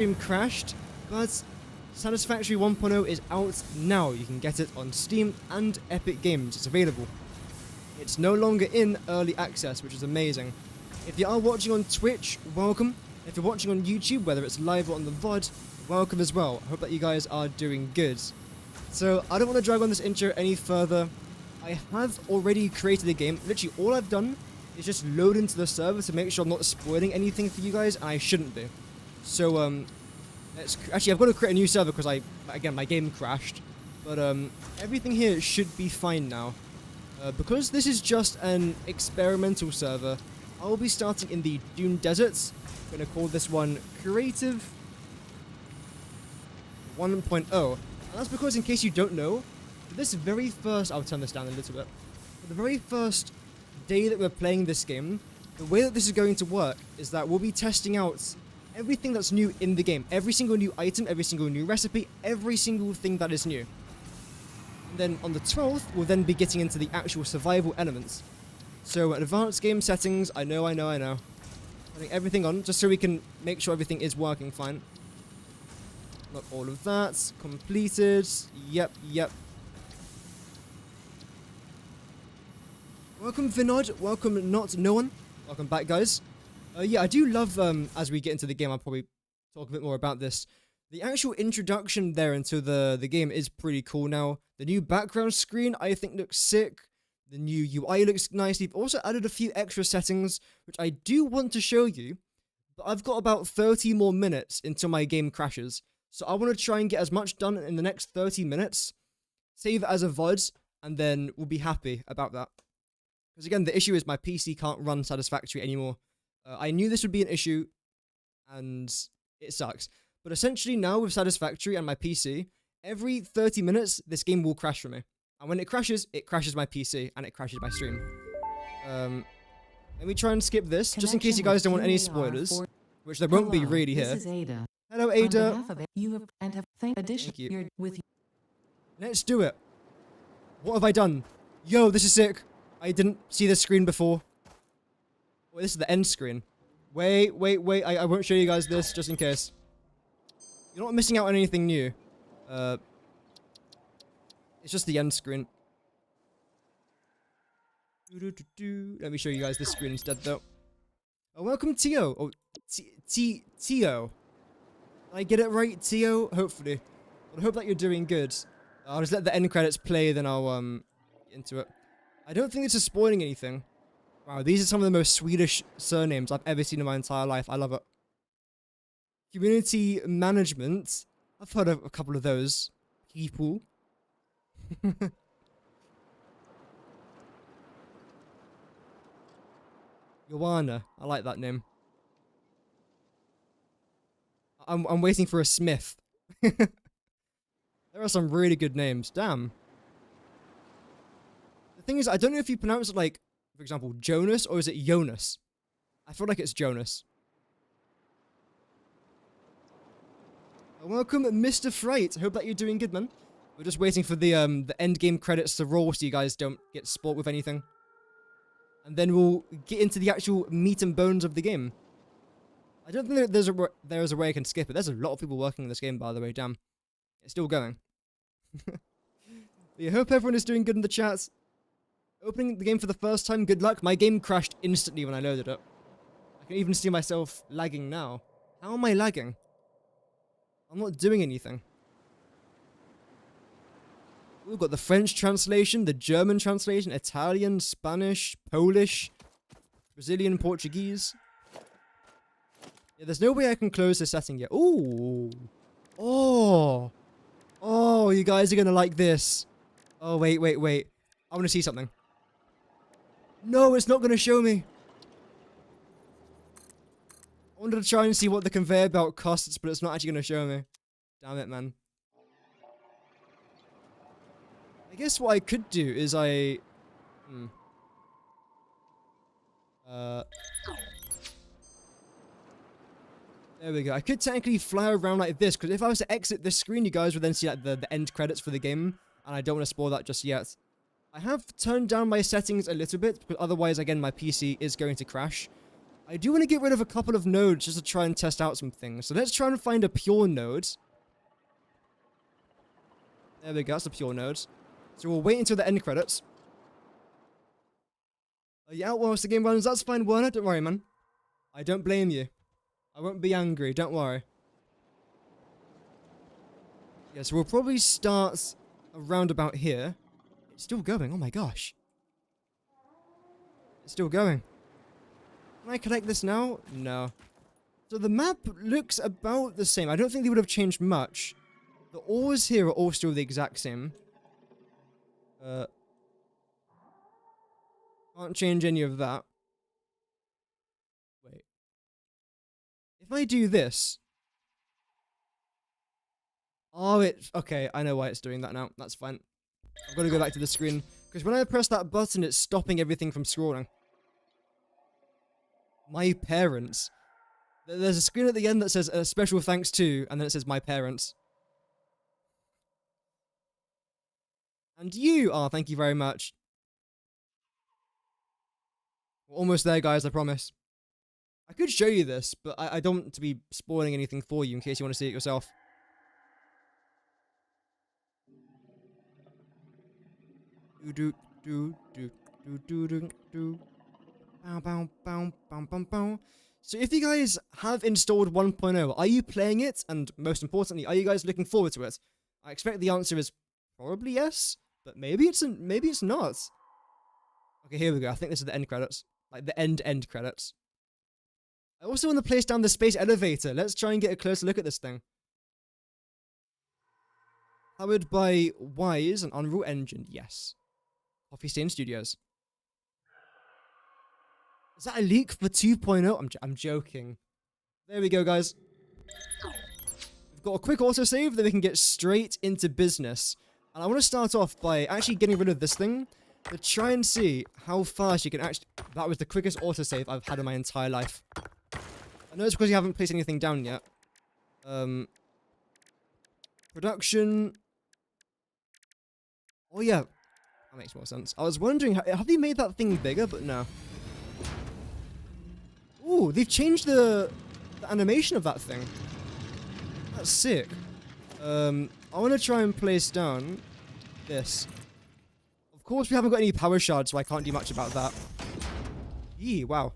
Stream crashed, but Satisfactory 1.0 is out now. You can get it on Steam and Epic Games. It's available. It's no longer in early access, which is amazing. If you are watching on Twitch, welcome. If you're watching on YouTube, whether it's live or on the VOD, welcome as well. I hope that you guys are doing good. So, I don't want to drag on this intro any further. I have already created a game. Literally, all I've done is just load into the server to make sure I'm not spoiling anything for you guys, and I shouldn't be. So, actually, I've got to create a new server because again, my game crashed. But, everything here should be fine now. Because this is just an experimental server, I will be starting in the Dune Deserts. I'm going to call this one Creative 1.0. And that's because, in case you don't know, for this very first... I'll turn this down a little bit. For the very first day that we're playing this game, the way that this is going to work is that we'll be testing out everything that's new in the game. Every single new item, every single new recipe, every single thing that is new. And then on the 12th, we'll then be getting into the actual survival elements. So advanced game settings, I know. Putting everything on, just so we can make sure everything is working fine. Not all of that. Completed. Yep. Welcome Vinod, welcome Not No One. Welcome back, guys. Yeah, I do love, as we get into the game, I'll probably talk a bit more about this. The actual introduction there into the game is pretty cool now. The new background screen, I think, looks sick. The new UI looks nice. They've also added a few extra settings, which I do want to show you. But I've got about 30 more minutes until my game crashes. So I want to try and get as much done in the next 30 minutes. Save it as a VOD, and then we'll be happy about that. Because again, the issue is my PC can't run Satisfactory anymore. I knew this would be an issue, and it sucks. But essentially now with Satisfactory and my PC, every 30 minutes, this game will crash for me. And when it crashes my PC, and it crashes my stream. Let me try and skip this, just in case you guys don't want any spoilers, which there won't be really here. This is Ada. Hello, Ada. On behalf of it, Thank you. Let's do it. What have I done? Yo, this is sick. I didn't see this screen before. Wait, this is the end screen. Wait. I won't show you guys this, just in case. You're not missing out on anything new. It's just the end screen. Let me show you guys this screen instead, though. Oh, welcome, Tio. Oh, Tio. Did I get it right, Tio? Hopefully. Well, I hope that you're doing good. I'll just let the end credits play, then I'll, get into it. I don't think this is spoiling anything. Wow, these are some of the most Swedish surnames I've ever seen in my entire life. I love it. Community management. I've heard of a couple of those. People. Joanna. I like that name. I'm waiting for a Smith. There are some really good names. Damn. The thing is, I don't know if you pronounce it like, for example, Jonas, or is it Jonas? I feel like it's Jonas. Welcome, Mr. Fright. Hope that you're doing good, man. We're just waiting for the end game credits to roll so you guys don't get spoiled with anything. And then we'll get into the actual meat and bones of the game. I don't think that there's a way I can skip it. There's a lot of people working in this game, by the way. Damn. It's still going. I hope everyone is doing good in the chat. Opening the game for the first time, good luck. My game crashed instantly when I loaded it. I can even see myself lagging now. How am I lagging? I'm not doing anything. We've got the French translation, the German translation, Italian, Spanish, Polish, Brazilian, Portuguese. Yeah, there's no way I can close this setting yet. Ooh. Oh, you guys are gonna like this. Oh, wait. I want to see something. No, it's not gonna show me. I wanted to try and see what the conveyor belt costs, but it's not actually gonna show me. Damn it, man. I guess what I could do is there we go. I could technically fly around like this, because if I was to exit this screen, you guys would then see like the end credits for the game, and I don't want to spoil that just yet. I have turned down my settings a little bit, but otherwise, again, my PC is going to crash. I do want to get rid of a couple of nodes just to try and test out some things. So let's try and find a pure node. There we go, that's a pure node. So we'll wait until the end credits. Are you out whilst the game runs? That's fine, Werner. Don't worry, man. I don't blame you. I won't be angry. Don't worry. Yeah, so we'll probably start around about here. It's still going. Oh my gosh. It's still going. Can I collect this now? No. So the map looks about the same. I don't think they would have changed much. The ores here are all still the exact same. Can't change any of that. Wait. If I do this... Oh, it's... Okay, I know why it's doing that now. That's fine. I've got to go back to the screen. Because when I press that button, it's stopping everything from scrolling. My parents. There's a screen at the end that says a special thanks to, and then it says my parents. And you are, thank you very much. We're almost there, guys, I promise. I could show you this, but I don't want to be spoiling anything for you in case you want to see it yourself. Do do do do do do do. Bow bow bow bow bow bow. So if you guys have installed 1.0, are you playing it? And most importantly, are you guys looking forward to it? I expect the answer is probably yes, but maybe it's not. Okay, here we go. I think this is the end credits. Like the end credits. I also want to place down the space elevator. Let's try and get a closer look at this thing. Powered by Wise and Unreal Engine, yes. Coffee Stain Studios. Is that a leak for 2.0? I'm joking. There we go, guys. We've got a quick autosave that we can get straight into business. And I want to start off by actually getting rid of this thing to try and see how fast you can actually... That was the quickest autosave I've had in my entire life. I know it's because you haven't placed anything down yet. Production... Oh yeah, that makes more sense. I was wondering, have they made that thing bigger? But no. Ooh, they've changed the animation of that thing. That's sick. I want to try and place down this. Of course, we haven't got any power shards, so I can't do much about that. Yee, wow.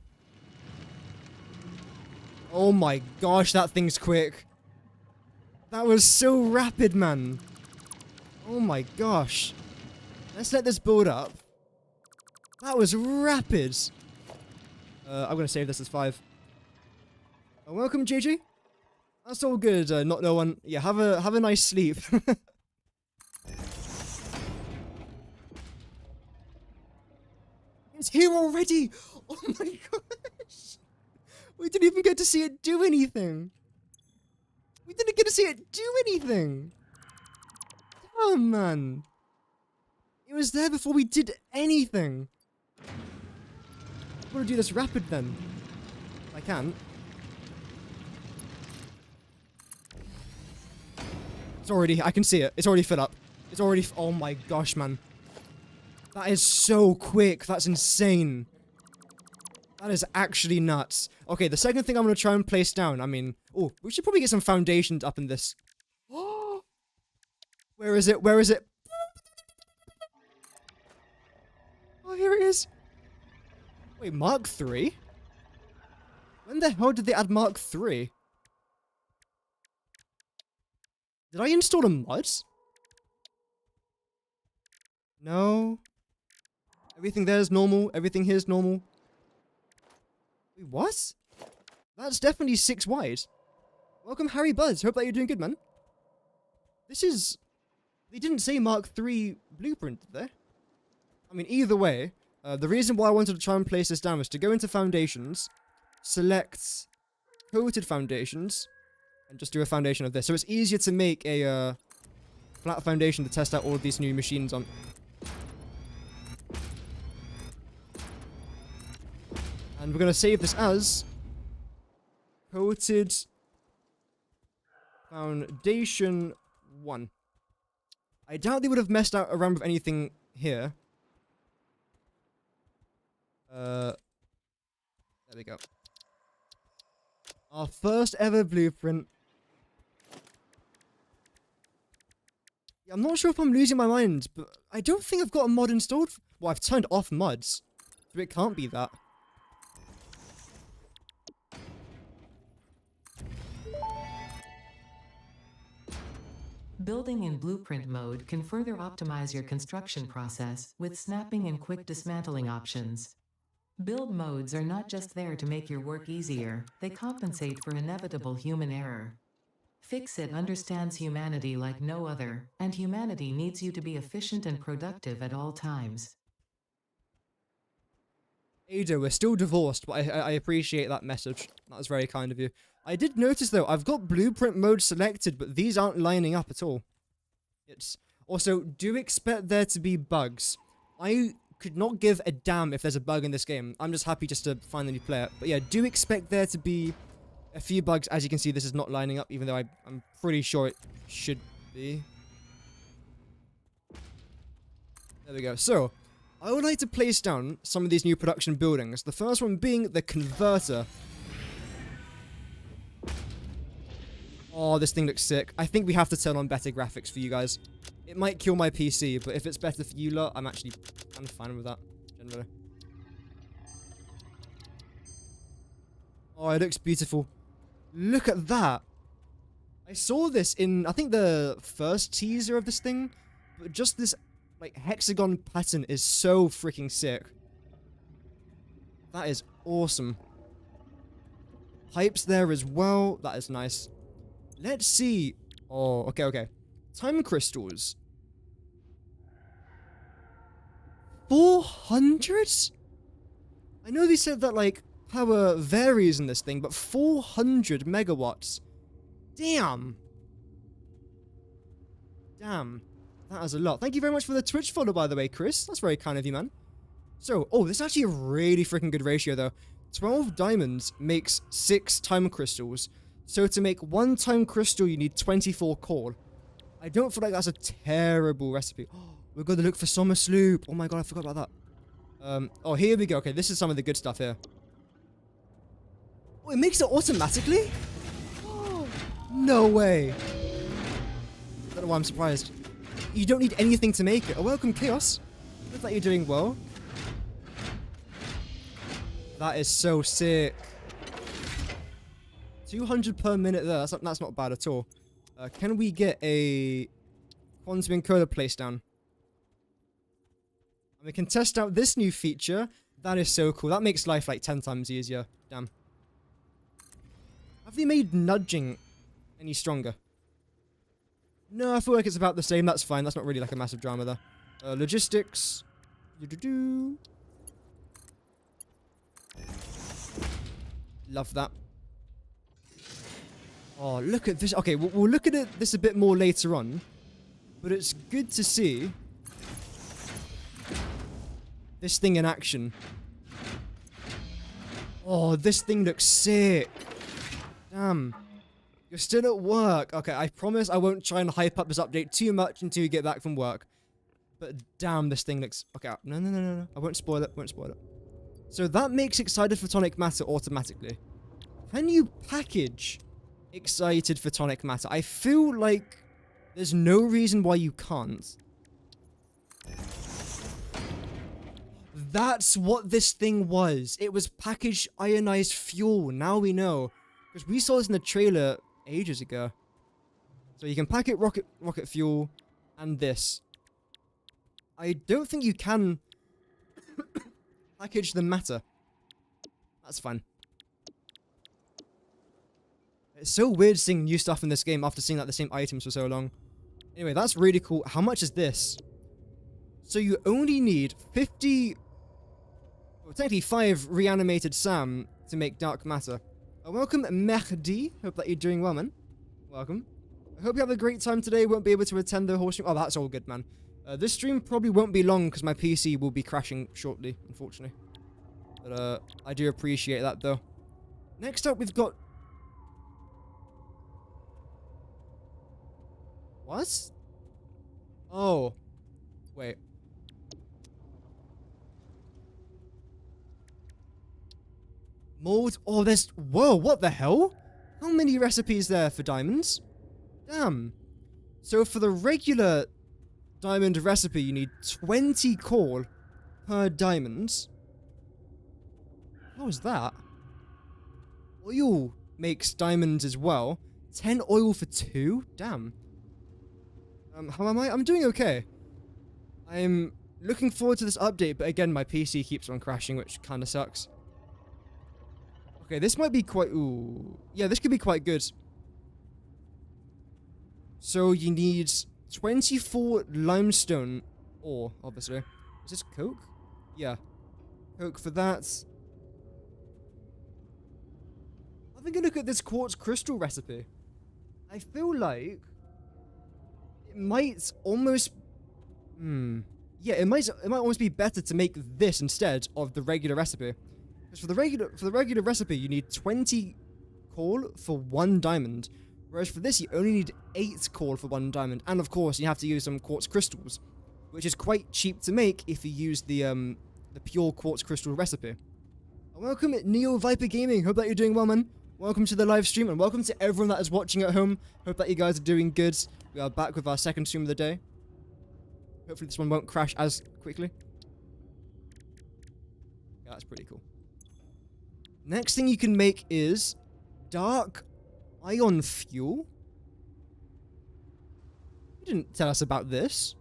Oh my gosh, that thing's quick. That was so rapid, man. Oh my gosh. Let's let this build up. That was rapid. I'm gonna save this as 5. Welcome, JJ. That's all good. Not no one. Yeah, have a nice sleep. It's here already. Oh my gosh. We didn't even get to see it do anything. We didn't get to see it do anything. Oh man. It was there before we did anything. I want to do this rapid then. I can. It's already, I can see it. It's already filled up. It's already, oh my gosh, man. That is so quick. That's insane. That is actually nuts. Okay, the second thing I'm going to try and place down, I mean, oh, we should probably get some foundations up in this. Oh, where is it? Where is it? Oh, here it is. Wait, Mark 3? When the hell did they add Mark 3? Did I install a mod? No. Everything there is normal. Everything here is normal. Wait, what? That's definitely 6 wide. Welcome, Harry Buzz. Hope that you're doing good, man. This is... They didn't say Mark 3 blueprint, did they? I mean, either way, the reason why I wanted to try and place this down was to go into foundations, select coated foundations, and just do a foundation of this. So it's easier to make a flat foundation to test out all of these new machines on. And we're going to save this as coated foundation 1. I doubt they would have messed around with anything here. There we go. Our first ever blueprint. I'm not sure if I'm losing my mind, but I don't think I've got a mod installed. Well, I've turned off mods, so it can't be that. Building in blueprint mode can further optimize your construction process with snapping and quick dismantling options. Build modes are not just there to make your work easier, they compensate for inevitable human error. Fix-It understands humanity like no other, and humanity needs you to be efficient and productive at all times. Ada, we're still divorced, but I appreciate that message. That was very kind of you. I did notice, though, I've got blueprint mode selected, but these aren't lining up at all. It's also, do expect there to be bugs. I could not give a damn if there's a bug in this game. I'm just happy just to finally play it. But yeah, do expect there to be a few bugs. As you can see, this is not lining up, even though I'm pretty sure it should be. There we go. So, I would like to place down some of these new production buildings. The first one being the converter. Oh, this thing looks sick. I think we have to turn on better graphics for you guys. It might kill my PC, but if it's better for you lot, I'm fine with that, generally. Oh, it looks beautiful. Look at that. I saw this in, I think, the first teaser of this thing, but just this, like, hexagon pattern is so freaking sick. That is awesome. Pipes there as well. That is nice. Let's see. Oh, okay. Time crystals. 400? I know they said that, like, power varies in this thing, but 400 megawatts. Damn. That is a lot. Thank you very much for the Twitch follow, by the way, Chris. That's very kind of you, man. So, oh, this is actually a really freaking good ratio, though. 12 diamonds makes 6 time crystals. So to make 1 time crystal, you need 24 coal. I don't feel like that's a terrible recipe. Oh, we're going to look for summer sloop. Oh my god, I forgot about that. Oh, here we go. Okay, this is some of the good stuff here. Oh, it makes it automatically? Oh, no way. I don't know why I'm surprised. You don't need anything to make it. Oh, welcome, Chaos. Looks like you're doing well. That is so sick. 200 per minute there. That's not bad at all. Can we get a quantum encoder placed down? And we can test out this new feature. That is so cool. That makes life like 10 times easier. Damn. Have they made nudging any stronger? No, I feel like it's about the same. That's fine. That's not really like a massive drama there. Logistics. Love that. Oh, look at this. Okay, we'll look at this a bit more later on. But it's good to see this thing in action. Oh, this thing looks sick. Damn. You're still at work. Okay, I promise I won't try and hype up this update too much until you get back from work. But damn, this thing looks... Okay, no. I won't spoil it. So that makes excited photonic matter automatically. Can you package excited photonic matter? I feel like there's no reason why you can't. That's what this thing was. It was packaged ionized fuel. Now we know. Because we saw this in the trailer ages ago. So you can pack it rocket fuel and this. I don't think you can package the matter. That's fine. It's so weird seeing new stuff in this game after seeing like the same items for so long. Anyway, that's really cool. How much is this? So you only need 50... Well, technically 5 reanimated SAM to make dark matter. Welcome, Mehdi. Hope that you're doing well, man. Welcome. I hope you have a great time today. Won't be able to attend the whole stream. Oh, that's all good, man. This stream probably won't be long because my PC will be crashing shortly, unfortunately. But I do appreciate that, though. Next up, we've got... What? Oh. Wait. Mold. Oh, there's... Whoa, what the hell? How many recipes there for diamonds? Damn. So for the regular diamond recipe, you need 20 coal per diamond. How is that? Oil makes diamonds as well. 10 oil for 2? Damn. How am I? I'm doing okay. I'm looking forward to this update, but again, my PC keeps on crashing, which kind of sucks. Okay, this might be quite... Ooh. Yeah, this could be quite good. So you need 24 limestone ore, obviously. Is this coke? Yeah. Coke for that. Having a look at this quartz crystal recipe, I feel like it might almost... Yeah, it might almost be better to make this instead of the regular recipe. Because for the regular recipe, you need 20 coal for 1 diamond. Whereas for this, you only need 8 coal for 1 diamond. And of course, you have to use some quartz crystals, which is quite cheap to make if you use the pure quartz crystal recipe. Welcome, Neo Viper Gaming. Hope that you're doing well, man. Welcome to the live stream, and welcome to everyone that is watching at home. Hope that you guys are doing good. We are back with our second stream of the day. Hopefully this one won't crash as quickly. Yeah, that's pretty cool. Next thing you can make is dark ion fuel. You didn't tell us about this.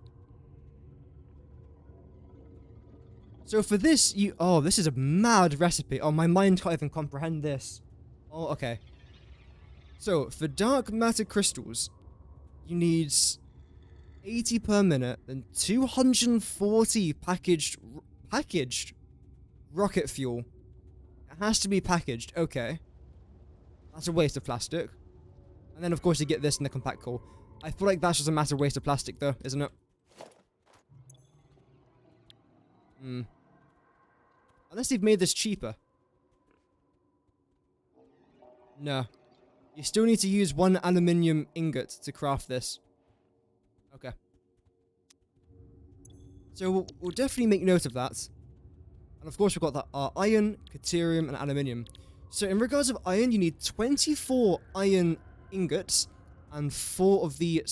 So for this, oh, this is a mad recipe. Oh, my mind can't even comprehend this. Oh, okay. So for dark matter crystals, you need 80 per minute, then 240 packaged rocket fuel. It has to be packaged. Okay. That's a waste of plastic. And then, of course, you get this in the compact core. I feel like that's just a massive waste of plastic, though, isn't it? Unless they've made this cheaper. No. You still need to use 1 aluminium ingot to craft this. Okay. So we'll definitely make note of that. And of course, we've got our iron, caterium, and aluminium. So in regards of iron, you need 24 iron ingots and 4 of the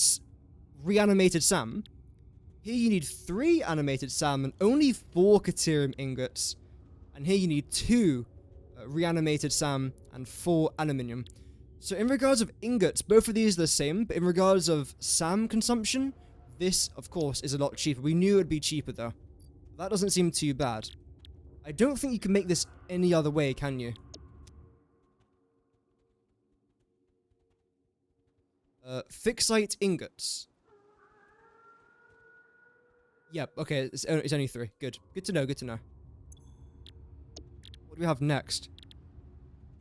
reanimated SAM. Here you need 3 animated SAM and only 4 caterium ingots. And here you need 2 reanimated SAM and 4 aluminium. So in regards of ingots, both of these are the same, but in regards of SAM consumption, this, of course, is a lot cheaper. We knew it would be cheaper, though. That doesn't seem too bad. I don't think you can make this any other way, can you? Fixite ingots. Yep, okay, it's only 3. Good. Good to know, good to know. What do we have next?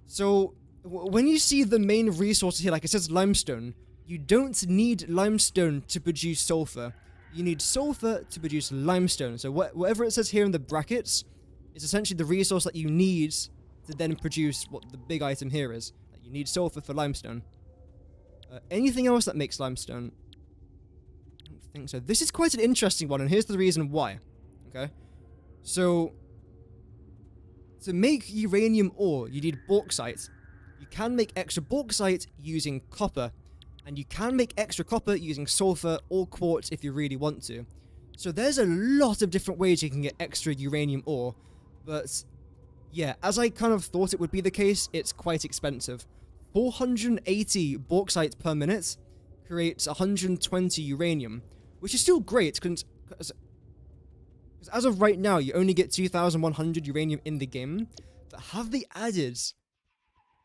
So, when you see the main resources here, like it says limestone, you don't need limestone to produce sulfur. You need sulfur to produce limestone. So whatever it says here in the brackets is essentially the resource that you need to then produce what the big item here is. Like you need sulfur for limestone. Anything else that makes limestone? I don't think so. This is quite an interesting one, and here's the reason why. Okay? So, to make uranium ore, you need bauxite. You can make extra bauxite using copper, and you can make extra copper using sulfur or quartz if you really want to. So there's a lot of different ways you can get extra uranium ore, but yeah, as I kind of thought it would be the case, it's quite expensive. 480 bauxite per minute creates 120 uranium, which is still great, because as of right now, you only get 2,100 uranium in the game, but have they added...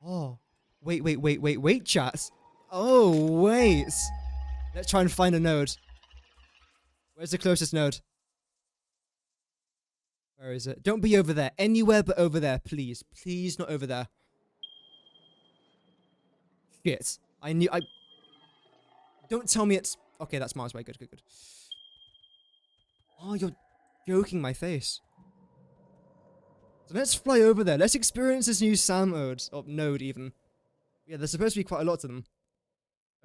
Oh, wait, chat. Oh, wait. Let's try and find a node. Where's the closest node? Where is it? Don't be over there. Anywhere but over there, please. Please not over there. Shit. Don't tell me it's... Okay, that's miles away. Good. Oh, you're joking my face. So let's fly over there. Let's experience this new SAM node even. Yeah, there's supposed to be quite a lot of them.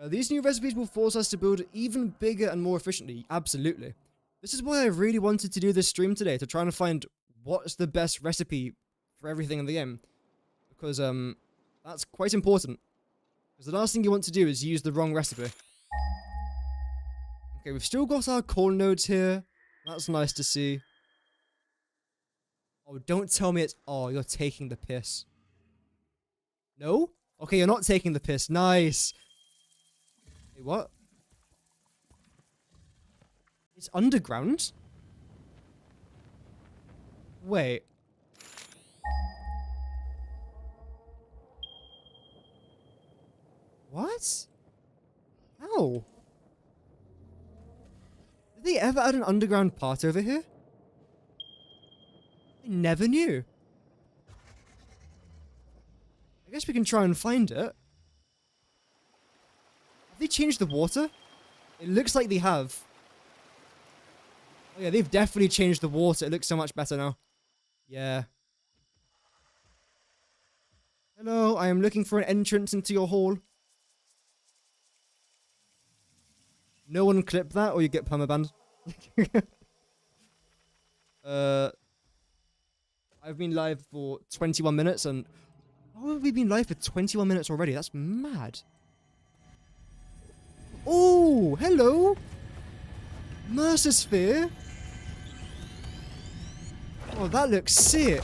These new recipes will force us to build even bigger and more efficiently. Absolutely. This is why I really wanted to do this stream today, to try and find what's the best recipe for everything in the game. Because, that's quite important. Because the last thing you want to do is use the wrong recipe. Okay, we've still got our corn nodes here. That's nice to see. Oh, don't tell me it's... Oh, you're taking the piss. No? Okay, you're not taking the piss. Nice. Wait, what? It's underground? Wait. What? How? Did they ever add an underground part over here? I never knew. I guess we can try and find it. Have they changed the water? It looks like they have. Oh yeah, they've definitely changed the water. It looks so much better now. Yeah. Hello, I am looking for an entrance into your hall. No one clip that or you get permabanned. I've been live for 21 minutes and... How have we been live for 21 minutes already? That's mad. Oh, hello. Mercer Sphere. Oh, that looks sick.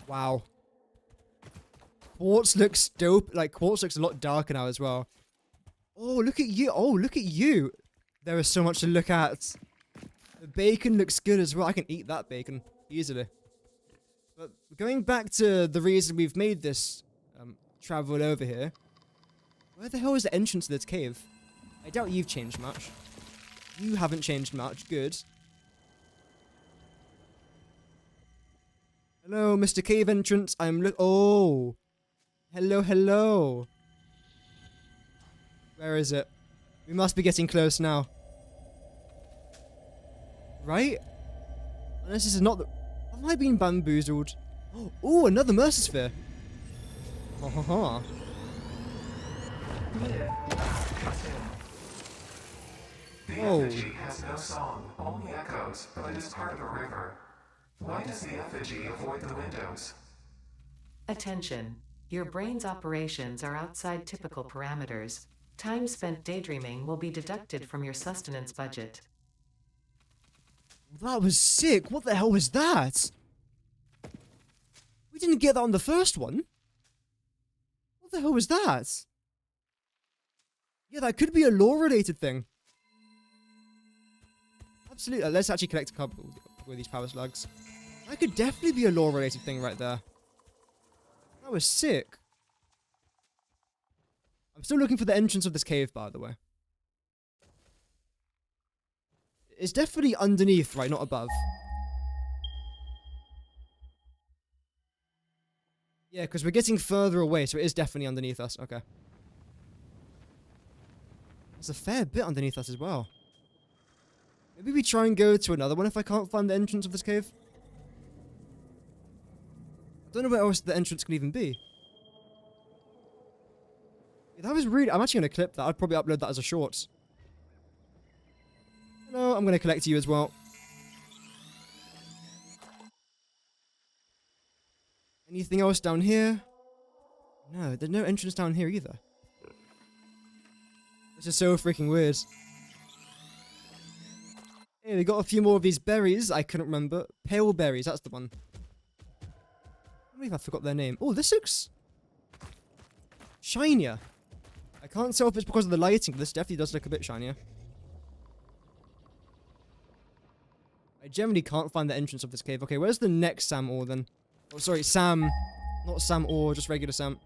Wow. Quartz looks dope. Like, Quartz looks a lot darker now as well. Oh, look at you. Oh, look at you. There is so much to look at. The bacon looks good as well. I can eat that bacon easily. But going back to the reason we've made this travel over here. Where the hell is the entrance to this cave? I doubt you've changed much. You haven't changed much. Good. Hello, Mr. Cave Entrance. Oh. Hello, hello. Where is it? We must be getting close now. Right? Unless this is not the... Have I been bamboozled? Oh, another Mercer Sphere. Ha ha ha. The effigy has no song, only echoes, but it is part of a river. Why does the effigy avoid the windows? Attention. Your brain's operations are outside typical parameters. Time spent daydreaming will be deducted from your sustenance budget. That was sick. What the hell was that? We didn't get that on the first one. What the hell was that? Yeah, that could be a lore-related thing. Absolutely. Let's actually collect a couple of these power slugs. That could definitely be a lore-related thing right there. That was sick. I'm still looking for the entrance of this cave, by the way. It's definitely underneath, right? Not above. Yeah, because we're getting further away, so it is definitely underneath us. Okay. There's a fair bit underneath us as well. Maybe we try and go to another one if I can't find the entrance of this cave. I don't know where else the entrance can even be. Yeah, that was really... I'm actually going to clip that. I'd probably upload that as a short. Hello, I'm going to collect you as well. Anything else down here? No, there's no entrance down here either. This is so freaking weird. Hey, we got a few more of these berries. I couldn't remember. Pale berries, that's the one. I believe I forgot their name. Oh, this looks... shinier. I can't tell if it's because of the lighting, but this definitely does look a bit shinier. I generally can't find the entrance of this cave. Okay, where's the next Sam ore then? Oh, sorry, Sam. Not Sam ore, just regular Sam.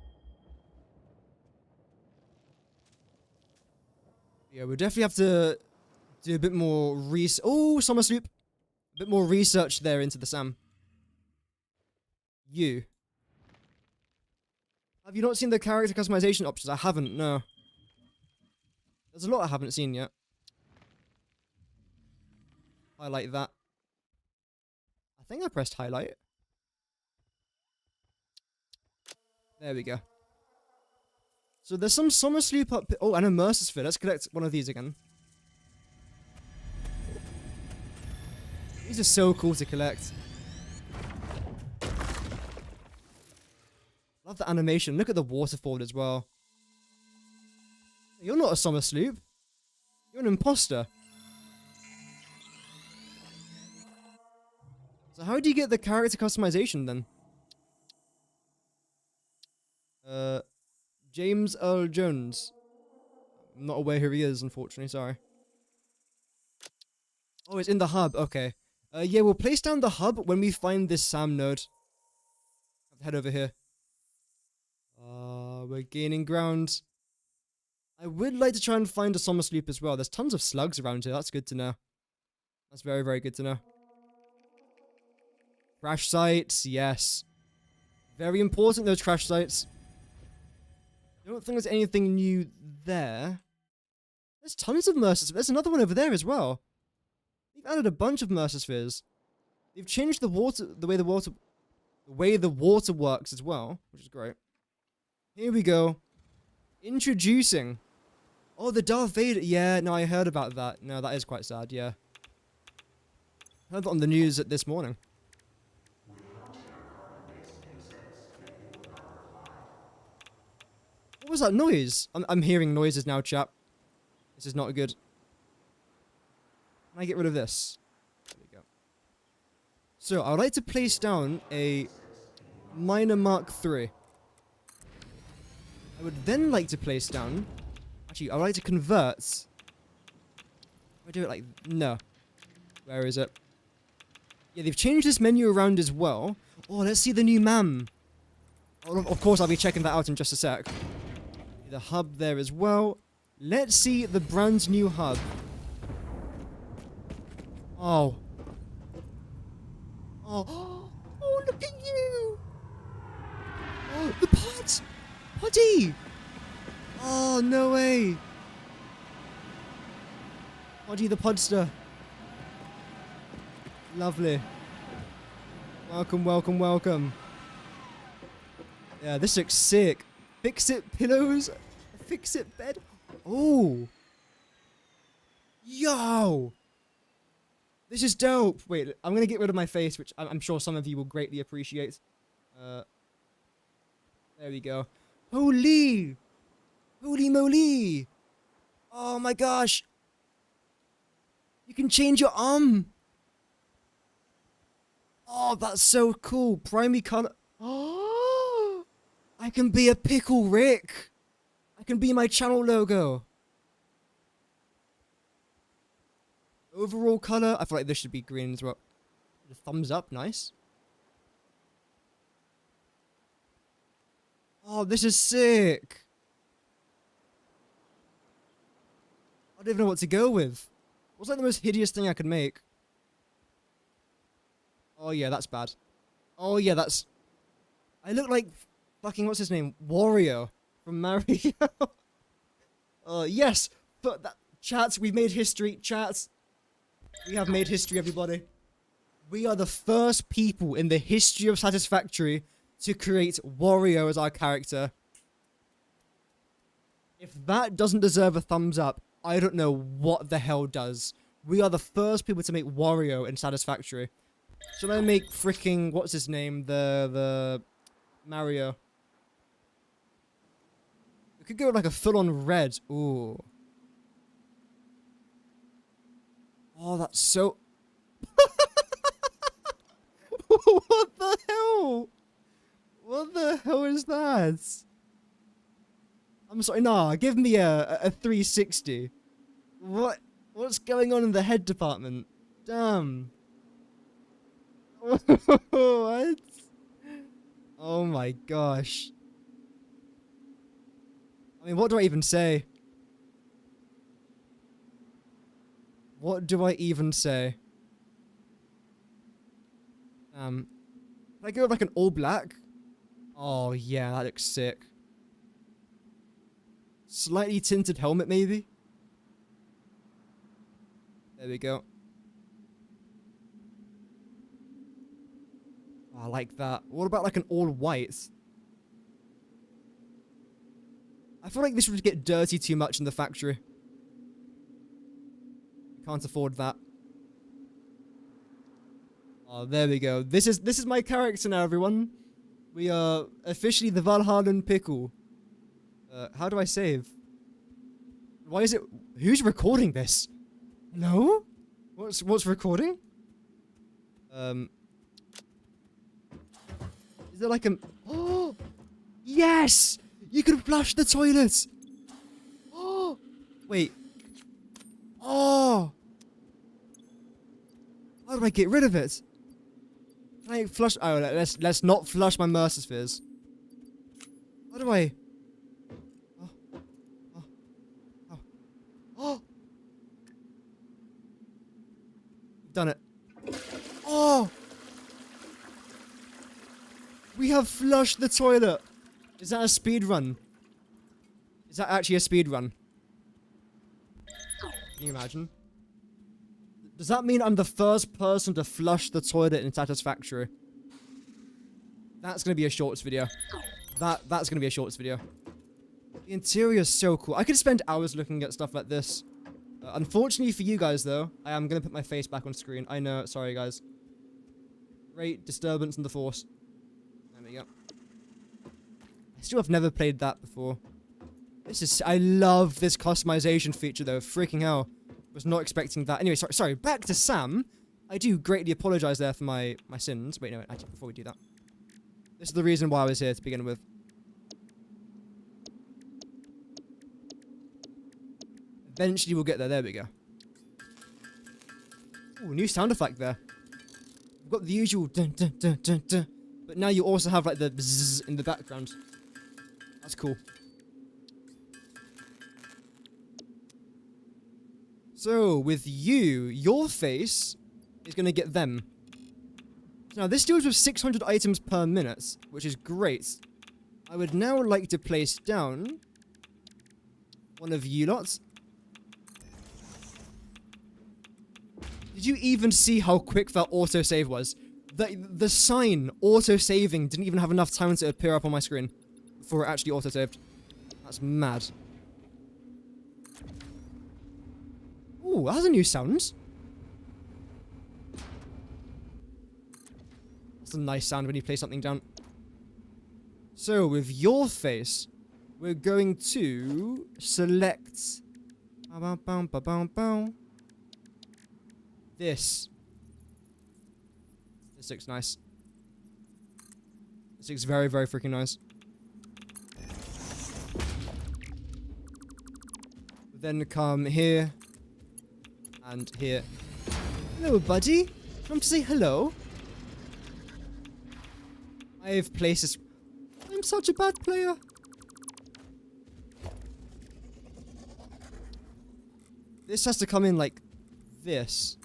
Yeah, we'll definitely have to do a bit more Oh, summer sloop. A bit more research there into the Sam. You. Have you not seen the character customization options? I haven't, no. There's a lot I haven't seen yet. Highlight that. I think I pressed highlight. There we go. So there's some summer sloop up... Oh, and a Mercer Sphere. Let's collect one of these again. These are so cool to collect. Love the animation. Look at the waterfall as well. You're not a summer sloop. You're an imposter. So how do you get the character customization then? James Earl Jones. I'm not aware who he is, unfortunately. Sorry. Oh, it's in the hub. Okay. Yeah, we'll place down the hub when we find this SAM node. Head over here. We're gaining ground. I would like to try and find a summer sloop as well. There's tons of slugs around here. That's good to know. That's very, very good to know. Crash sites, yes. Very important, those crash sites. I don't think there's anything new there. There's tons of Mercer. There's another one over there as well. They've added a bunch of Mercer spheres. They've changed the way the water works as well, which is great. Here we go. Introducing. Oh, the Darth Vader. Yeah, no, I heard about that. No, that is quite sad, yeah. Heard that on the news this morning. What was that noise? I'm hearing noises now, chap. This is not good. Can I get rid of this? There we go. So, I would like to place down a Minor Mark III. I would then like to place down... Actually, I would like to convert... Do I do it like... No. Where is it? Yeah, they've changed this menu around as well. Oh, let's see the new MAM. Oh, of course, I'll be checking that out in just a sec. The hub there as well. Let's see the brand new hub. Oh. Oh. Oh, look at you. Oh, the pod. Poddy. Oh, no way. Poddy the Podster. Lovely. Welcome, welcome, welcome. Yeah, this looks sick. Fix-it pillows. Fix-it bed. Oh. Yo. This is dope. Wait, I'm going to get rid of my face, which I'm sure some of you will greatly appreciate. There we go. Holy. Holy moly. Oh my gosh. You can change your arm. Oh, that's so cool. Primary color. Oh, I can be a Pickle Rick. I can be my channel logo. Overall color. I feel like this should be green as well. The thumbs up. Nice. Oh, this is sick. I don't even know what to go with. What's like the most hideous thing I could make? Oh yeah, that's bad. Oh yeah, that's... I look like fucking, what's his name? Wario from Mario. Yes, but that... Chats, we've made history. Chats, we have made history, everybody. We are the first people in the history of Satisfactory to create Wario as our character. If that doesn't deserve a thumbs up, I don't know what the hell does. We are the first people to make Wario in Satisfactory. Should I make freaking, what's his name? The Mario. We could go like a full-on red. Ooh. Oh, that's so... What the hell? What the hell is that? I'm sorry, nah, give me a 360. What's going on in the head department? Damn. What? Oh my gosh. I mean, what do I even say? What do I even say? Can I go with like an all black? Oh yeah, that looks sick. Slightly tinted helmet maybe? There we go. Oh, I like that. What about like an all white? I feel like this would get dirty too much in the factory. Can't afford that. Oh, there we go. This is my character now, everyone. We are officially the Valhallan Pickle. How do I save? Why is it... Who's recording this? No? What's recording? Is there like a... Oh! Yes! You can flush the toilet! Oh! Wait. Oh! How do I get rid of it? Can I flush... Oh, let's not flush my Mercer spheres. How do I... Oh. Oh. Oh. Oh! Done it. Oh! We have flushed the toilet! Is that a speed run? Is that actually a speed run? Can you imagine? Does that mean I'm the first person to flush the toilet in Satisfactory? That's gonna be a shorts video. That's gonna be a shorts video. The interior is so cool. I could spend hours looking at stuff like this. Unfortunately for you guys, though, I am gonna put my face back on screen. I know, sorry guys. Great disturbance in the force. There we go. I still have never played that before. I love this customization feature though, freaking hell. Was not expecting that. Anyway, sorry, back to Sam. I do greatly apologize there for my sins. Wait, no, actually, before we do that. This is the reason why I was here to begin with. Eventually we'll get there. There we go. Ooh, new sound effect there. We've got the usual dun dun dun dun dun. But now you also have like the bzzz in the background. That's cool. So, with you, your face is going to get them. Now, this deals with 600 items per minute, which is great. I would now like to place down one of you lots. Did you even see how quick that autosave was? The sign, auto-saving, didn't even have enough time to appear up on my screen before it actually auto-saved. That's mad. Ooh, that has a new sound. That's a nice sound when you play something down. So, with your face, we're going to select... This. This looks nice. This looks very, very freaking nice. Then come here. And here. Hello, buddy. Come to say hello. I have places... I'm such a bad player. This has to come in like this.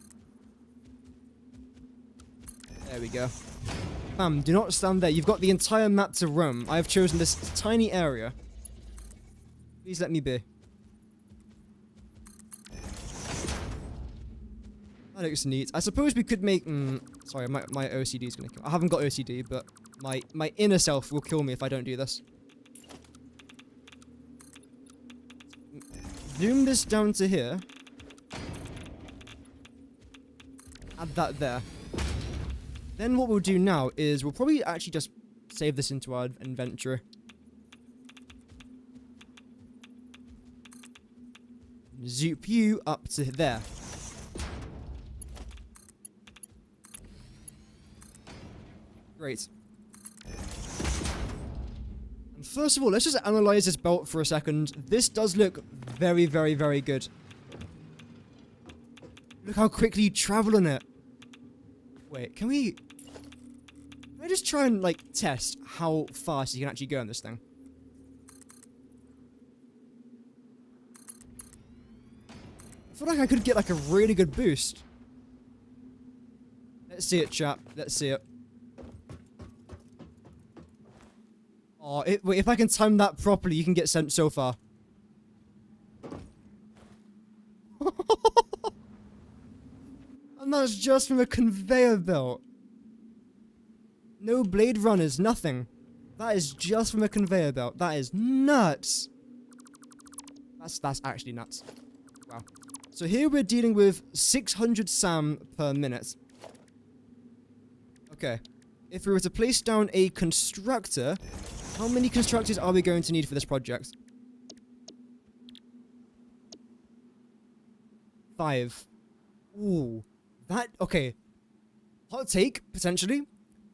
There we go. Bam, do not stand there. You've got the entire map to roam. I have chosen this tiny area. Please let me be. That looks neat. I suppose we could make... sorry, my OCD is going to kill... I haven't got OCD, but my inner self will kill me if I don't do this. Zoom this down to here. Add that there. Then what we'll do now is we'll probably actually just save this into our inventory. Zoop you up to there. Great. And first of all, let's just analyze this belt for a second. This does look very, very, very good. Look how quickly you travel on it. Wait, can I just try and, like, test how fast you can actually go on this thing? I feel like I could get, like, a really good boost. Let's see it, chat. Let's see it. Oh, wait, if I can time that properly, you can get sent so far. And that's just from a conveyor belt. No blade runners, nothing. That is just from a conveyor belt. That is nuts. That's actually nuts. Wow. So here we're dealing with 600 SAM per minute. Okay. If we were to place down a constructor, how many constructors are we going to need for this project? 5. Ooh. Okay. Hot take, potentially.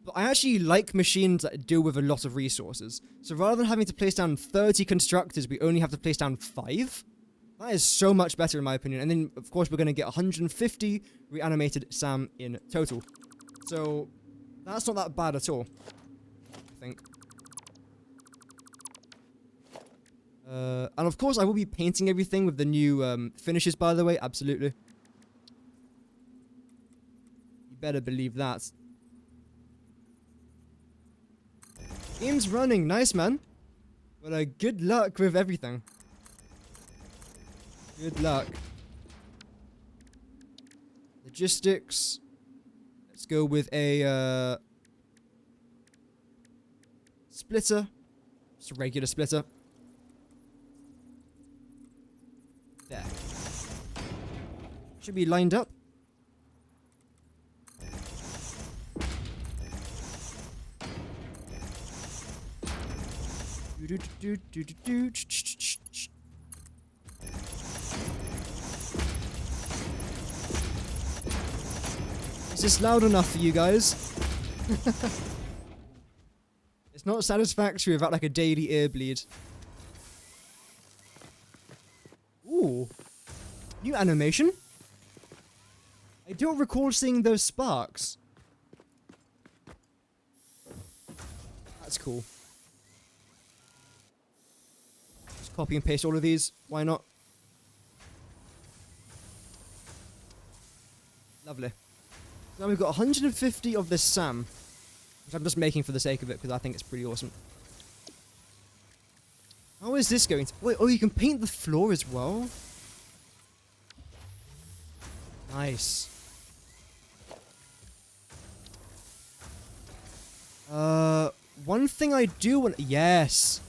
But I actually like machines that deal with a lot of resources. So rather than having to place down 30 constructors, we only have to place down 5. That is so much better in my opinion. And then, of course, we're going to get 150 reanimated SAM in total. So, that's not that bad at all, I think. And of course, I will be painting everything with the new finishes, by the way. Absolutely. You better believe that. Game's running. Nice, man. Well, good luck with everything. Good luck. Logistics. Let's go with a splitter. Just a regular splitter. There. Should be lined up. Is this loud enough for you guys? It's not satisfactory without like a daily ear bleed. Ooh. New animation? I don't recall seeing those sparks. That's cool. Just copy and paste all of these. Why not? Lovely. Now we've got 150 of this SAM, which I'm just making for the sake of it because I think it's pretty awesome. How is this going to... Wait, oh, you can paint the floor as well? Nice. One thing I do want... Yes!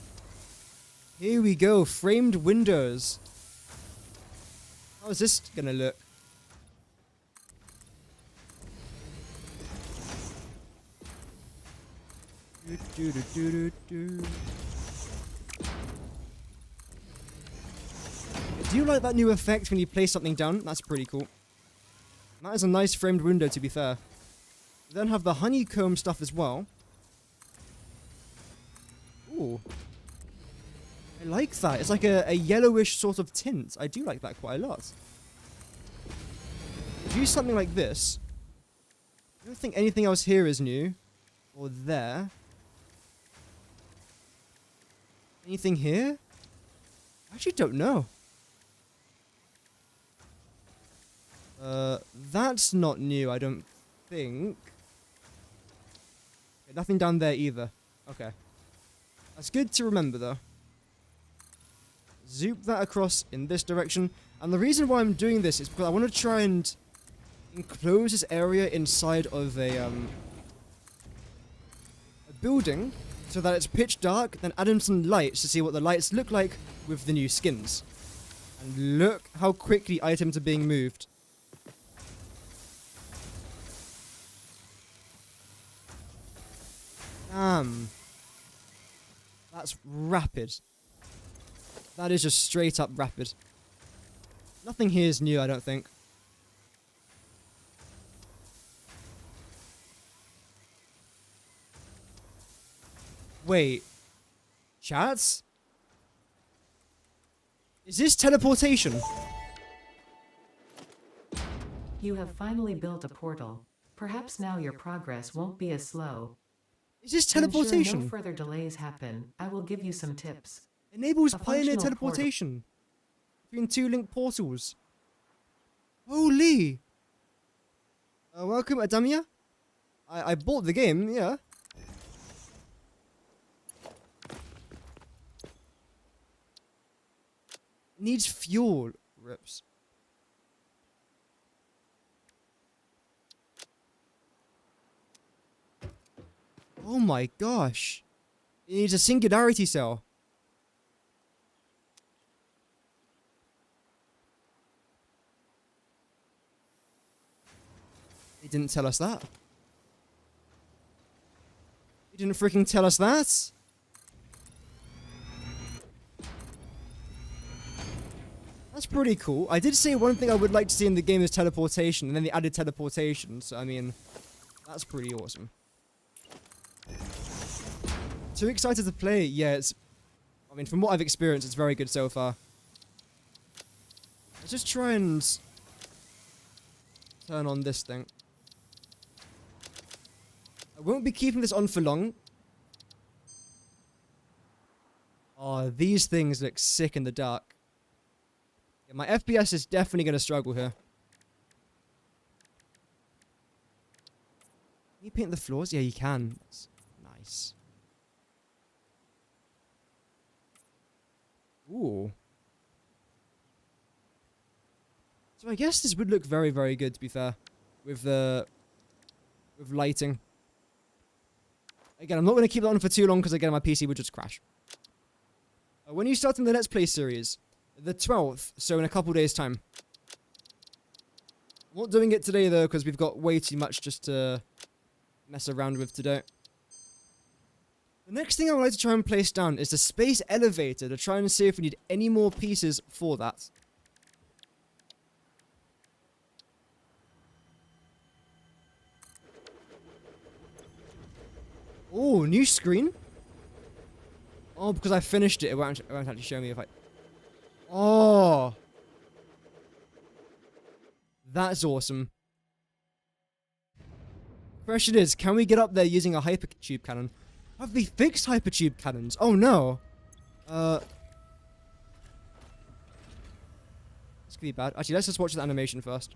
Here we go, framed windows. How is this gonna look? Do you like that new effect when you place something down? That's pretty cool. That is a nice framed window, to be fair. We then have the honeycomb stuff as well. Ooh. I like that. It's like a yellowish sort of tint. I do like that quite a lot. Do something like this. I don't think anything else here is new. Or there. Anything here? I actually don't know. That's not new, I don't think. Okay, nothing down there either. Okay. That's good to remember, though. Zoop that across in this direction. And the reason why I'm doing this is because I want to try and enclose this area inside of a building so that it's pitch dark, then add in some lights to see what the lights look like with the new skins. And look how quickly items are being moved. Damn. That's rapid. That is just straight up rapid. Nothing here is new, I don't think. Wait. Chats? Is this teleportation? You have finally built a portal. Perhaps now your progress won't be as slow. Is this To ensure teleportation? no further delays happen, I will give you some tips. Enables A pioneer functional teleportation between two linked portals. Holy! Welcome, Adamia. I bought the game, yeah. Needs fuel, rips. Oh my gosh. It needs a singularity cell. They didn't tell us that. You didn't freaking tell us that. That's pretty cool. I did say one thing I would like to see in the game is teleportation, and then they added teleportation, so I mean, that's pretty awesome. Too excited to play? Yeah, I mean, from what I've experienced, it's very good so far. Let's just try and turn on this thing. I won't be keeping this on for long. Oh, these things look sick in the dark. Yeah, my FPS is definitely going to struggle here. Can you paint the floors? Yeah, you can. That's nice. Ooh. So I guess this would look very, very good, to be fair, with lighting. Again, I'm not going to keep that on for too long because again, my PC would just crash. When are you starting the Let's Play series? The 12th, so in a couple days' time. I'm not doing it today though because we've got way too much just to mess around with today. The next thing I would like to try and place down is the space elevator to try and see if we need any more pieces for that. Oh, new screen? Oh, because I finished it, it won't actually show me if I... Oh! That's awesome. Question is, can we get up there using a hypertube cannon? Have they fixed hypertube cannons? Oh no! This could be bad. Actually, let's just watch the animation first.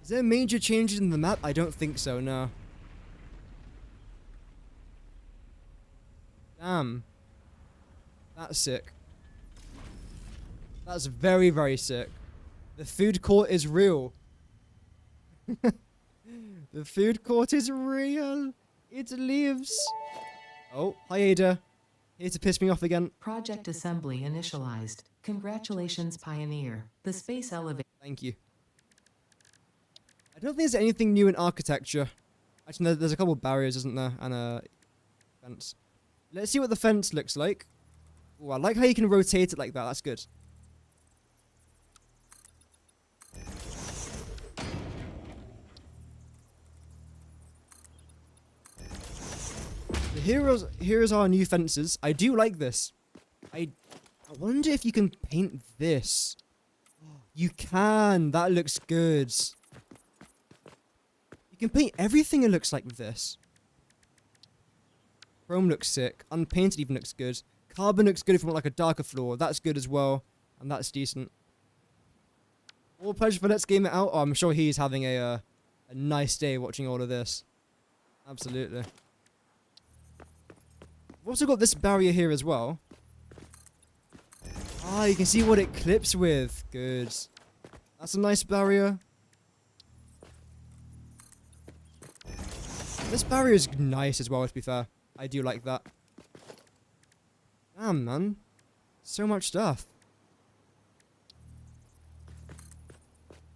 Is there major changes in the map? I don't think so, no. Damn. That's sick. That's very, very sick. The food court is real. The food court is real. It lives. Oh, hi Ada. Here to piss me off again. Project assembly initialized. Congratulations, Pioneer. The space elevator. Thank you. I don't think there's anything new in architecture. Actually, no, there's a couple of barriers, isn't there? And a fence. Let's see what the fence looks like. Oh, I like how you can rotate it like that. That's good. Here's our new fences. I do like this. I wonder if you can paint this. You can. That looks good. You can paint everything, it looks like, with this. Chrome looks sick. Unpainted even looks good. Carbon looks good if you want like a darker floor. That's good as well. And that's decent. All pleasure for Let's Game It Out. Oh, I'm sure he's having a nice day watching all of this. Absolutely. We've also got this barrier here as well. Ah, you can see what it clips with. Good. That's a nice barrier. This barrier is nice as well, to be fair. I do like that. Damn, man. So much stuff.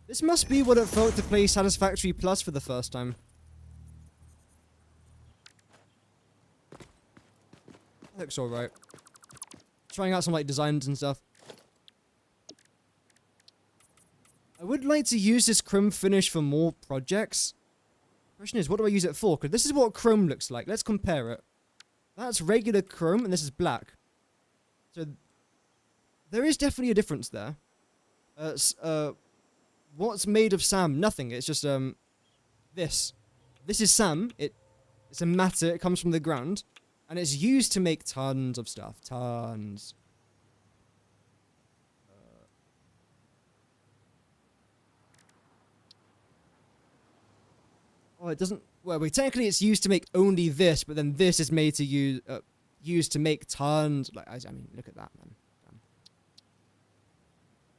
This must be what it felt to play Satisfactory Plus for the first time. That looks alright. Trying out some like designs and stuff. I would like to use this chrome finish for more projects. Question is, what do I use it for? Because this is what chrome looks like. Let's compare it. That's regular chrome and this is black. So there is definitely a difference there. What's made of SAM? Nothing. It's just this. This is SAM. It's a matter. It comes from the ground. And it's used to make tons of stuff. Tons. Oh, it doesn't... Well, technically it's used to make only this, but then this is made to use... used to make tons... Like, I mean, look at that, man.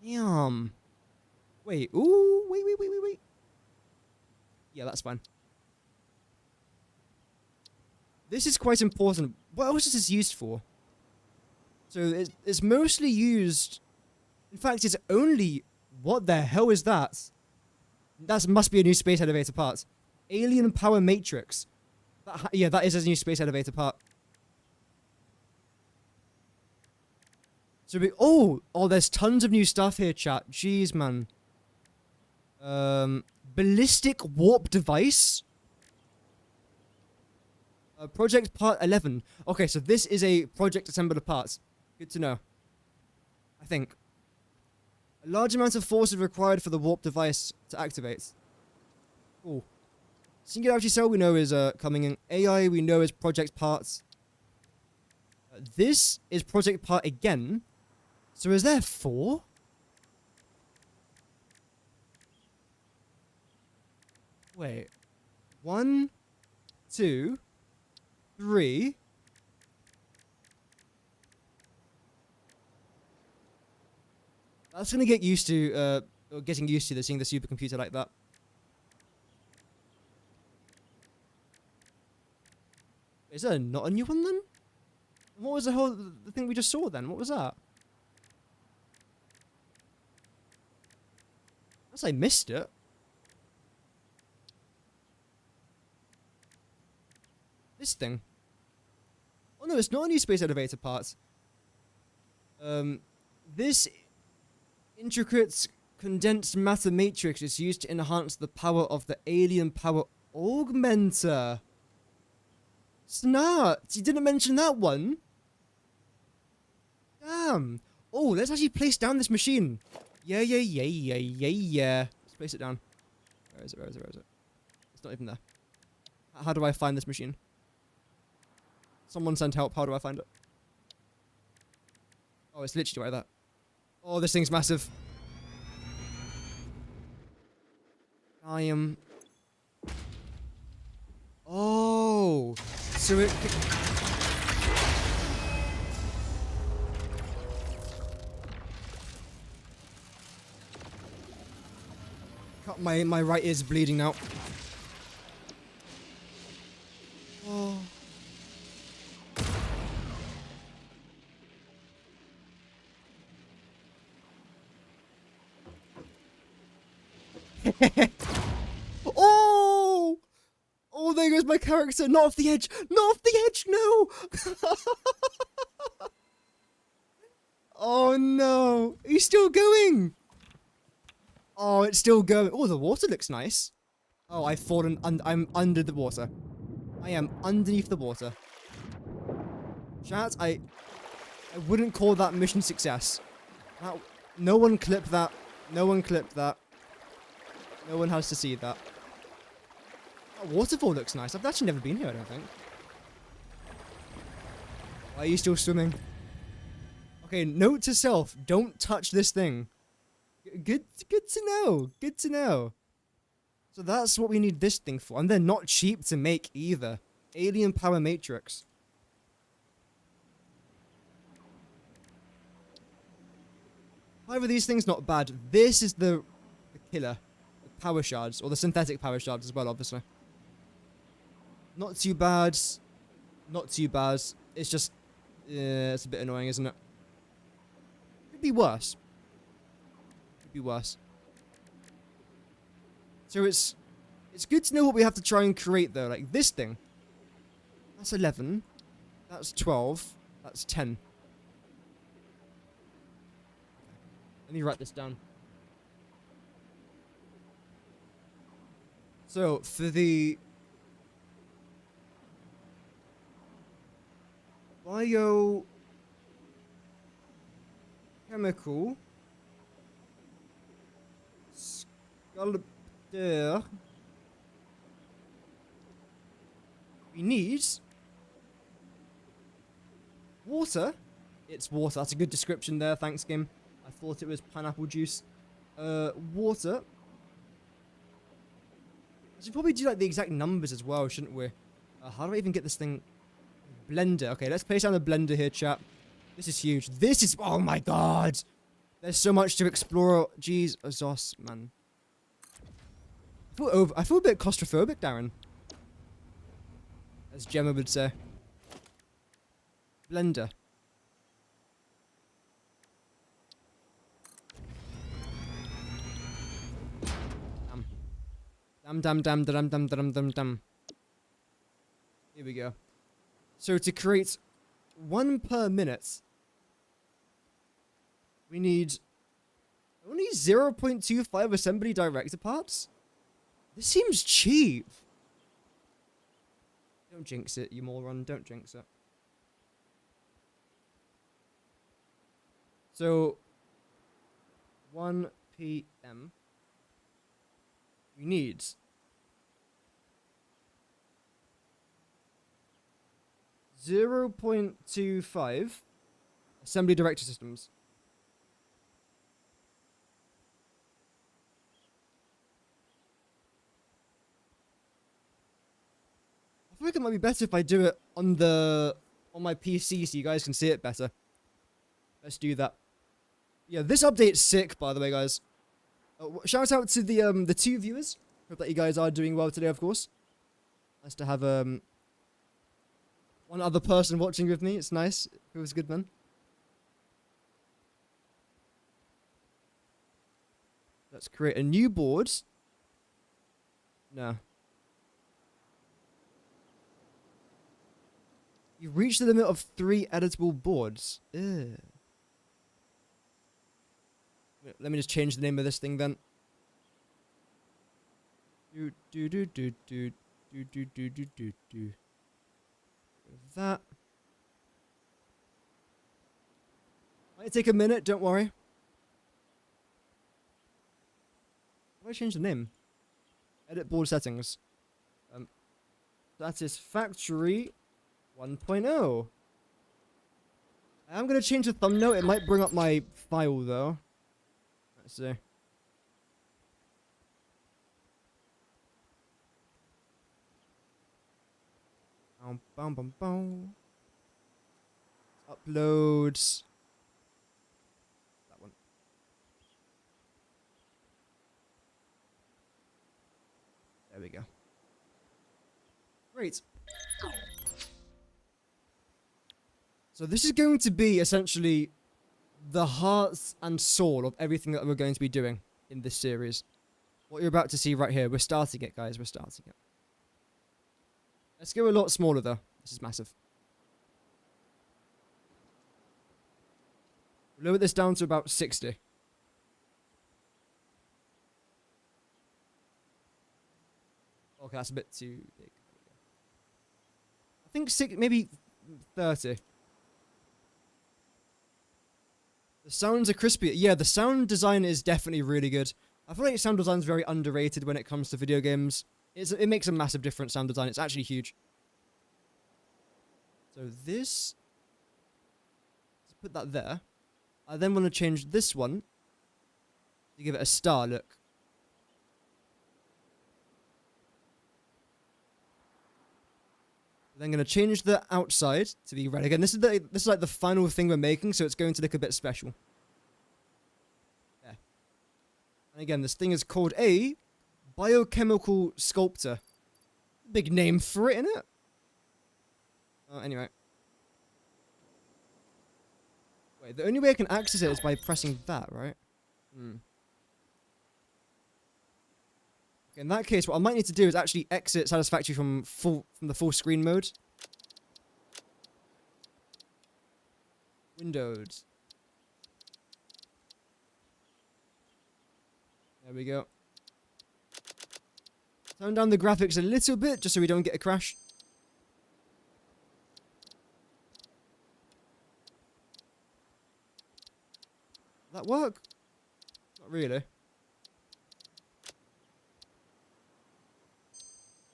Damn. Wait, ooh, wait. Yeah, that's fine. This is quite important. what else is this used for? So it's mostly used... In fact, it's only... What the hell is that? That must be a new space elevator part. Alien power matrix. Yeah, that is a new space elevator part. So oh, there's tons of new stuff here, chat. Jeez, man. Ballistic warp device. Project part 11. Okay, so this is a project assembler parts. Good to know. I think. A large amount of force is required for the warp device to activate. Cool. Singularity cell we know is coming in. AI we know is project parts. This is project part again. So is there 4? Wait. 1, 2, 3. That's gonna get used to, getting used to seeing the supercomputer like that. Is that not a new one then? What was the thing we just saw then? What was that? Unless I missed it. This thing. Oh no, it's not a new space elevator part. This intricate condensed matter matrix is used to enhance the power of the alien power augmenter. Snart! You didn't mention that one. Damn. Oh, let's actually place down this machine. Yeah. Let's place it down. Where is it? It's not even there. How do I find this machine? Someone send help. How do I find it? Oh, it's literally right there. Oh, this thing's massive. I am... Oh! So it... Cut my right ear's bleeding now. Oh... Oh! Oh, there goes my character. Not off the edge. Not off the edge. No. Oh no. He's still going. Oh, it's still going. Oh, the water looks nice. Oh, I've fallen. I'm under the water. I am underneath the water. Chat, I wouldn't call that mission success. No one clipped that. No one clipped that. No one has to see that. That waterfall looks nice. I've actually never been here, I don't think. Why are you still swimming? Okay, note to self, don't touch this thing. Good to know. Good to know. So that's what we need this thing for. And they're not cheap to make either. Alien power matrix. However, these things not bad. This is the killer. Power shards, or the synthetic power shards as well, obviously. Not too bad. Not too bad. It's just, it's a bit annoying, isn't it? Could be worse. Could be worse. So it's good to know what we have to try and create though. Like this thing. That's 11. That's 12. That's 10. Let me write this down. So, for the biochemical sculptor, we need water. It's water. That's a good description there. Thanks, game. I thought it was pineapple juice. Water. We should probably do like the exact numbers as well, shouldn't we? How do I even get this thing? Blender. Okay, let's place down the blender here, chat. This is huge. This is... Oh my god! There's so much to explore. Jeez, Azos, man. I feel a bit claustrophobic, Darren. As Gemma would say. Blender. Dum. Here we go. So to create 1 per minute, we need only 0.25 assembly director parts? This seems cheap. Don't jinx it, you moron. Don't jinx it. So, 1 PM. We need 0.25 assembly director systems. I feel like it might be better if I do it on my PC so you guys can see it better. Let's do that. Yeah, this update's sick, by the way, guys. Shout out to the 2 viewers. Hope that you guys are doing well today, of course. Nice to have one other person watching with me. It's nice. It feels good, man. Let's create a new board. No. You've reached the limit of 3 editable boards. Ew. Let me just change the name of this thing then. That. Might take a minute, don't worry. Why change the name? Edit board settings. Satisfactory 1.0. I am going to change the thumbnail. It might bring up my file though. Let's see. Uploads. That one. There we go. Great. So this is going to be essentially the heart and soul of everything that we're going to be doing in this series. What you're about to see right here. We're starting it, guys. We're starting it. Let's go a lot smaller, though. This is massive. We'll lower this down to about 60. Okay, that's a bit too big. I think maybe 30. The sounds are crispy. Yeah, the sound design is definitely really good. I feel like sound design is very underrated when it comes to video games. It makes a massive difference, sound design. It's actually huge. So this... let's put that there. I then want to change this one to give it a star look. Then going to change the outside to be red again. This is like the final thing we're making, so it's going to look a bit special. Yeah. And again, this thing is called a biochemical sculptor. Big name for it, innit? Anyway. Wait, the only way I can access it is by pressing that, right? In that case, what I might need to do is actually exit Satisfactory from the full screen mode. Windows. There we go. Turn down the graphics a little bit, just so we don't get a crash. Will that work? Not really.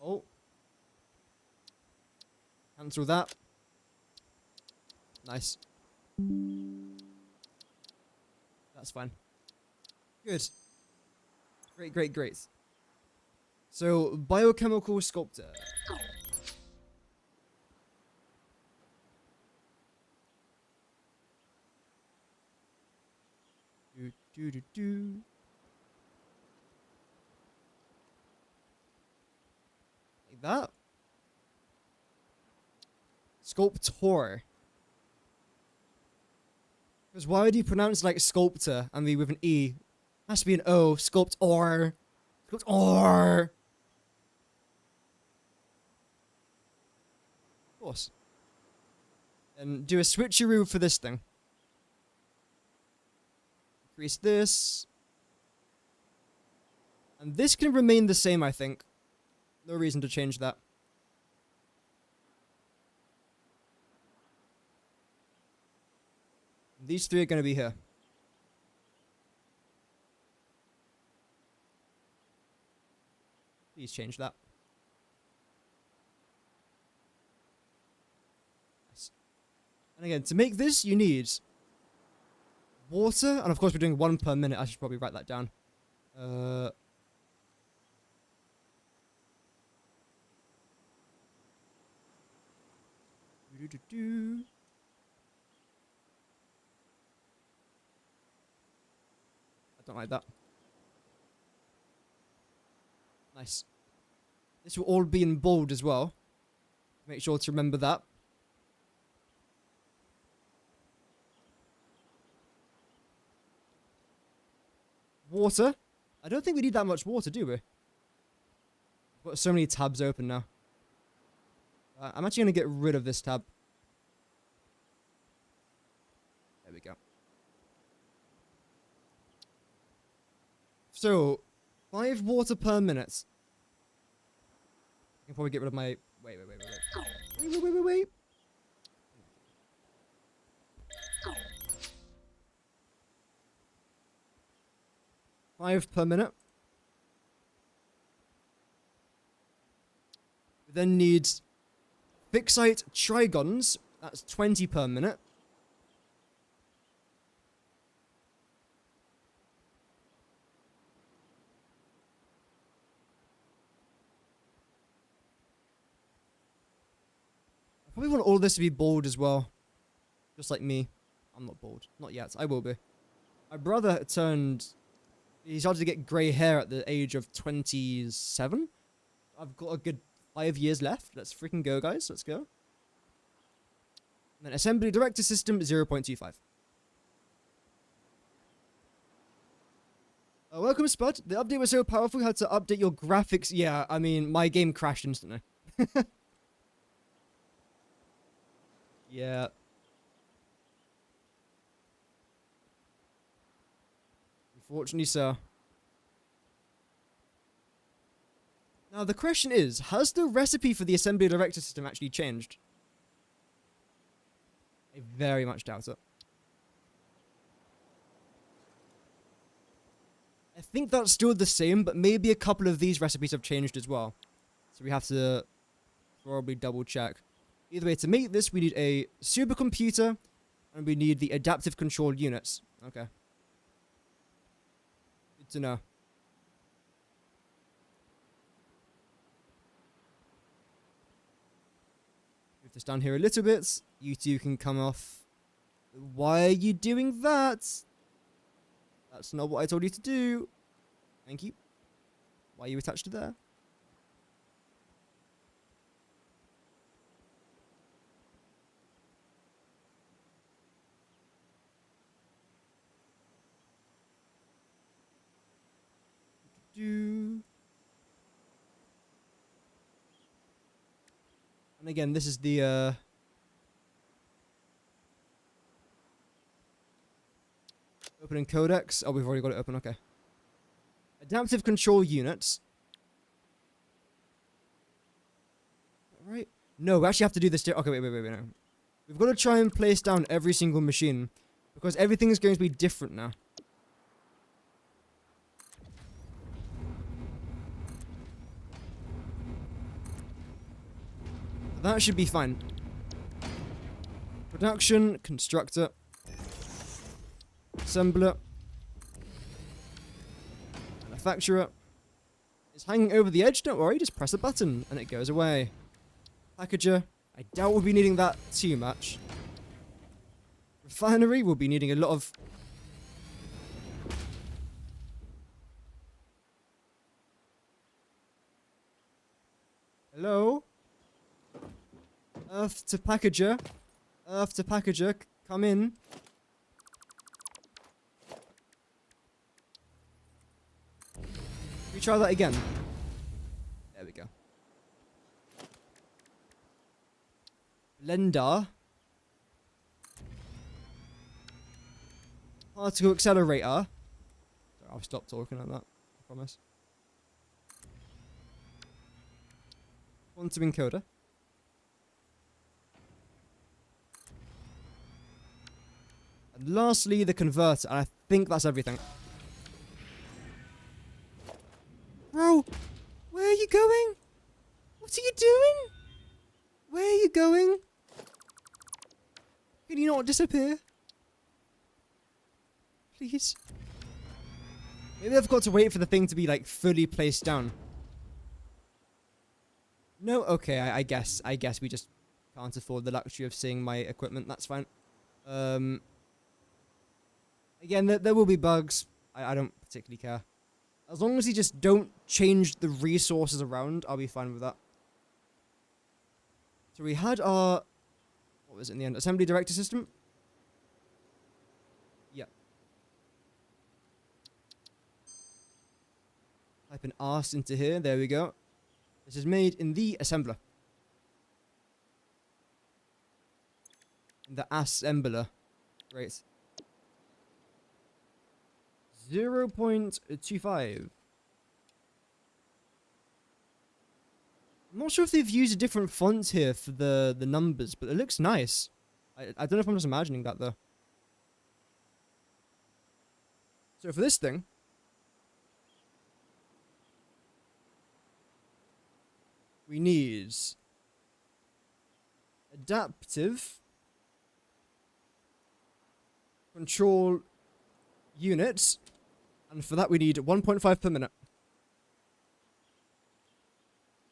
Oh. Cancel that. Nice. That's fine. Good. Great. So, biochemical sculptor. Do. Like that. Sculptor. Because why would you pronounce like sculptor and be with an E? Has to be an O. Sculptor. Sculptor. Of course. And do a switcheroo for this thing. Increase this. And this can remain the same, I think. No reason to change that. These three are going to be here. Please change that. Nice. And again, to make this, you need water. And of course, we're doing 1 per minute. I should probably write that down. I don't like that. Nice. This will all be in bold as well. Make sure to remember that. Water. I don't think we need that much water, do we? We've got so many tabs open now. I'm actually going to get rid of this tab. There we go. So, 5 water per minute. I can probably get rid of my... Wait. 5 per minute. We then need fixite trigons. That's 20 per minute. I probably want all this to be bold as well. Just like me. I'm not bald. Not yet. I will be. My brother turned... He started to get grey hair at the age of 27. I've got a good 5 years left. Let's freaking go, guys. Let's go. And then assembly director system 0.25. Welcome, Spud. The update was so powerful, you had to update your graphics. Yeah, I mean, my game crashed instantly. Yeah. Unfortunately, so. Now, the question is, has the recipe for the assembly director system actually changed? I very much doubt it. I think that's still the same, but maybe a couple of these recipes have changed as well. So we have to probably double check. Either way, to make this, we need a supercomputer, and we need the adaptive control units. Okay. Good to know. Move this down here a little bit. You two can come off. Why are you doing that? That's not what I told you to do. Thank you. Why are you attached to there? And again, this is the opening codex. Oh, we've already got it open. Okay. Adaptive control units. Right? No, we actually have to do this. Okay, wait. No. We've got to try and place down every single machine because everything is going to be different now. That should be fine. Production, constructor, assembler, manufacturer. It's hanging over the edge, don't worry, just press a button and it goes away. Packager, I doubt we'll be needing that too much. Refinery, we'll be needing a lot of... Hello? Earth to packager. Earth to packager. Come in. try that again? There we go. Blender. Particle accelerator. Sorry, I'll stop talking like that. I promise. Quantum encoder. And lastly, the converter. And I think that's everything. Bro, where are you going? What are you doing? Where are you going? Can you not disappear? Please. Maybe I've got to wait for the thing to be like fully placed down. No, okay, I guess we just can't afford the luxury of seeing my equipment. That's fine. Again, there will be bugs. I don't particularly care. As long as you just don't change the resources around, I'll be fine with that. So we had our... What was it in the end? Assembly director system? Yeah. Type an arse into here. There we go. This is made in the assembler. In the assembler. Great. 0.25. I'm not sure if they've used a different font here for the numbers, but it looks nice. I don't know if I'm just imagining that, though. So for this thing... we need... adaptive... control units. And for that we need 1.5 per minute.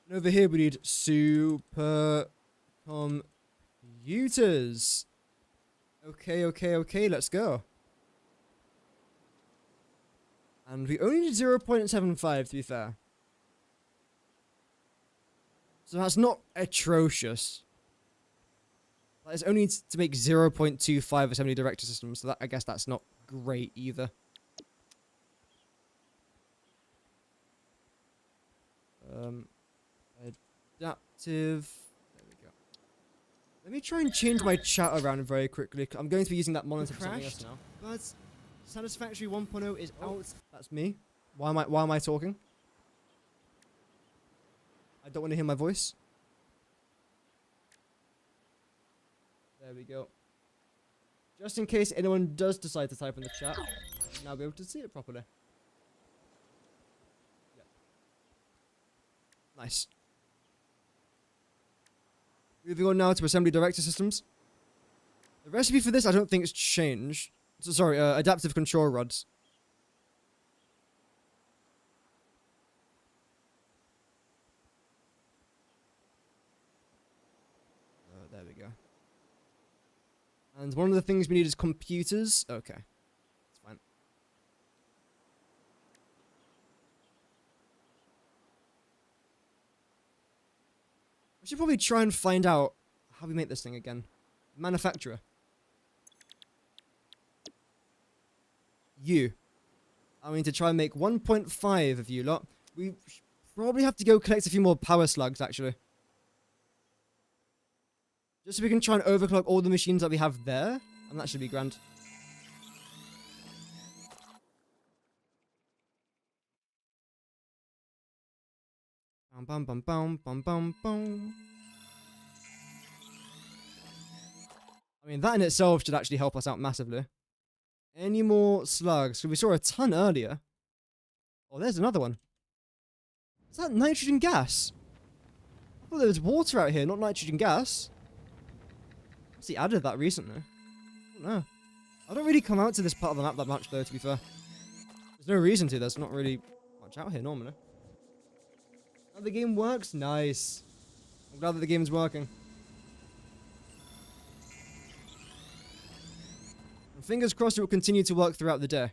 And over here we need super computers. Okay, let's go. And we only need 0.75 to be fair. So that's not atrocious. That is only to make 0.25 assembly director systems, so that, I guess that's not great either. Adaptive. There we go. Let me try and change my chat around very quickly. I'm going to be using that monitor for something else now. But Satisfactory 1.0 is out. That's me. Why am I talking? I don't want to hear my voice. There we go. Just in case anyone does decide to type in the chat, now I'll be able to see it properly. Yep. Nice. Moving on now to assembly director systems. The recipe for this I don't think it's changed. So, sorry, adaptive control rods. There we go. And one of the things we need is computers. Okay. That's fine. I should probably try and find out how we make this thing again. Manufacturer. You. I mean to try and make 1.5 of you lot. We probably have to go collect a few more power slugs actually. Just so we can try and overclock all the machines that we have there. And that should be grand. Bum, bum, bum, bum, bum, bum. I mean, that in itself should actually help us out massively. Any more slugs? We saw a ton earlier. Oh, there's another one. Is that nitrogen gas? I thought there was water out here, not nitrogen gas. What's he added that recently? I don't know. I don't really come out to this part of the map that much, though, to be fair. There's no reason to. There's not really much out here normally. Oh, the game works? Nice. I'm glad that the game's working. And fingers crossed it will continue to work throughout the day.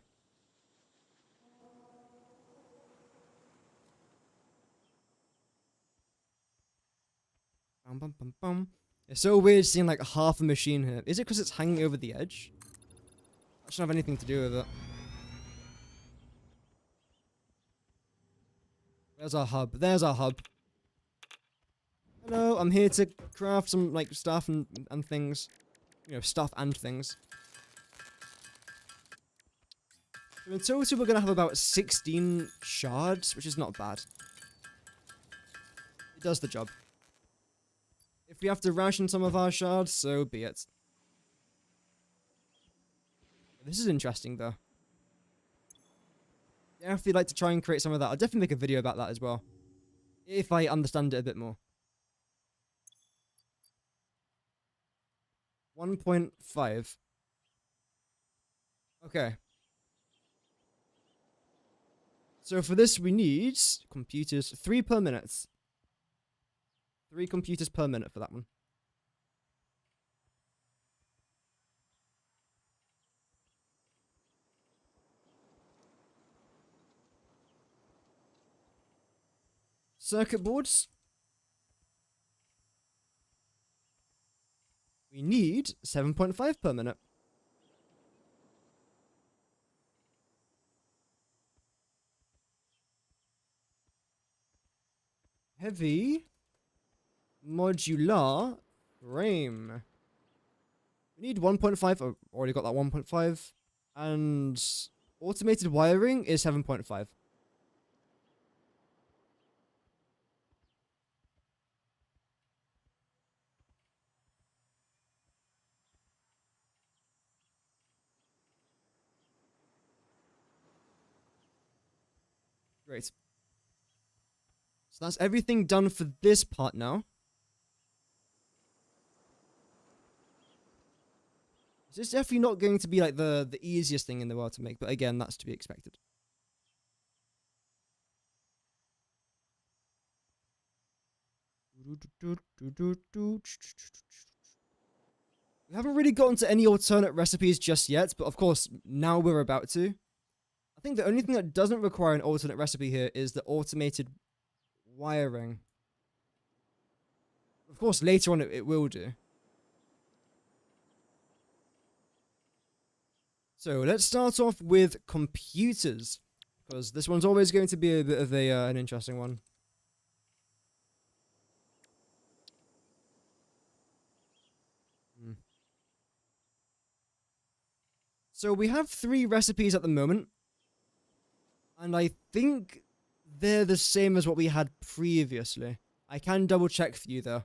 Bum, bum, bum, bum. It's so weird seeing like half a machine here. Is it because it's hanging over the edge? That shouldn't have anything to do with it. There's our hub. There's our hub. Hello, I'm here to craft some, like, stuff and things. You know, stuff and things. So in total, we're going to have about 16 shards, which is not bad. It does the job. If we have to ration some of our shards, so be it. This is interesting, though. Yeah, if you'd like to try and create some of that, I'll definitely make a video about that as well. If I understand it a bit more. 1.5. Okay. So for this, we need computers 3 per minute. 3 computers per minute for that one. Circuit boards. We need 7.5 per minute. Heavy modular frame. We need 1.5. I've already got that 1.5. And automated wiring is 7.5. Great. So that's everything done for this part now. This is definitely not going to be like the easiest thing in the world to make, but again, that's to be expected. We haven't really gotten to any alternate recipes just yet, but of course, now we're about to. I think the only thing that doesn't require an alternate recipe here is the automated wiring. Of course, later on it will do. So let's start off with computers, because this one's always going to be a bit of an interesting one. So we have 3 recipes at the moment, and I think they're the same as what we had previously. I can double check for you though.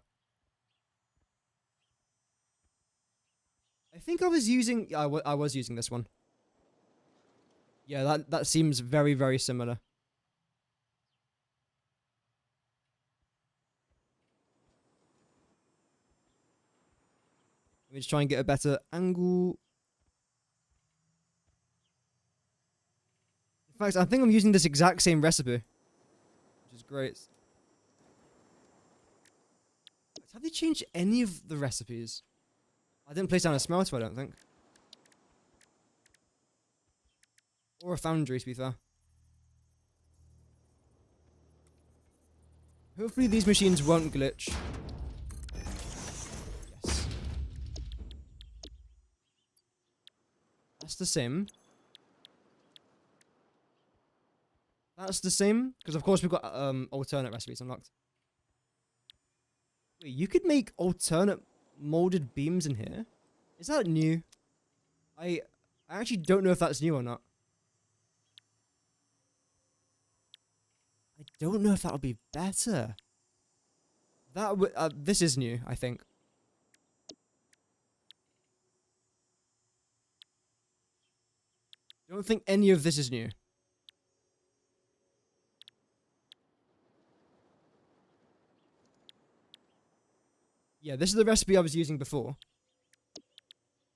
I think I was using... I was using this one. Yeah, that seems very, very similar. Let me just try and get a better angle. In fact, I think I'm using this exact same recipe, which is great. Have they changed any of the recipes? I didn't place down a smelter, I don't think. Or a foundry, to be fair. Hopefully these machines won't glitch. Yes. That's the same. That's the same, because of course we've got alternate recipes unlocked. Wait, you could make alternate molded beams in here? Is that new? I actually don't know if that's new or not. I don't know if that would be better. That would this is new, I think. Don't think any of this is new. Yeah, this is the recipe I was using before.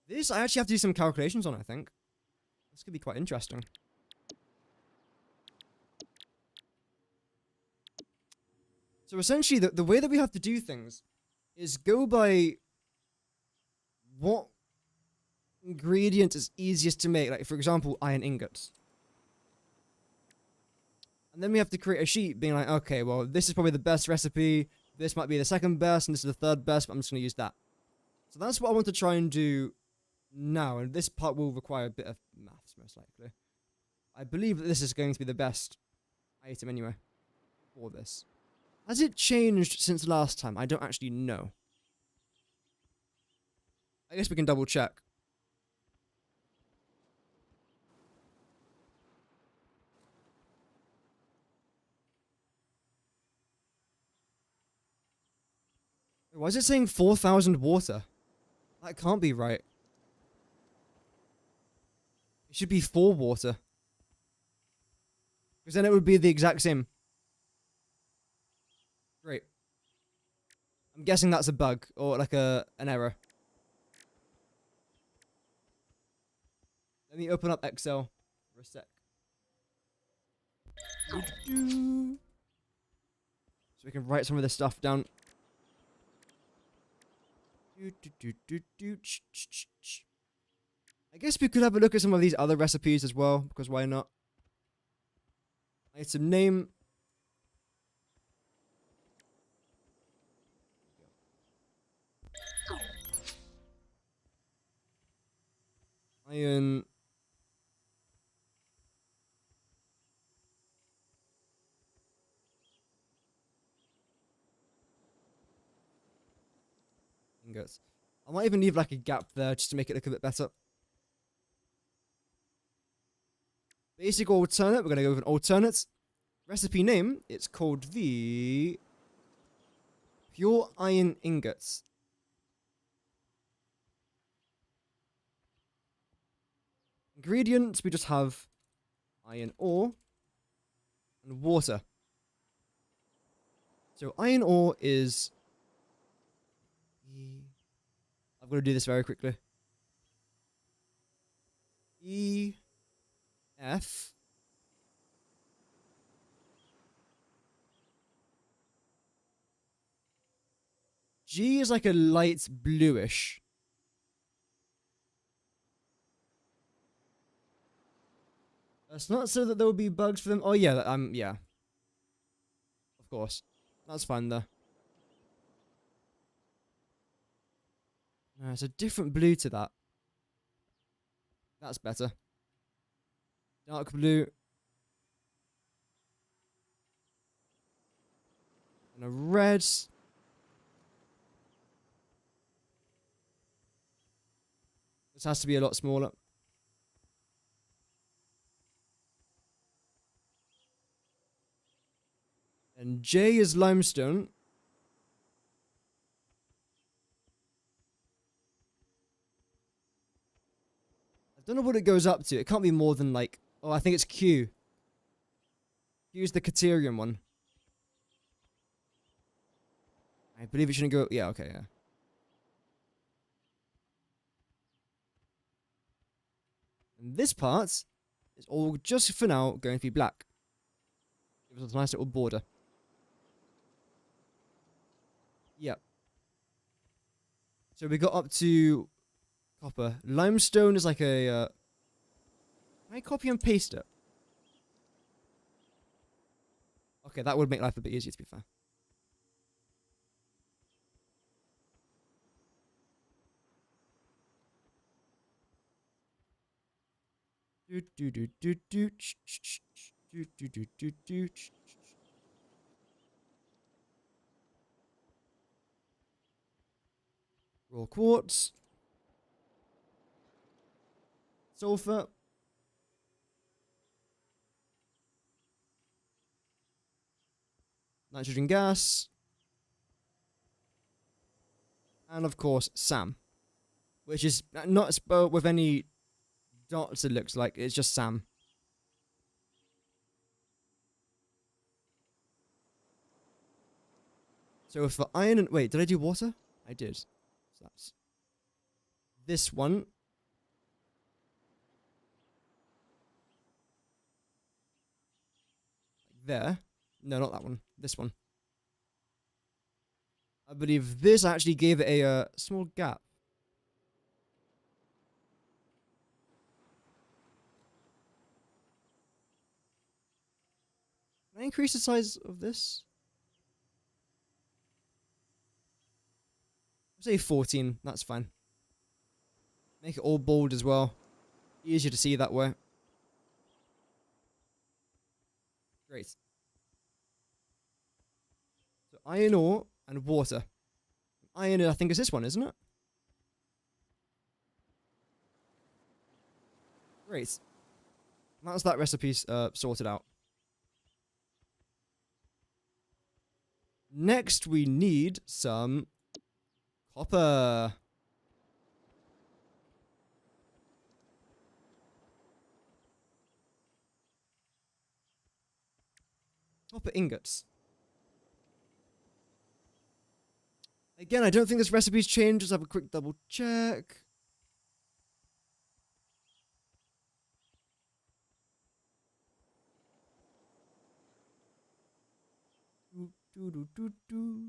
This I actually have to do some calculations on, I think. This could be quite interesting. So essentially, the way that we have to do things is go by what ingredient is easiest to make. Like, for example, iron ingots. And then we have to create a sheet being like, okay, well, this is probably the best recipe. This might be the second best, and this is the third best, but I'm just going to use that. So that's what I want to try and do now, and this part will require a bit of maths, most likely. I believe that this is going to be the best item anyway. for this. Has it changed since last time? I don't actually know. I guess we can double check. Why is it saying 4,000 water? That can't be right. It should be 4 water. Because then it would be the exact same. Great. I'm guessing that's a bug or like an error. Let me open up Excel for a sec. So we can write some of this stuff down. I guess we could have a look at some of these other recipes as well, because why not? Item name. Iron. Ingots. I might even leave like a gap there just to make it look a bit better. Basic alternate. We're going to go with an alternate. Recipe name. It's called the Pure Iron Ingots. Ingredients. We just have iron ore and water. So iron ore is... I've got to do this very quickly. F. G is like a light bluish. That's not so that there will be bugs for them. Oh yeah, yeah. Of course. That's fine though. No, it's a different blue to that. That's better. Dark blue. And a red. This has to be a lot smaller. And J is limestone. I don't know what it goes up to. It can't be more than like... Oh, I think it's Q. Q is the Caterium one. I believe it shouldn't go... Yeah, okay, yeah. And this part is all just for now going to be black. Give us a nice little border. Yep. So we got up to copper. Limestone is like a... Can I copy and paste it? Okay, that would make life a bit easier to be fair. Raw quartz. Sulfur. Nitrogen gas. And of course, SAM. Which is not spelled with any dots, it looks like. It's just SAM. So for iron and... Wait, did I do water? I did. So that's this one. There. No, not that one. This one. I believe this actually gave it a small gap. Can I increase the size of this? I'll say 14. That's fine. Make it all bold as well. Easier to see that way. Great. iron ore and water. Iron, I think, is this one, isn't it? Great. That's that recipe sorted out. Next, we need some copper. Copper ingots. Again, I don't think this recipe's changed. Just have a quick double check. Do.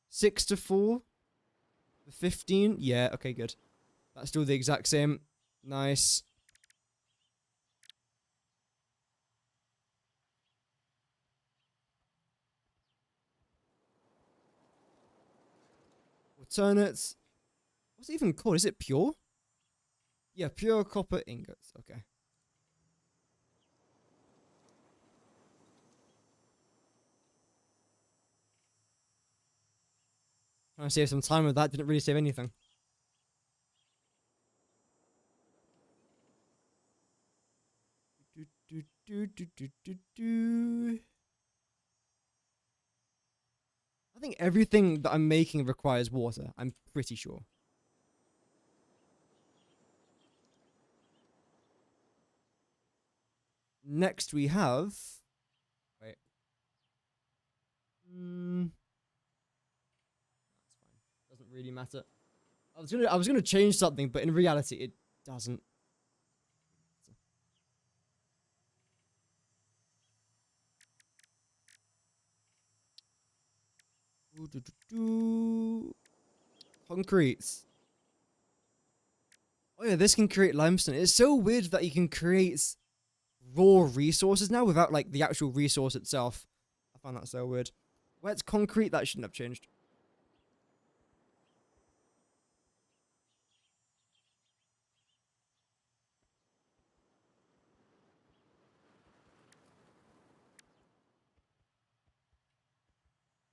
6 to 4. 15. Yeah, okay, good. That's still the exact same. Nice. Alternates. What's it even called? Is it pure? Yeah, pure copper ingots. Okay. Trying to save some time with that. Didn't really save anything. I think everything that I'm making requires water. I'm pretty sure. Next we have... Wait. That's fine. Doesn't really matter. I was gonna change something, but in reality it doesn't. Concrete. Oh yeah, this can create limestone. It's so weird that you can create raw resources now without like the actual resource itself. I find that so weird. Wet concrete, that shouldn't have changed.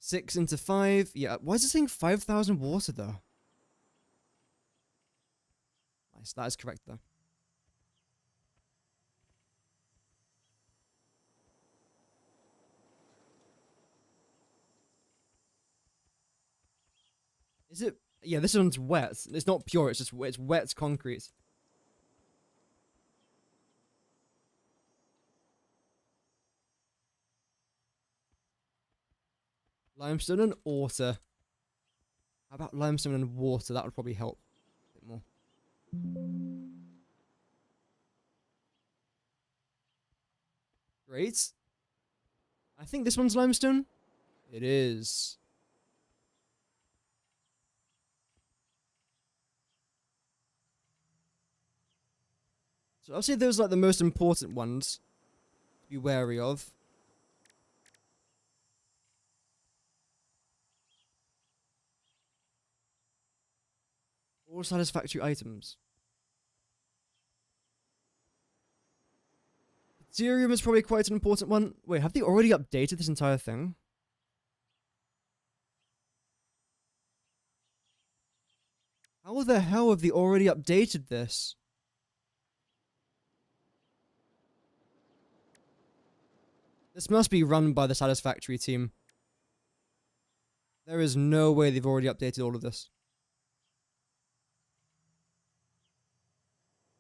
Six into 5. Yeah, why is it saying 5,000 water though? Nice, that is correct though. Is it? Yeah, this one's wet. It's not pure, it's just it's wet concrete. Limestone and water. How about limestone and water? That would probably help a bit more. Great. I think this one's limestone. It is. So I'll say those are like the most important ones to be wary of. All satisfactory items. Ethereum is probably quite an important one. Wait, have they already updated this entire thing? How the hell have they already updated this? This must be run by the Satisfactory team. There is no way they've already updated all of this.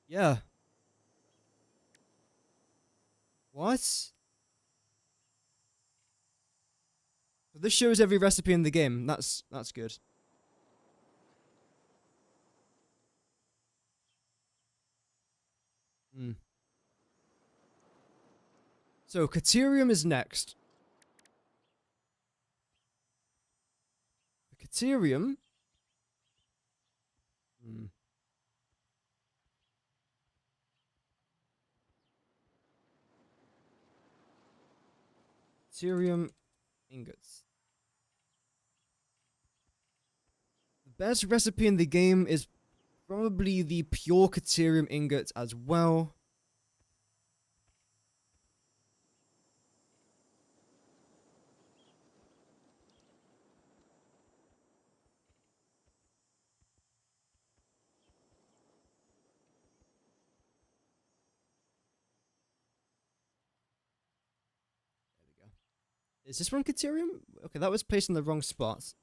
Yeah. What? So this shows every recipe in the game. That's good. So Caterium is next. Caterium. Caterium ingots. The best recipe in the game is probably the pure Caterium ingots as well. Is this one Caterium? Okay, that was placed in the wrong spot.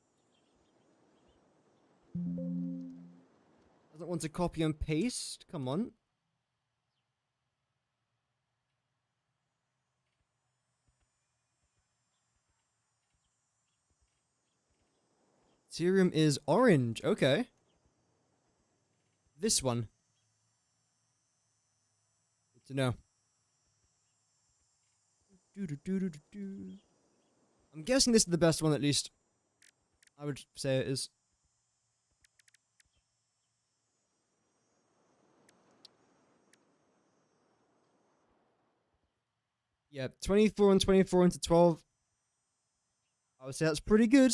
Doesn't want to copy and paste. Come on. Caterium is orange. Okay. This one. Good to know. I'm guessing this is the best one, at least. I would say it is. Yeah, 24 and 24 into 12. I would say that's pretty good.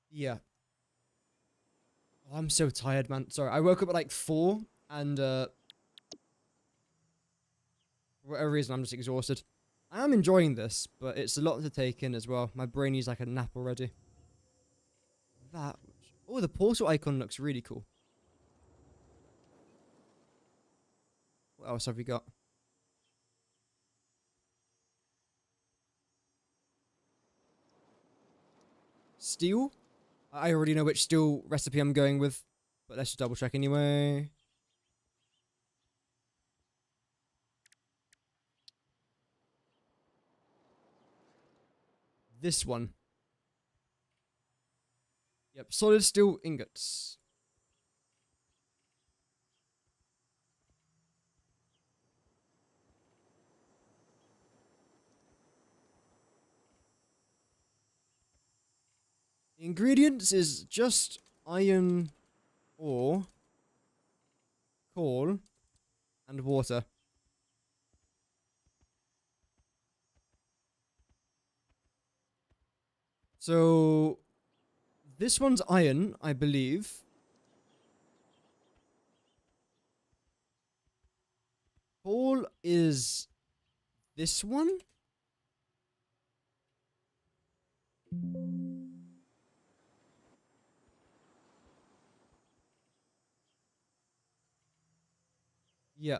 Yeah. Oh, I'm so tired, man. Sorry, I woke up at like 4 and for whatever reason I'm just exhausted. I am enjoying this, but it's a lot to take in as well. My brain needs like a nap already. That. Oh, the portal icon looks really cool. What else have we got? Steel? I already know which steel recipe I'm going with, but let's just double check anyway. This one. Yep, solid steel ingots. The ingredients is just iron ore, coal, and water. So, this one's iron, I believe. Coal is this one? Yeah.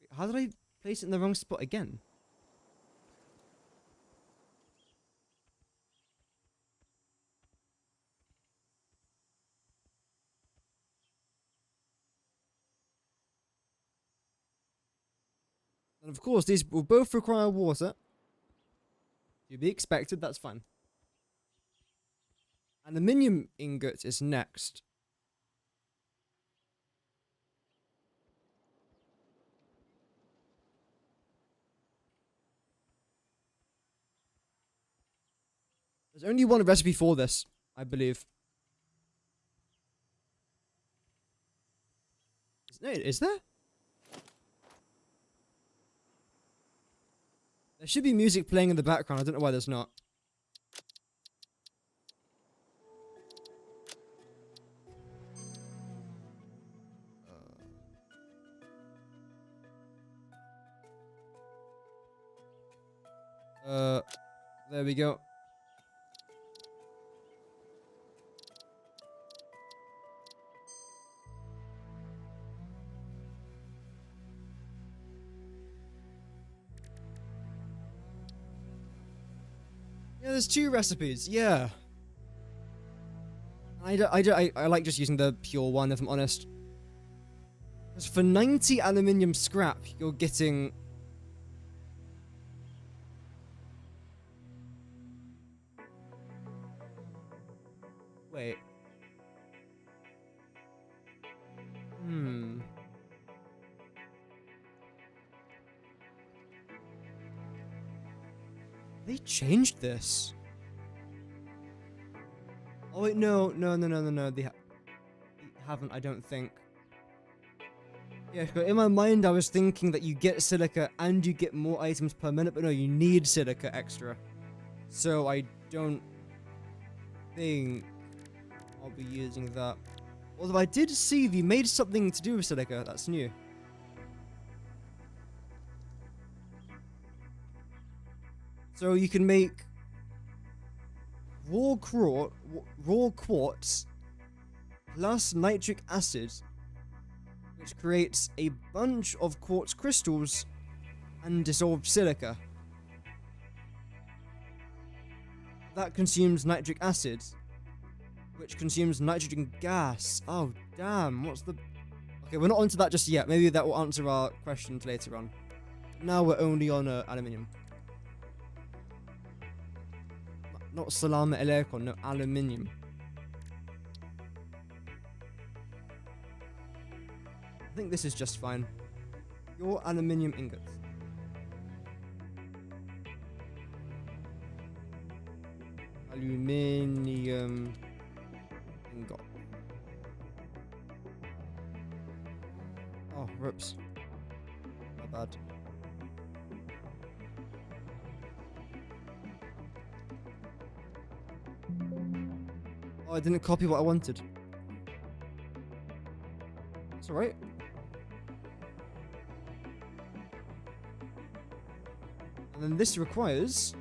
Wait, how did I place it in the wrong spot again? And of course, these will both require water. To be expected, that's fine. Aluminium ingot is next. There's only one recipe for this, I believe. Is there? There should be music playing in the background. I don't know why there's not. There we go. Yeah, there's 2 recipes. Yeah. I like just using the pure one, if I'm honest. Because for 90 aluminium scrap, you're getting... Wait. They changed this. Oh wait, no. They haven't, I don't think. Yeah, but in my mind I was thinking that you get silica and you get more items per minute, but no, you need silica extra. So I don't think I'll be using that. Although I did see they made something to do with silica, that's new. So you can make raw quartz plus nitric acid, which creates a bunch of quartz crystals and dissolved silica. That consumes nitric acid, which consumes nitrogen gas. Oh, damn, what's the... Okay, we're not onto that just yet. Maybe that will answer our questions later on. Now we're only on aluminium. Not salam alaikum, no, aluminium. I think this is just fine. Your aluminium ingots. Aluminium ingot. Oh, whoops. My bad. Oh, I didn't copy what I wanted. It's alright. And then this requires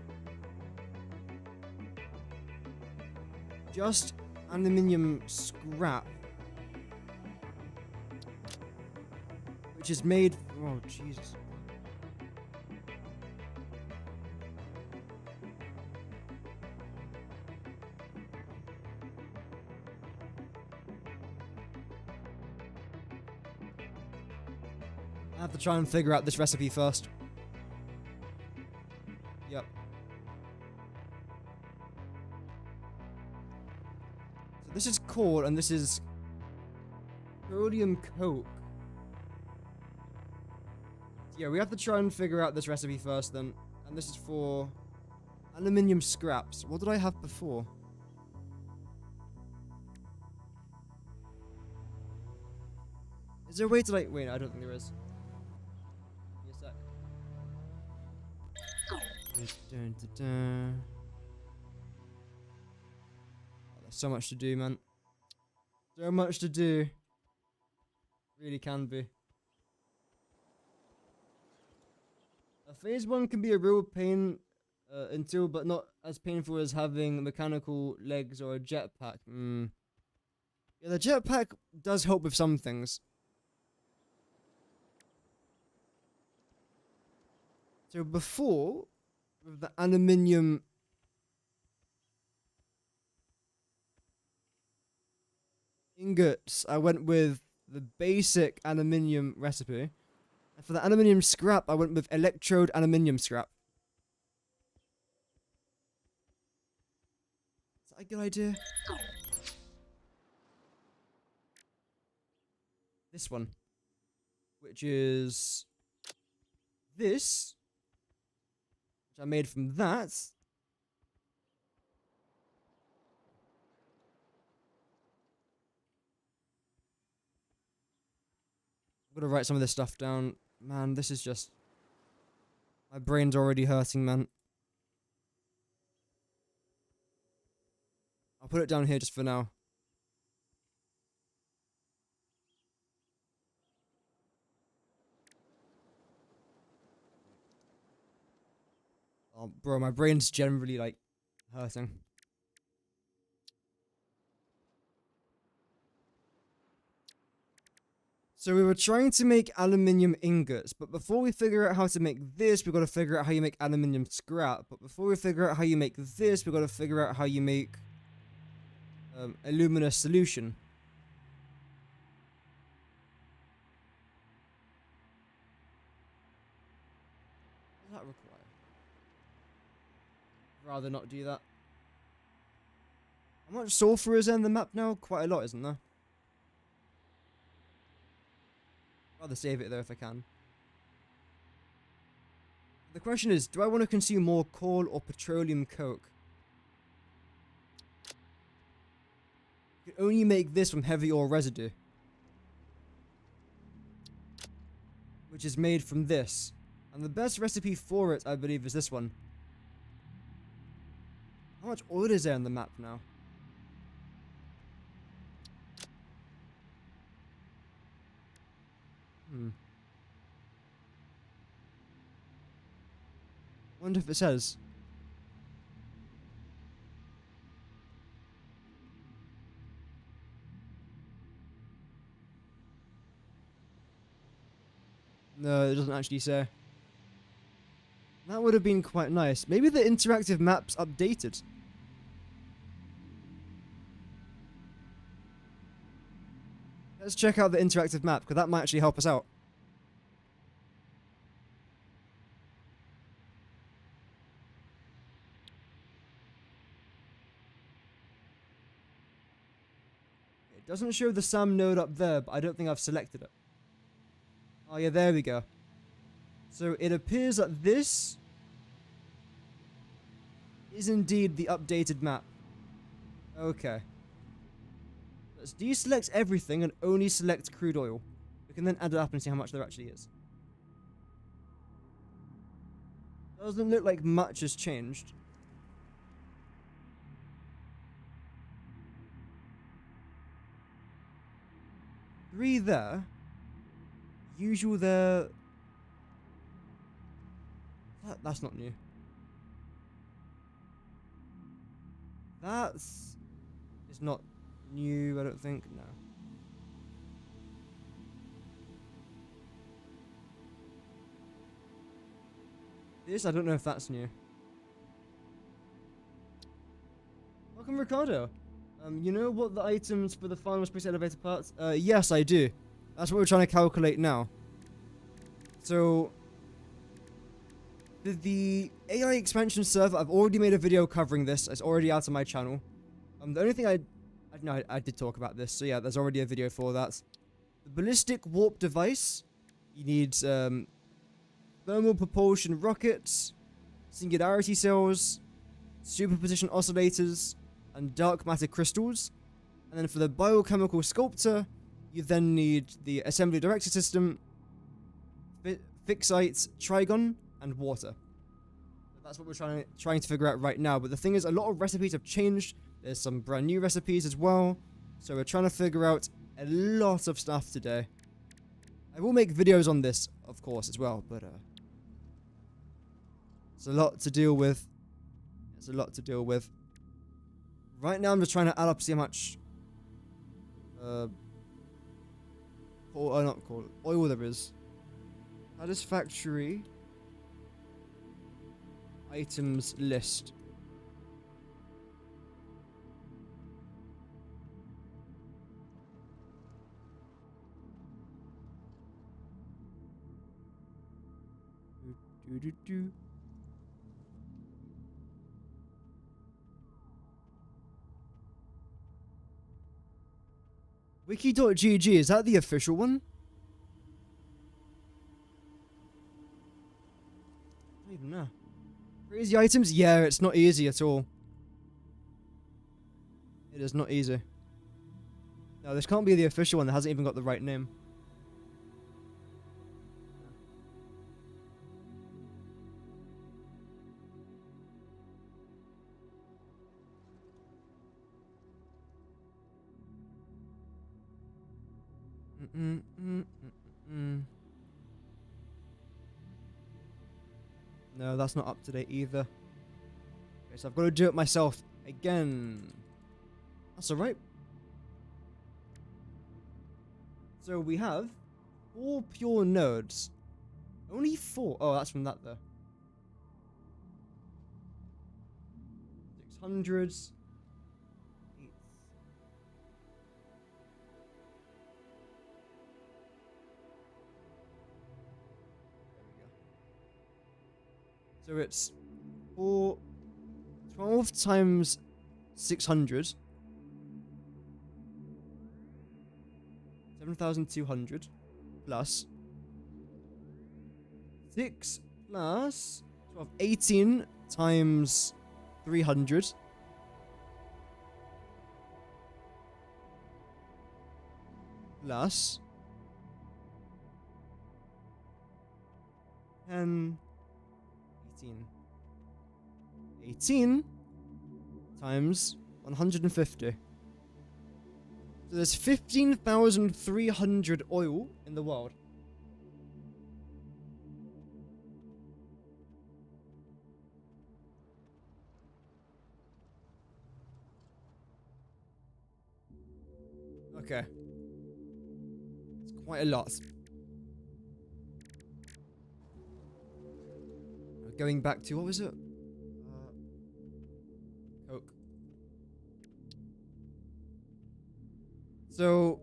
just aluminium scrap, which is made... Oh, Jesus. I have to try and figure out this recipe first. Yep. So this is coal and this is rhodium coke. Yeah, we have to try and figure out this recipe first then. And this is for aluminium scraps. What did I have before? Is there a way to like... Wait, I don't think there is. Give me a sec. Dun, dun, dun. Oh, there's so much to do, man. So much to do. Really can be. Phase 1 can be a real pain until, but not as painful as having mechanical legs or a jetpack. Yeah, the jetpack does help with some things. So before, with the aluminium ingots, I went with the basic aluminium recipe. And for the aluminium scrap, I went with electrode aluminium scrap. Is that a good idea? This one. Which is... this. Which I made from that. I'm gonna write some of this stuff down. Man, this is just... my brain's already hurting, man. I'll put it down here just for now. Oh, bro, my brain's generally, like, hurting. So we were trying to make aluminium ingots, but before we figure out how to make this, we've got to figure out how you make aluminium scrap. But before we figure out how you make this, we've got to figure out how you make a luminous solution. What does that require? Rather not do that. How much sulfur is there in the map now? Quite a lot, isn't there? Rather save it though if I can. The question is, do I want to consume more coal or petroleum coke? You can only make this from heavy ore residue, which is made from this. And the best recipe for it, I believe, is this one. How much oil is there in the map now? Wonder if it says. No, it doesn't actually say. That would have been quite nice. Maybe the interactive map's updated. Let's check out the interactive map, because that might actually help us out. It doesn't show the SAM node up there, but I don't think I've selected it. Oh yeah, there we go. So it appears that this is indeed the updated map. Okay. Let's deselect everything and only select crude oil. We can then add it up and see how much there actually is. Doesn't look like much has changed. Three there. Usual there. That's not new. It's not new, I don't think. No. This, I don't know if that's new. Welcome, Ricardo. You know what the items for the final space elevator parts? Yes, I do. That's what we're trying to calculate now. So, the AI expansion server, I've already made a video covering this. It's already out on my channel. The only thing I did talk about this. So yeah, there's already a video for that. The ballistic warp device. You need thermal propulsion rockets, singularity cells, superposition oscillators, and dark matter crystals. And then for the biochemical sculptor, you then need the assembly director system, fixite, trigon, and water. That's what we're trying to figure out right now. But the thing is, a lot of recipes have changed. There's some brand new recipes as well. So we're trying to figure out a lot of stuff today. I will make videos on this, of course, as well. But it's a lot to deal with. It's a lot to deal with. Right now, I'm just trying to add up, see how much oil there is. Satisfactory items list. Wiki.gg, is that the official one? I don't even know. Crazy items? Yeah, it's not easy at all. It is not easy. No, this can't be the official one that hasn't even got the right name. No, that's not up to date either. Okay, so I've got to do it myself again. That's alright. So we have 4 pure nodes. Only 4. Oh, that's from that though. 600s. So it's 12 times 600. 7,200 plus 6 plus 12, 18 times 300 plus 10, 18 times 150. So there's 15,300 oil in the world. Okay. It's quite a lot. going back to, what was it? Coke. So,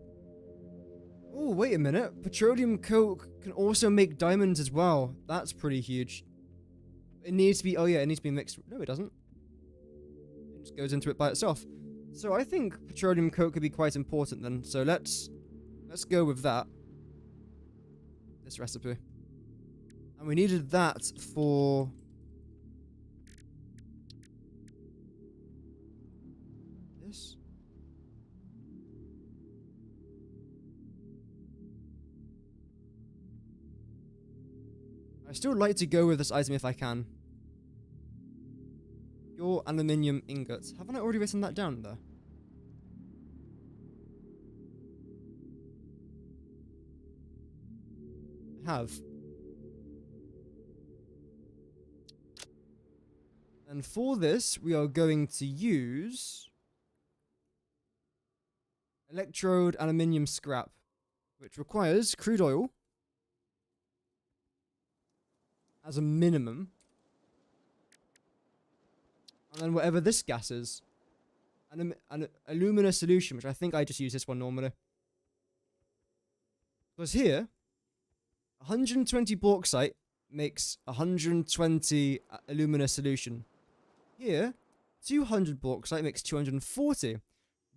oh, wait a minute. Petroleum coke can also make diamonds as well. That's pretty huge. It needs to be, oh yeah, it needs to be mixed. No, it doesn't. It just goes into it by itself. So I think petroleum coke could be quite important then. So let's go with that. This recipe. And we needed that for this. I still like to go with this item if I can. Your aluminium ingots. Haven't I already written that down there? I have. And for this, we are going to use electrode aluminium scrap, which requires crude oil as a minimum. And then whatever this gas is. An alumina solution, which I think I just use this one normally. Because here, 120 bauxite makes 120 alumina solution. Here, 200 bauxite makes 240.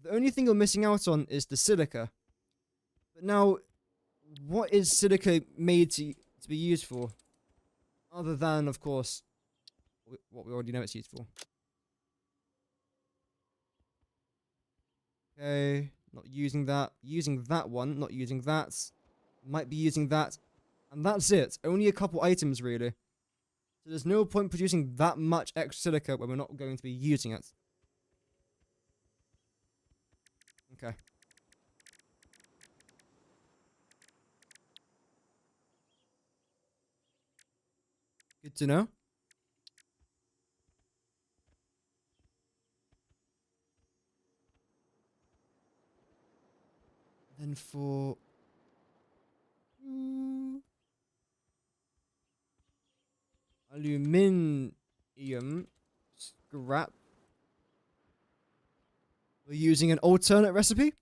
The only thing you're missing out on is the silica. But now, what is silica made to be used for? Other than, of course, what we already know it's used for. Okay, not using that. Using that one, not using that. Might be using that. And that's it. Only a couple items, really. So there's no point producing that much extra silica when we're not going to be using it. Okay. Good to know. Then for... aluminium scrap. We're using an alternate recipe.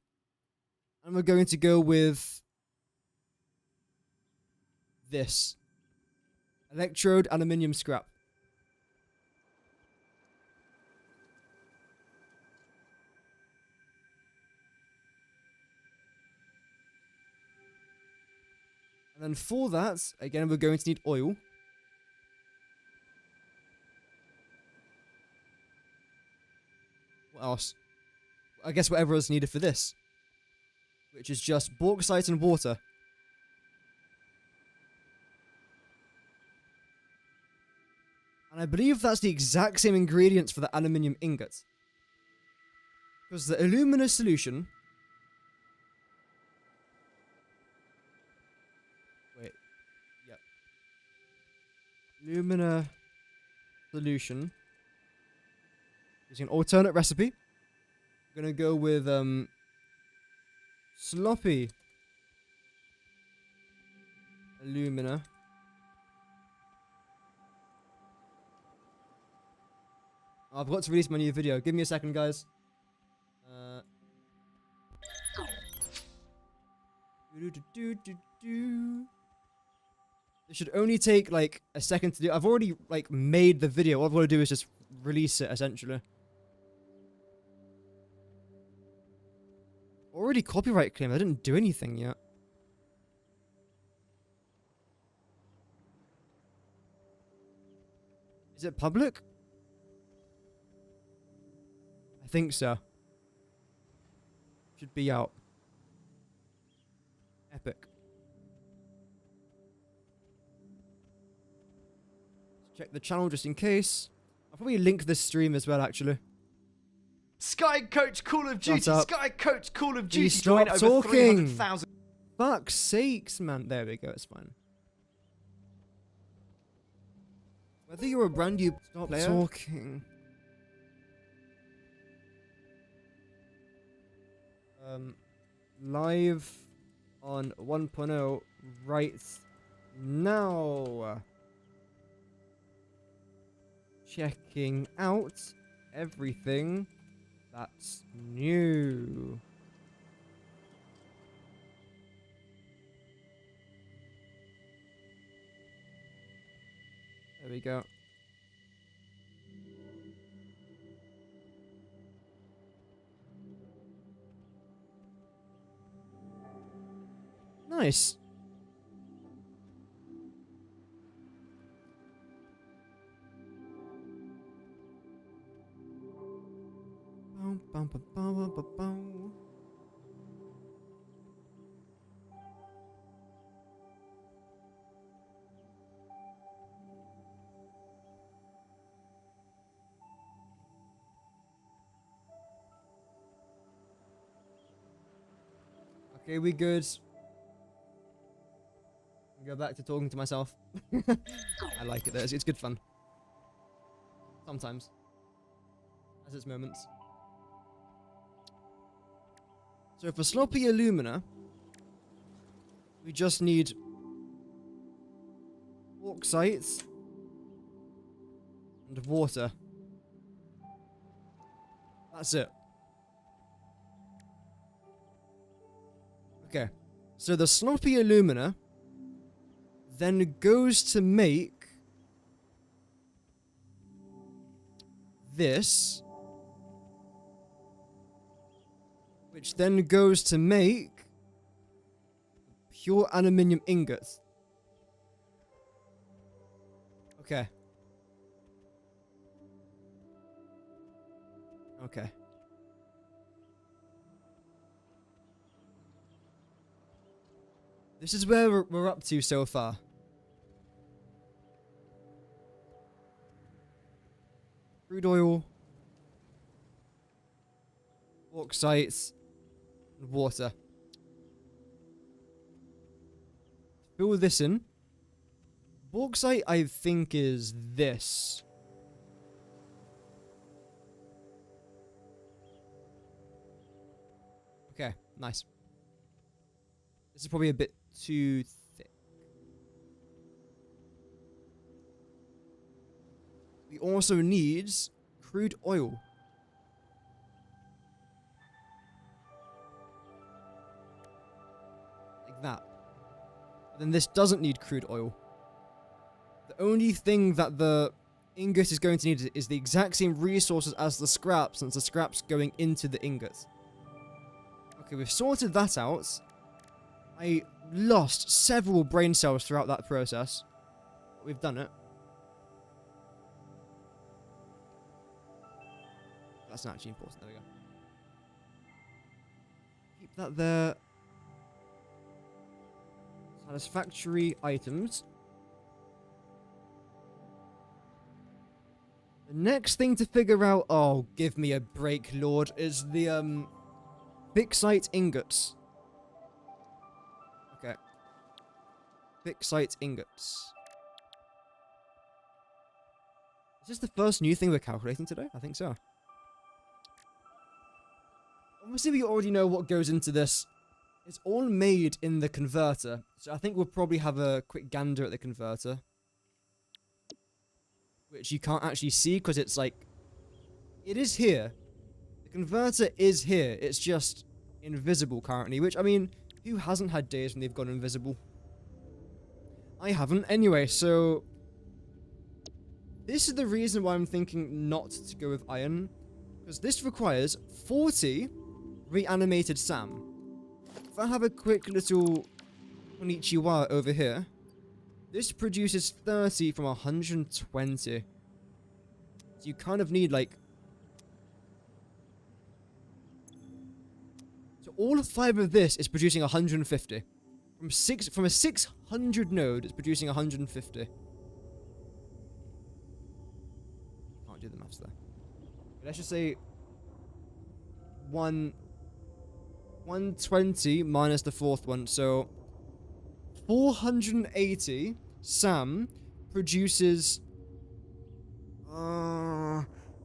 And we're going to go with this. Electrode aluminium scrap. And then for that, again, we're going to need oil. What else? I guess whatever is needed for this. Which is just bauxite and water. And I believe that's the exact same ingredients for the aluminium ingot. Because the alumina solution... Wait. Yep. Alumina solution. Using an alternate recipe. I'm gonna go with, sloppy alumina. Oh, I've got to release my new video. Give me a second, guys. This should only take like a second to do. I've already like made the video. All I've got to do is just release it, essentially. Already copyright claim. I didn't do anything yet. Is it public? I think so. Should be out. Epic. Let's check the channel just in case. I'll probably link this stream as well, actually. Sky Coach Call of Duty. Sky Coach Call of Duty. Stop Join talking. over 300,000. Fuck's sakes, man. There we go. It's fine. Whether you're a brand new player. Talking. Live on 1.0 right now. checking out everything that's new. There we go. Nice. Bum, bum, bum, bum, bum, bum, bum. Okay, we good. Go back to talking to myself. I like it though. It's good fun. Sometimes. Has its moments. So for sloppy alumina, we just need bauxite and water. That's it. Okay. So the sloppy alumina then goes to make this, which then goes to make pure aluminium ingots. Okay. Okay. This is where we're up to so far. Crude oil, bauxite, and water. Fill this in. Bauxite, I think, is this. Okay, nice. This is probably a bit too thick. We also need crude oil. Like that. But then this doesn't need crude oil. The only thing that the ingot is going to need is the exact same resources as the scrap, since the scrap's going into the ingot. Okay, we've sorted that out. I lost several brain cells throughout that process. But we've done it. That's not actually important. There we go. Keep that there. Satisfactory items. The next thing to figure out, oh, give me a break, Lord, is the bauxite ingots. Okay. Bauxite ingots. Is this the first new thing we're calculating today? I think so. Obviously, we already know what goes into this. It's all made in the converter. So I think we'll probably have a quick gander at the converter. Which you can't actually see because it's like... It is here. The converter is here. It's just invisible currently. Which, I mean, who hasn't had days when they've gone invisible? I haven't. Anyway, so... This is the reason why I'm thinking not to go with iron. Because this requires 40 reanimated SAM. If I have a quick little konnichiwa over here, this produces 30 from 120. So you kind of need like... So all 5 of this is producing 150. From a 600 node, it's producing 150. Can't do the maths there. But let's just say 120 minus the 4th one, so 480 SAM produces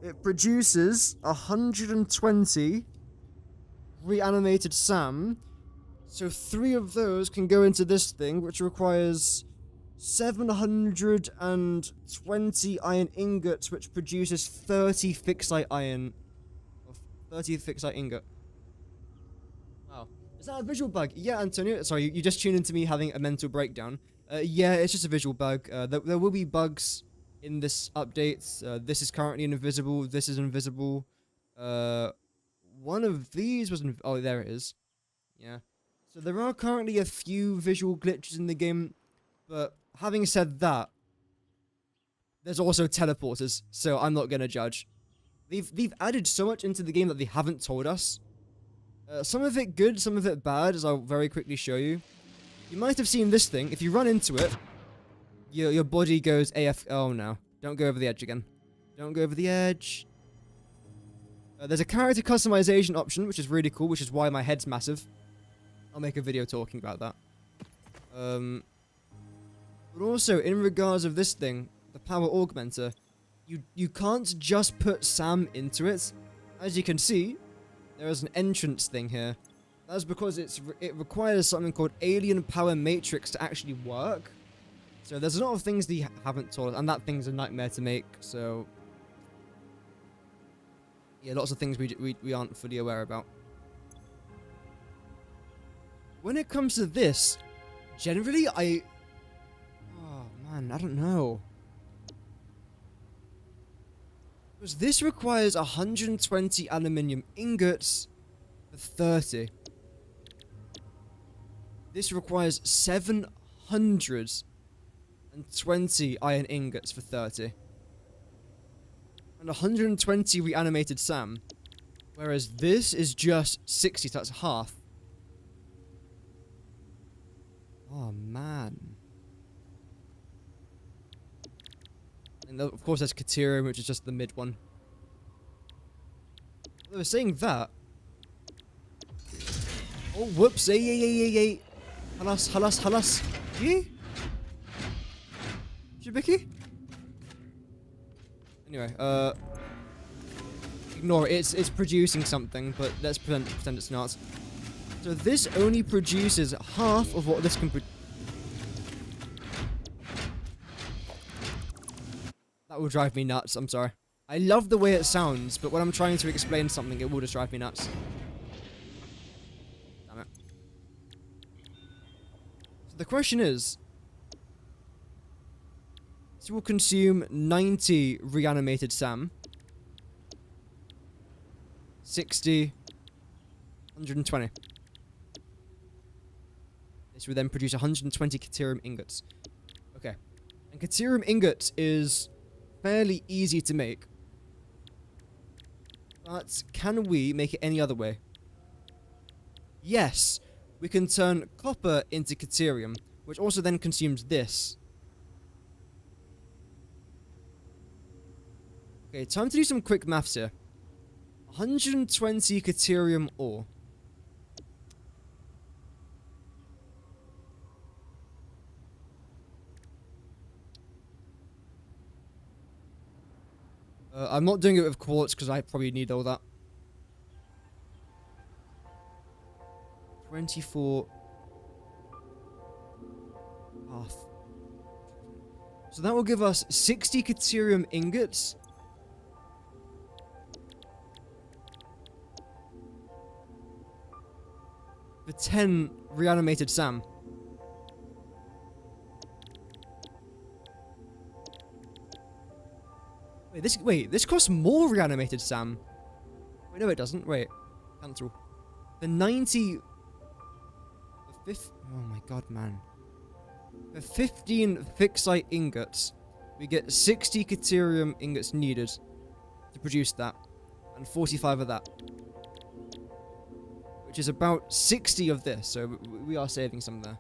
it produces 120 reanimated SAM, so 3 of those can go into this thing, which requires 720 iron ingots, which produces 30 fixite iron. 30 fixite ingot. Wow. Is that a visual bug? Yeah, Antonio. Sorry, you just tuned into me having a mental breakdown. Yeah, it's just a visual bug. There will be bugs in this update. This is currently invisible. This is invisible. One of these was... oh, there it is. Yeah. So there are currently a few visual glitches in the game. But having said that, there's also teleporters. So I'm not going to judge. They've added so much into the game that they haven't told us. Some of it good, some of it bad, as I'll very quickly show you. You might have seen this thing. If you run into it, your body goes AF... oh no. Don't go over the edge again. Don't go over the edge. There's a character customization option, which is really cool, which is why my head's massive. I'll make a video talking about that. But also, in regards of this thing, the power augmenter, you can't just put Sam into it. As you can see, there is an entrance thing here. That's because it requires something called alien power matrix to actually work. So there's a lot of things they haven't told us, and that thing's a nightmare to make, so... yeah, lots of things we aren't fully aware about. When it comes to this, generally oh man, I don't know. Because this requires 120 aluminium ingots for 30. This requires 720 iron ingots for 30. And 120 reanimated Sam. Whereas this is just 60, so that's half. Oh man. And of course there's Katerium, which is just the mid one. They were saying that. Oh, whoops. Hey. Halas. Ye? Shibiki? Anyway, ignore it. It's producing something, but let's pretend it's not. So this only produces half of what this can produce. That will drive me nuts, I'm sorry. I love the way it sounds, but when I'm trying to explain something, it will just drive me nuts. Damn it. So the question is... this will consume 90 reanimated Sam. 60... 120. This will then produce 120 Katerium ingots. Okay. And Katerium ingots is fairly easy to make. But can we make it any other way? Yes. We can turn copper into Katerium, which also then consumes this. Okay, time to do some quick maths here. 120 Katerium ore. I'm not doing it with quartz because I probably need all that. 24 half. So that will give us 60 Katerium ingots. For 10 reanimated Sam. Wait, this costs more reanimated Sam. Wait, no it doesn't. Wait. Cancel. The 90... the oh my god, man. For 15 fixite ingots, we get 60 Katerium ingots needed to produce that. And 45 of that. Which is about 60 of this, so we are saving some there.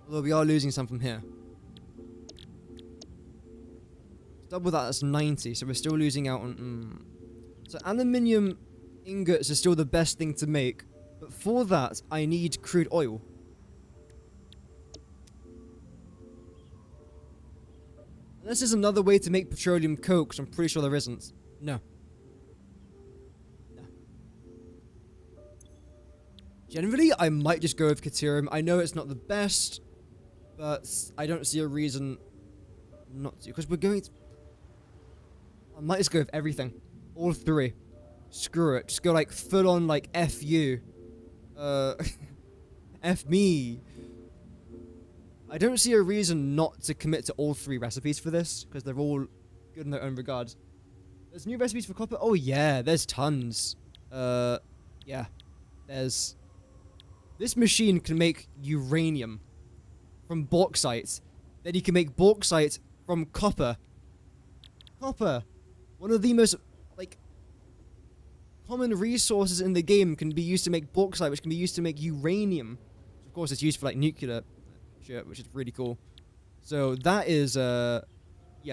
Although we are losing some from here. Double that's 90, so we're still losing out on... So aluminium ingots are still the best thing to make, but for that, I need crude oil. Unless there's another way to make petroleum coke, so I'm pretty sure there isn't. No. Generally, I might just go with Caterium. I know it's not the best, but I don't see a reason not to. Because we're going to... I might just go with everything. All three. Screw it. Just go like full on like F you. F me. I don't see a reason not to commit to all three recipes for this, because they're all good in their own regards. There's new recipes for copper? Oh yeah, there's tons. Yeah. There's... This machine can make uranium from bauxite. Then you can make bauxite from copper. Copper. One of the most, like, common resources in the game can be used to make bauxite, which can be used to make uranium. Of course, it's used for, like, nuclear shit, which is really cool. So that is, yeah,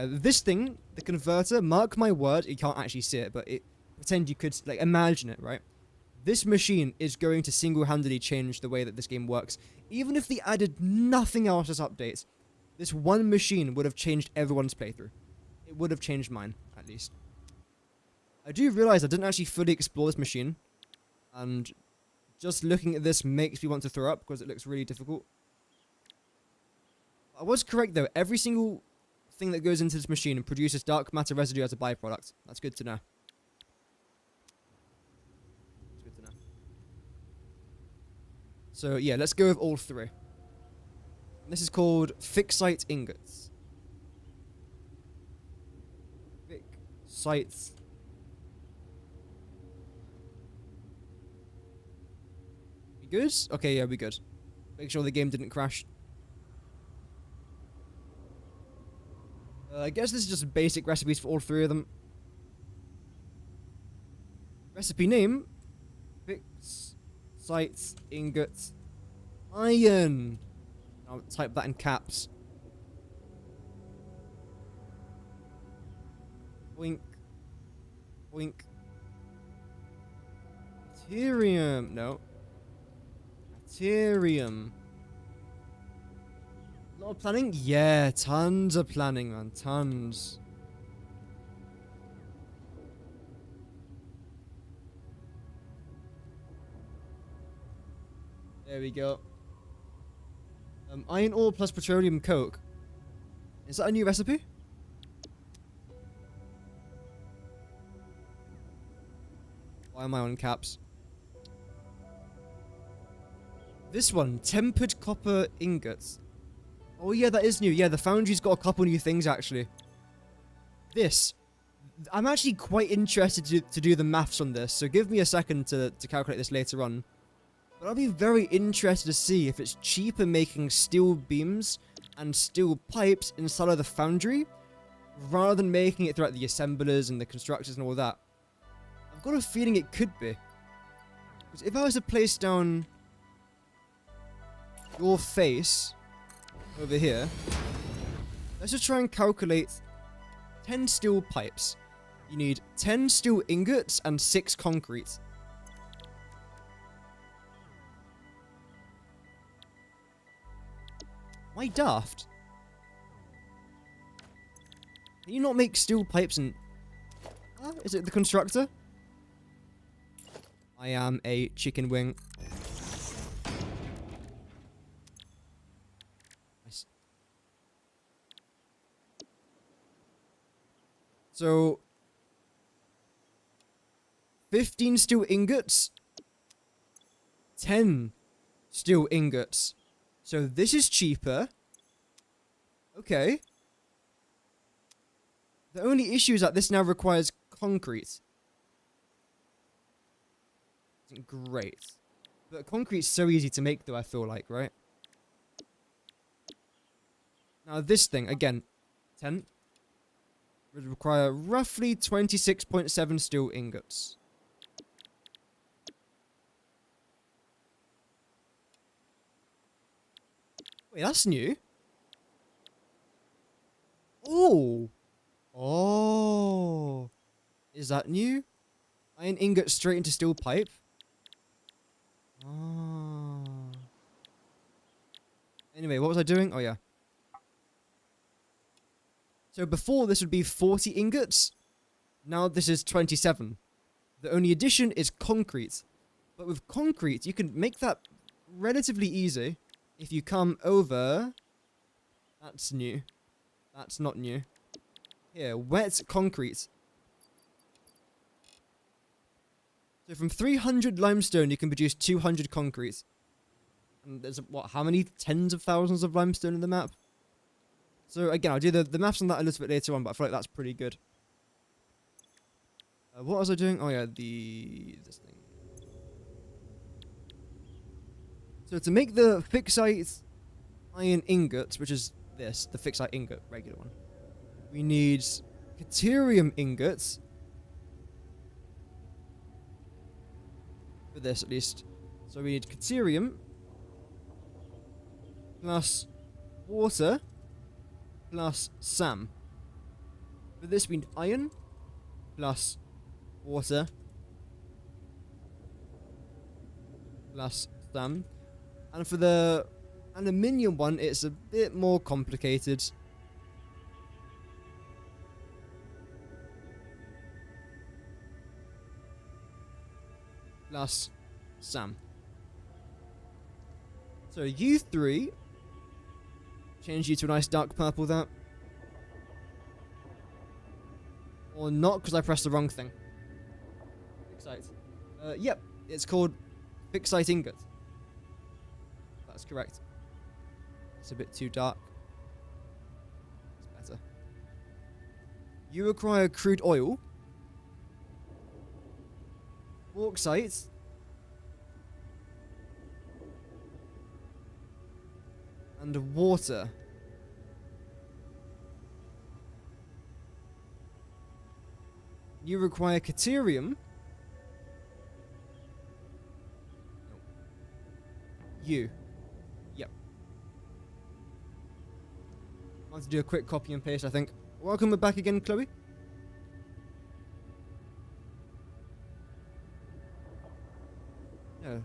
this thing, the converter, mark my word, you can't actually see it, but pretend you could, like, imagine it, right? This machine is going to single-handedly change the way that this game works. Even if they added nothing else as updates, this one machine would have changed everyone's playthrough. It would have changed mine, at least. I do realize I didn't actually fully explore this machine, and just looking at this makes me want to throw up because it looks really difficult. I was correct though, every single thing that goes into this machine produces dark matter residue as a byproduct. That's good to know. That's good to know. So yeah, let's go with all three. This is called Fixite Ingots. Fixite. We good? Okay, yeah, we good. Make sure the game didn't crash. I guess this is just basic recipes for all three of them. Recipe name: Fixite Ingots Iron. I'll type that in caps. Boink. Boink. Ethereum. No. Ethereum. A lot of planning? Yeah, tons of planning, man. Tons. There we go. Iron ore plus petroleum coke. Is that a new recipe? Why am I on caps? This one, tempered copper ingots. Oh yeah, that is new. Yeah, the foundry's got a couple new things actually. This. I'm actually quite interested to do the maths on this, so give me a second to calculate this later on. But I'll be very interested to see if it's cheaper making steel beams and steel pipes inside of the foundry, rather than making it throughout the assemblers and the constructors and all that. I've got a feeling it could be. Because if I was to place down your face over here, let's just try and calculate 10 steel pipes. You need 10 steel ingots and 6 concrete. Why daft? Can you not make steel pipes and... is it the constructor? I am a chicken wing. Nice. So... 15 steel ingots. 10 steel ingots. So this is cheaper. Okay. The only issue is that this now requires concrete. Isn't great. But concrete's so easy to make though, I feel like, right? Now this thing, again, 10. Would require roughly 26.7 steel ingots. Wait, that's new. Oh. Oh. Is that new? Iron ingot straight into steel pipe? Oh. Anyway, what was I doing? Oh, yeah. So before this would be 40 ingots. Now this is 27. The only addition is concrete. But with concrete, you can make that relatively easy if you come over. That's new. That's not new. Here, wet concrete. So from 300 limestone, you can produce 200 concrete. And there's, what, how many tens of thousands of limestone in the map? So again, I'll do the maths on that a little bit later on, but I feel like that's pretty good. What was I doing? Oh yeah, this thing. So to make the fixite iron ingots, which is this, the fixite ingot, regular one, we need caterium ingots. For this, at least. So we need caterium plus water plus SAM. For this, we need iron plus water plus SAM. And for the aluminium one, it's a bit more complicated. Plus SAM. So you three, change you to a nice dark purple there. Or not, because I pressed the wrong thing. Fixite. Yep, it's called fixite ingot. That's correct. It's a bit too dark. It's better. You require crude oil. Bauxite. And water. You require caterium. You. Yep. I want to do a quick copy and paste, I think. Welcome back again, Chloe. Yeah.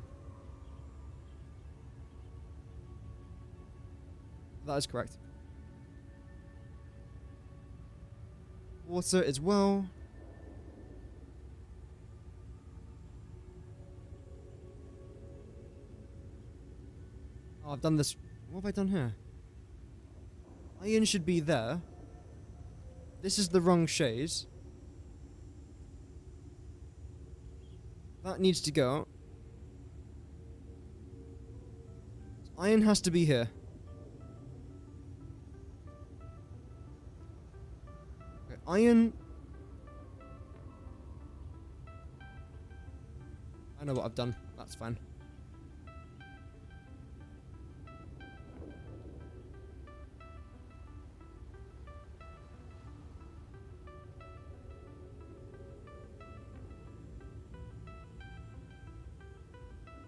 That is correct. Water as well. Oh, I've done this. What have I done here? Iron should be there. This is the wrong shades. That needs to go. Iron has to be here. Okay, iron. I know what I've done. That's fine.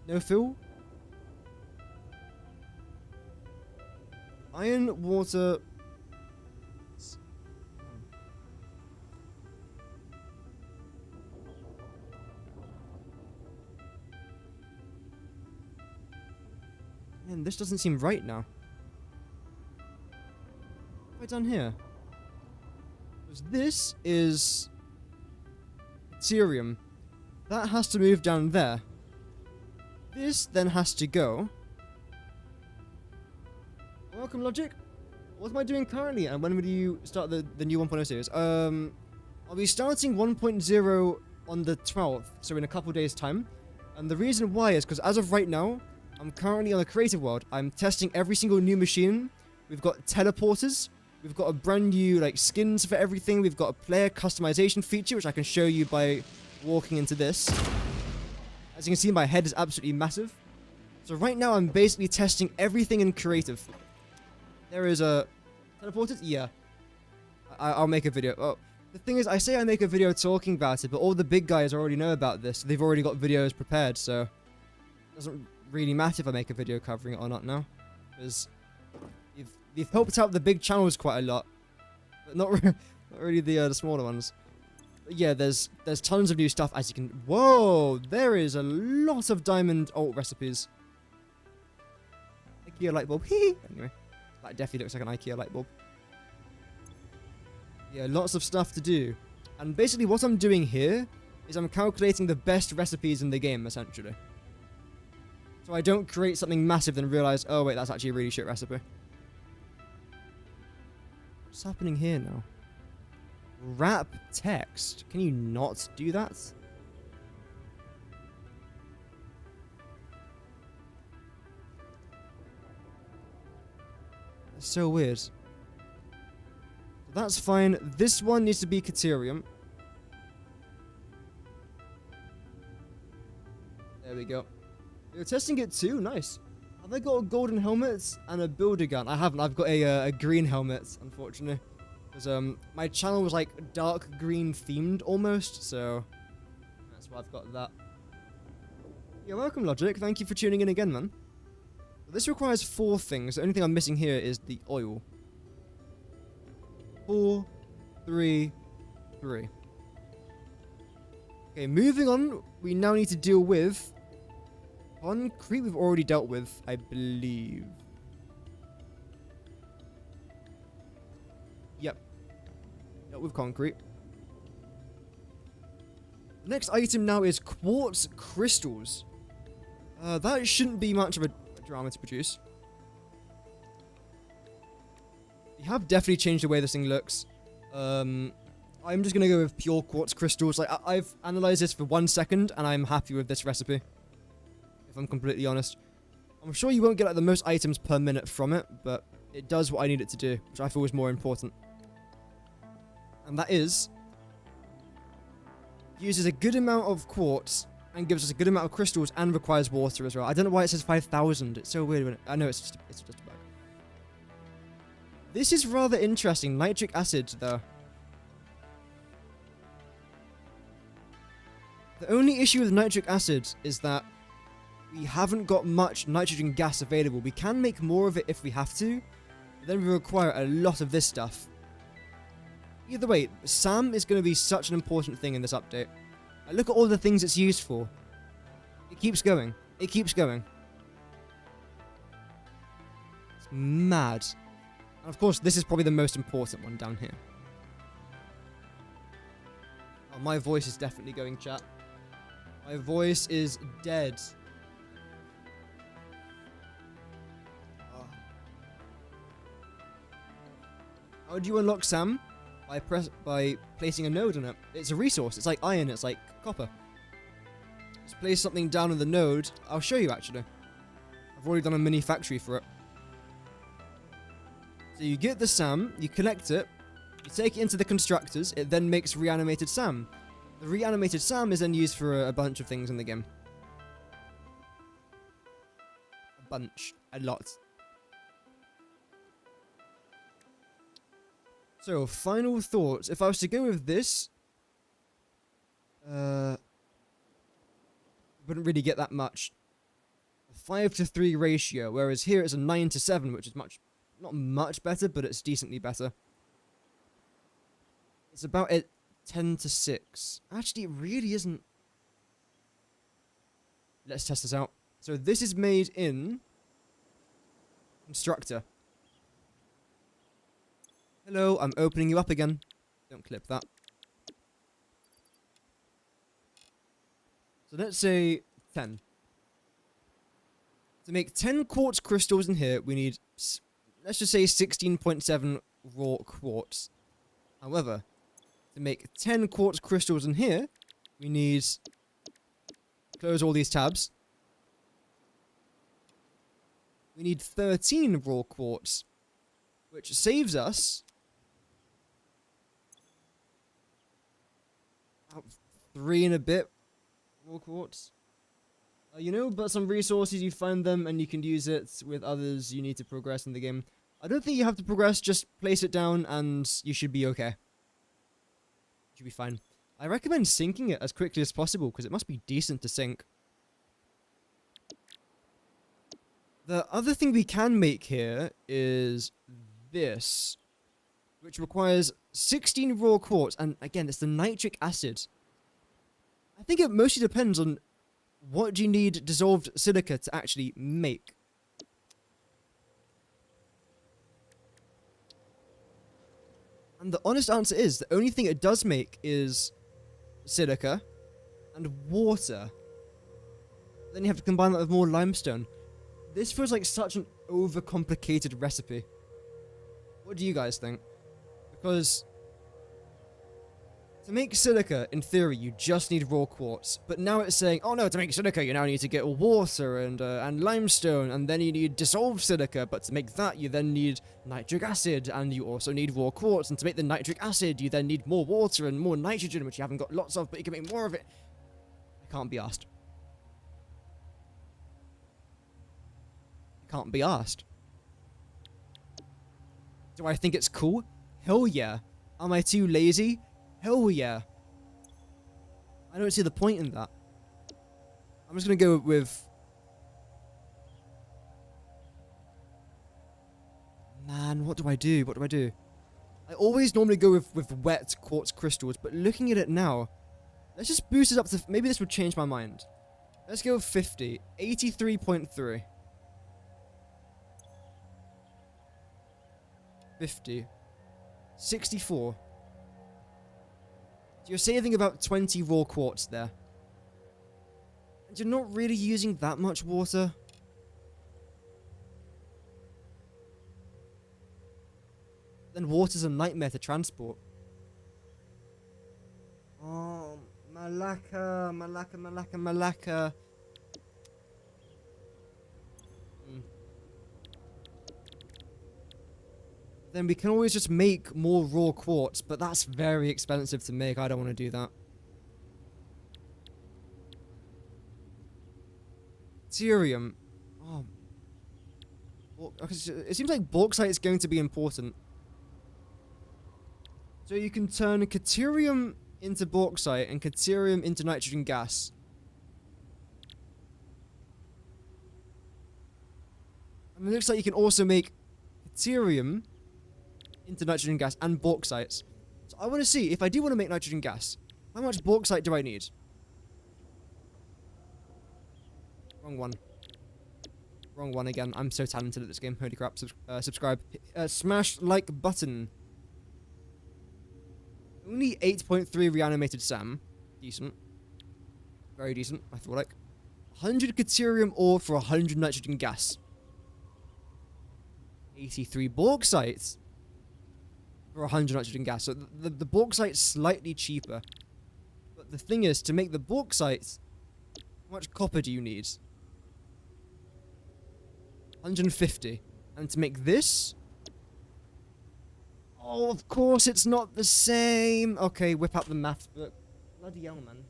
No fill? Iron, water... Man, this doesn't seem right now. What have I done here? Because this is... Ethereum. That has to move down there. This then has to go. Welcome, Logic. What am I doing currently, and when will you start the new 1.0 series? I'll be starting 1.0 on the 12th, so in a couple days' time. And the reason why is because as of right now, I'm currently on the creative world. I'm testing every single new machine. We've got teleporters. We've got a brand new like skins for everything. We've got a player customization feature, which I can show you by walking into this. As you can see, my head is absolutely massive. So right now, I'm basically testing everything in creative. There is a... Teleported? Yeah. I'll make a video. Oh, the thing is, I say I make a video talking about it, but all the big guys already know about this. They've already got videos prepared, so... It doesn't really matter if I make a video covering it or not now. Because... You've helped out the big channels quite a lot. But not really the smaller ones. Yeah, there's tons of new stuff, as you can... Whoa! There is a lot of diamond alt recipes. IKEA light bulb. Anyway, that definitely looks like an IKEA light bulb. Yeah, lots of stuff to do. And basically what I'm doing here is I'm calculating the best recipes in the game, essentially. So I don't create something massive then realize, oh wait, that's actually a really shit recipe. What's happening here now? Wrap text. Can you not do that? That's so weird. That's fine. This one needs to be Caterium. There we go. You're testing it too? Nice. Have I got a golden helmet and a builder gun? I haven't. I've got a green helmet, unfortunately. Because my channel was like dark green themed almost, so that's why I've got that. You're welcome, Logic. Thank you for tuning in again, man. This requires 4 things. The only thing I'm missing here is the oil. 4, 3, 3. Okay, moving on. We now need to deal with concrete. We've already dealt with, I believe. Yep. Dealt with concrete. The next item now is quartz crystals. That shouldn't be much of a drama to produce. You have definitely changed the way this thing looks. I'm just gonna go with pure quartz crystals. Like I've analyzed this for 1 second, and I'm happy with this recipe. If I'm completely honest, I'm sure you won't get like the most items per minute from it, but it does what I need it to do, which I feel is more important. And that is, uses a good amount of quartz and gives us a good amount of crystals and requires water as well. I don't know why it says 5,000. It's so weird. I know it's just a bug. This is rather interesting. Nitric acid, though. The only issue with nitric acid is that we haven't got much nitrogen gas available. We can make more of it if we have to, but then we require a lot of this stuff. Either way, SAM is going to be such an important thing in this update. Look at all the things it's used for. It keeps going. It keeps going. It's mad. And of course, this is probably the most important one down here. Oh, my voice is definitely going, chat. My voice is dead. Oh. How do you unlock SAM? By placing a node on it. It's a resource. It's like iron. It's like copper. Just place something down on the node. I'll show you actually. I've already done a mini factory for it. So you get the SAM, you connect it, you take it into the constructors, it then makes reanimated SAM. The reanimated SAM is then used for a bunch of things in the game. A bunch. A lot. So, final thoughts. If I was to go with this, wouldn't really get that much. A 5:3 ratio, whereas here it's a 9:7, which is not much better, but it's decently better. It's about a 10:6. Actually, it really isn't. Let's test this out. So this is made in Constructor. Hello, I'm opening you up again. Don't clip that. So let's say 10. To make 10 quartz crystals in here, we need, let's just say 16.7 raw quartz. However, to make 10 quartz crystals in here, we need, close all these tabs. We need 13 raw quartz, which saves us about 3 and a bit raw quartz. You know, but some resources, you find them and you can use it. With others, you need to progress in the game. I don't think you have to progress, just place it down and you should be okay. You should be fine. I recommend sinking it as quickly as possible because it must be decent to sink. The other thing we can make here is this, which requires 16 raw quartz, and again, it's the nitric acid. I think it mostly depends on what do you need dissolved silica to actually make. And the honest answer is, the only thing it does make is silica and water. Then you have to combine that with more limestone. This feels like such an overcomplicated recipe. What do you guys think? Because to make silica, in theory, you just need raw quartz. But now it's saying, oh no, to make silica, you now need to get water and limestone, and then you need dissolved silica. But to make that, you then need nitric acid, and you also need raw quartz. And to make the nitric acid, you then need more water and more nitrogen, which you haven't got lots of, but you can make more of it. I can't be asked. I can't be asked. Do I think it's cool? Hell yeah. Am I too lazy? Hell yeah. I don't see the point in that. I'm just gonna go with... Man, what do I do? What do I do? I always normally go with wet quartz crystals, but looking at it now, let's just boost it up to... Maybe this would change my mind. Let's go with 50. 83.3. 50. 64. So you're saving about 20 raw quartz there. And you're not really using that much water. Then water's a nightmare to transport. Oh, Malacca, Malacca, Malacca, Malacca. Then we can always just make more raw quartz, but that's very expensive to make. I don't want to do that. Deuterium. Oh. Well, it seems like bauxite is going to be important. So you can turn deuterium into bauxite and deuterium into nitrogen gas. And it looks like you can also make deuterium into nitrogen gas and bauxites. So I want to see, if I do want to make nitrogen gas, how much bauxite do I need? Wrong one. Wrong one again. I'm so talented at this game. Holy crap. Subscribe. Smash like button. Only 8.3 reanimated Sam. Decent. Very decent, I feel like. 100 deuterium ore for 100 nitrogen gas. 83 bauxite for 100 nitrogen gas. So the bauxite's slightly cheaper. But the thing is, to make the bauxite, how much copper do you need? 150. And to make this... Oh, of course it's not the same. Okay, whip out the maths book. Bloody hell, man.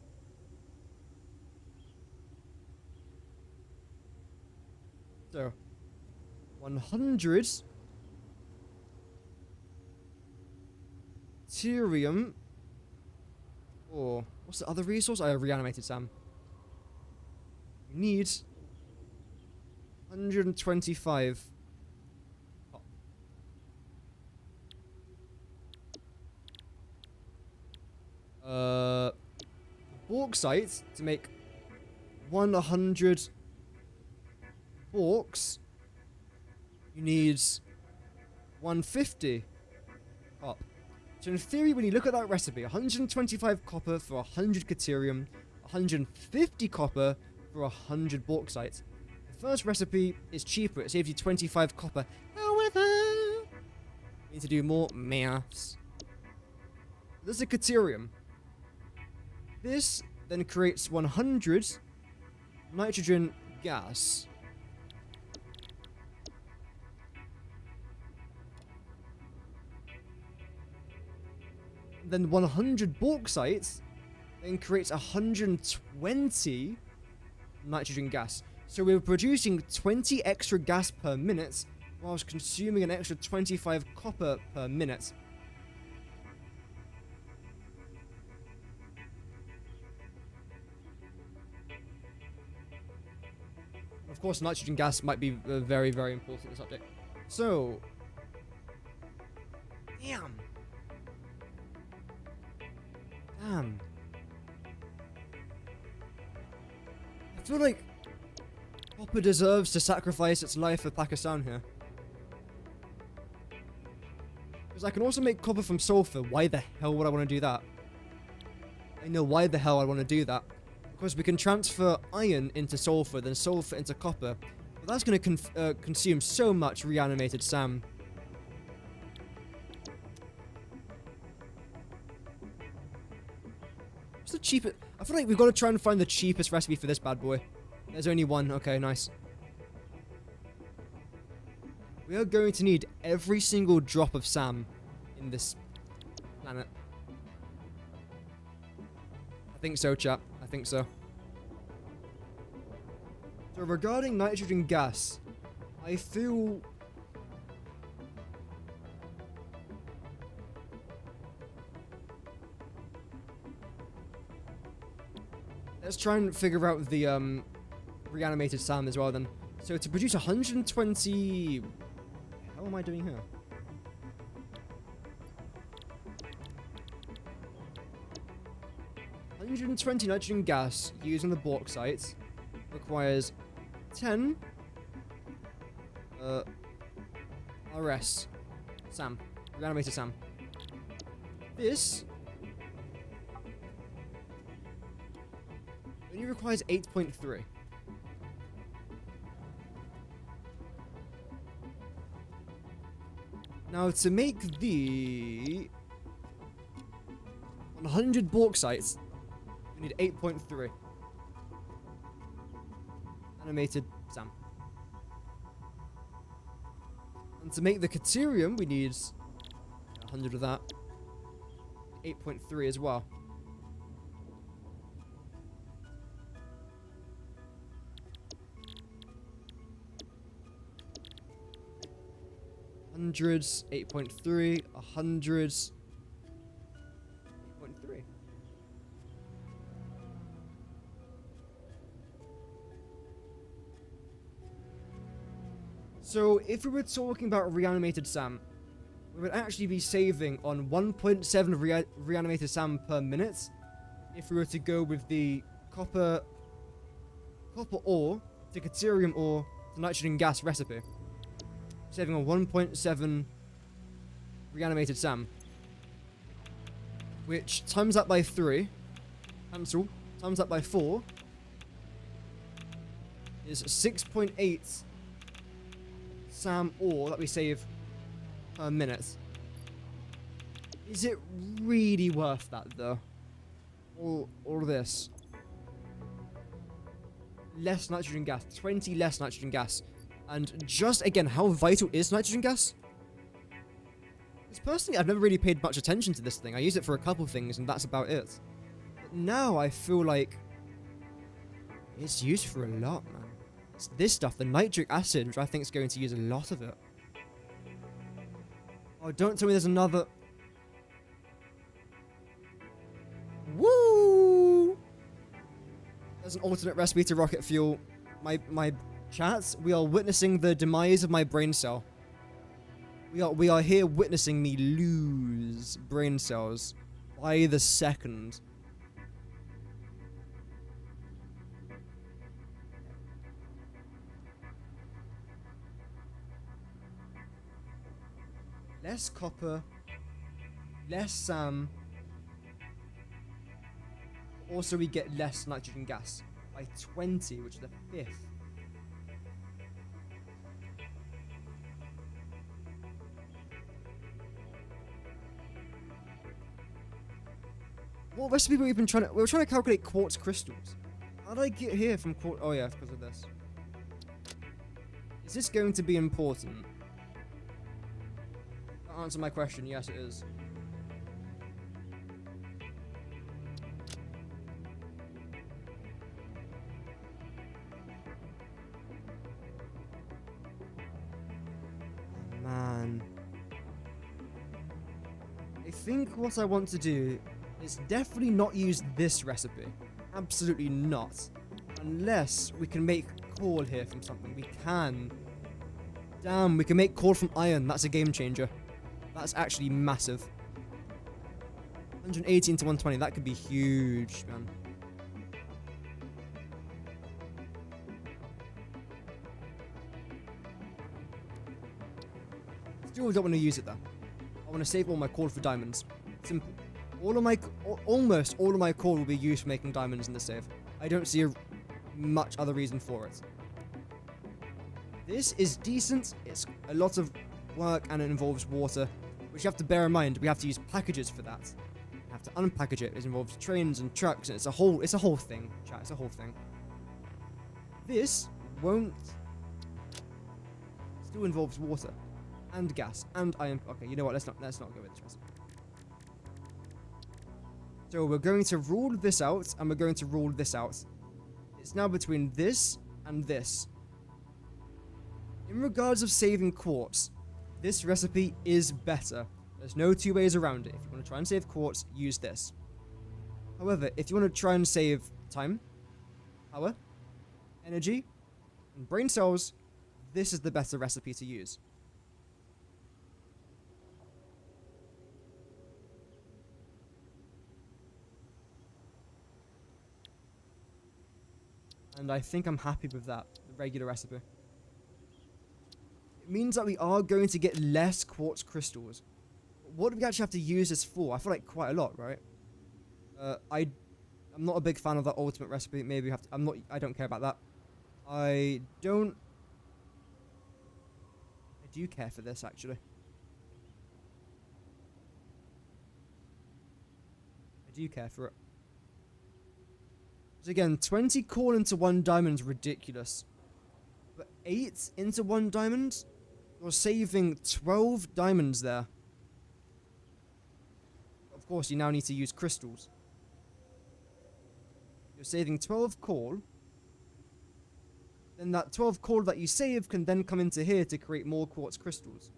So, 100 deuterium. Or what's the other resource? I reanimated Sam. You need 125. Bauxite to make 100 baux. You need 150 copper. So in theory, when you look at that recipe, 125 copper for 100 deuterium, 150 copper for 100 bauxite. The first recipe is cheaper. It saves you 25 copper. However, you need to do more maths. This is a deuterium. This then creates 100 nitrogen gas. Then 100 bauxite then creates 120 nitrogen gas. So we're producing 20 extra gas per minute whilst consuming an extra 25 copper per minute. Of course, nitrogen gas might be very, very important in this update. So... Damn. Damn. I feel like copper deserves to sacrifice its life for Pakistan here. Because I can also make copper from sulfur. Why the hell would I want to do that? I know why the hell I want to do that. Because we can transfer iron into sulfur, then sulfur into copper. But that's going to consume so much reanimated SAM. What's the cheapest? I feel like we've got to try and find the cheapest recipe for this bad boy. There's only one. Okay, nice. We are going to need every single drop of SAM in this planet. I think so, chat. I think so. So regarding nitrogen gas, I feel... Let's try and figure out the reanimated SAM as well then. So to produce 120... How am I doing here? ...120 nitrogen gas used on the bauxite requires 10 RS SAM, reanimated SAM. This only requires 8.3. Now to make the 100 bauxites, we need 8.3. Animated SAM. And to make the Caterium, we need 100 of that. 8.3 as well. Hundreds, 8.3, 100s, 8.3. So, if we were talking about reanimated SAM, we would actually be saving on 1.7 reanimated SAM per minute if we were to go with the copper ore to Caterium ore to nitrogen gas recipe. Saving on 1.7 reanimated SAM. Which times that by 3. Cancel. Times that by 4. Is 6.8 SAM ore that we save per minute. Is it really worth that though? All of this. Less nitrogen gas. 20 less nitrogen gas. And just, again, how vital is nitrogen gas? Because personally, I've never really paid much attention to this thing. I use it for a couple things, and that's about it. But now I feel like it's used for a lot, man. It's this stuff, the nitric acid, which I think is going to use a lot of it. Oh, don't tell me there's another... Woo! There's an alternate recipe to rocket fuel. My chats, we are witnessing the demise of my brain cell. We are here witnessing me lose brain cells by the second. Less copper, less SAM. Also, we get less nitrogen gas by 20, which is the 5th. What recipe were we been trying to... We were trying to calculate quartz crystals. How did I get here from quartz... Oh yeah, because of this. Is this going to be important? Answer my question. Yes, it is. Oh, man. I think what I want to do is definitely not use this recipe. Absolutely not. Unless we can make coal here from something. We can. Damn, we can make coal from iron. That's a game changer. That's actually massive. 118 to 120. That could be huge, man. Still don't want to use it though. I want to save all my coal for diamonds. Simple. Almost all of my coal will be used for making diamonds in the save. I don't see much other reason for it. This is decent. It's a lot of work and it involves water, which you have to bear in mind. We have to use packages for that. We have to unpackage it. It involves trains and trucks, and it's a whole thing, chat. It's a whole thing. This won't. Still involves water and gas and iron. Okay, you know what? Let's not go with this. So we're going to rule this out, and we're going to rule this out. It's now between this and this. In regards of saving quartz, this recipe is better. There's no two ways around it. If you want to try and save quartz, use this. However, if you want to try and save time, power, energy, and brain cells, this is the better recipe to use. And I think I'm happy with that, the regular recipe. It means that we are going to get less quartz crystals. What do we actually have to use this for? I feel like quite a lot, right? I'm not a big fan of that ultimate recipe. Maybe we have to, I don't care about that. I do care for this, actually. I do care for it. So again, 20 coal into 1 diamond is ridiculous. But 8 into 1 diamond? You're saving 12 diamonds there. Of course, you now need to use crystals. You're saving 12 coal. Then that 12 coal that you save can then come into here to create more quartz crystals.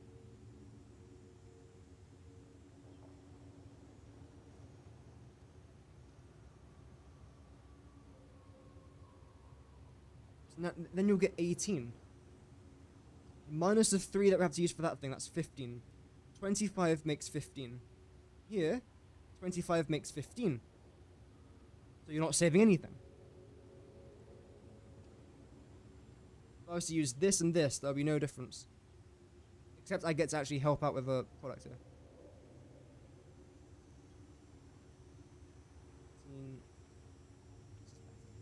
So now, then you'll get 18. Minus the 3 that we have to use for that thing, that's 15. 25 makes 15. Here, 25 makes 15. So you're not saving anything. If I was to use this and this, there'll be no difference. Except I get to actually help out with a product here.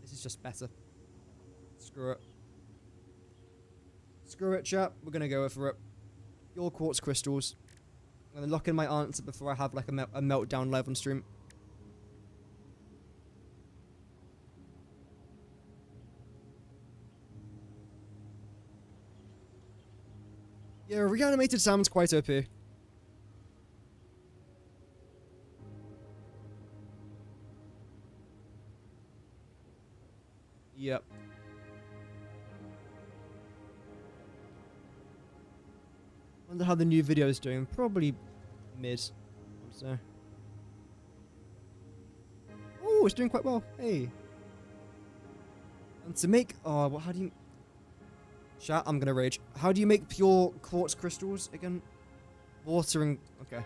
This is just better. Screw it. Screw it, chat. We're gonna go for it. Your quartz crystals. I'm gonna lock in my answer before I have like a meltdown live on stream. Yeah, reanimated sounds quite OP. Yep. Wonder how the new video is doing. Probably mid. So. Oh, it's doing quite well. Hey. And to make, oh, how do you? Chat, I'm gonna rage. How do you make pure quartz crystals again? Water and okay.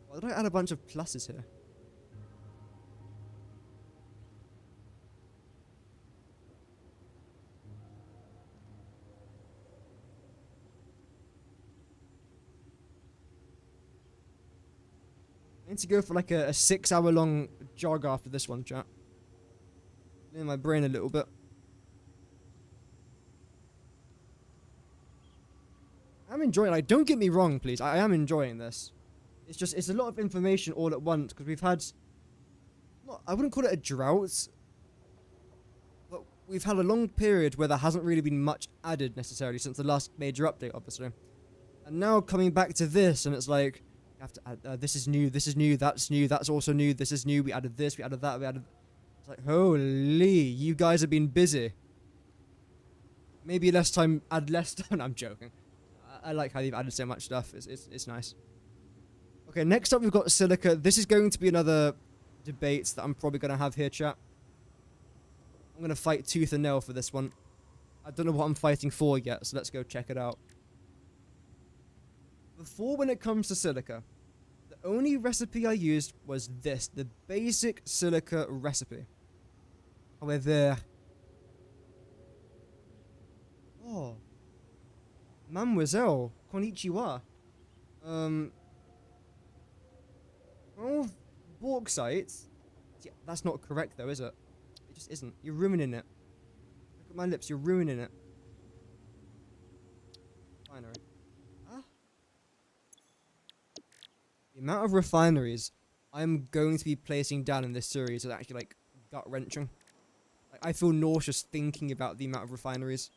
Why did I add a bunch of pluses here? I need to go for like a 6-hour long jog after this one, chat. Clear my brain a little bit. I'm enjoying it. Like, don't get me wrong, please. I am enjoying this. It's just, it's a lot of information all at once because we've had, I wouldn't call it a drought, but we've had a long period where there hasn't really been much added necessarily since the last major update, obviously. And now coming back to this, and it's like, you have to add, this is new, that's also new, this is new, we added this, we added that, we added... It's like, holy, you guys have been busy. Maybe less time, add less time. I'm joking. I like how you've added so much stuff, it's nice. Okay, next up we've got silica. This is going to be another debate that I'm probably going to have here, chat. I'm going to fight tooth and nail for this one. I don't know what I'm fighting for yet, so let's go check it out. Before, when it comes to silica, the only recipe I used was this, the basic silica recipe. However... Oh. Mademoiselle, konnichiwa. 12 bauxite. Yeah, that's not correct though, is it? It just isn't. You're ruining it. Look at my lips, you're ruining it. Refinery. Ah. The amount of refineries I'm going to be placing down in this series is actually like gut-wrenching. Like, I feel nauseous thinking about the amount of refineries.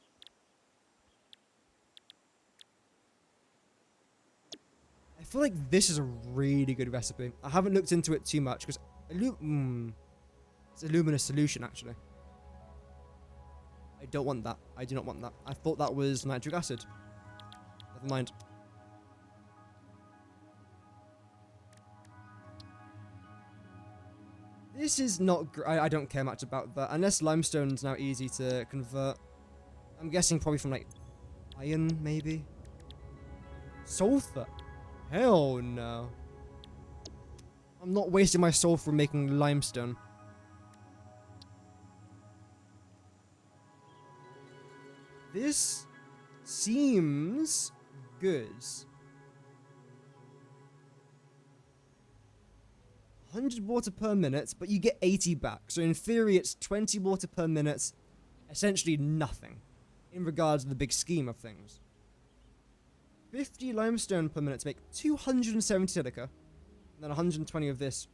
I feel like this is a really good recipe. I haven't looked into it too much because it's a luminous solution actually. I don't want that. I do not want that. I thought that was nitric acid. Never mind. This is not I don't care much about that. Unless limestone's now easy to convert. I'm guessing probably from like iron, maybe? Sulfur? Hell no. I'm not wasting my sulfur making limestone. This seems good. 100 water per minute, but you get 80 back. So in theory, it's 20 water per minute. Essentially nothing in regards to the big scheme of things. 50 limestone per minute to make 270 silica. And then 120 of this.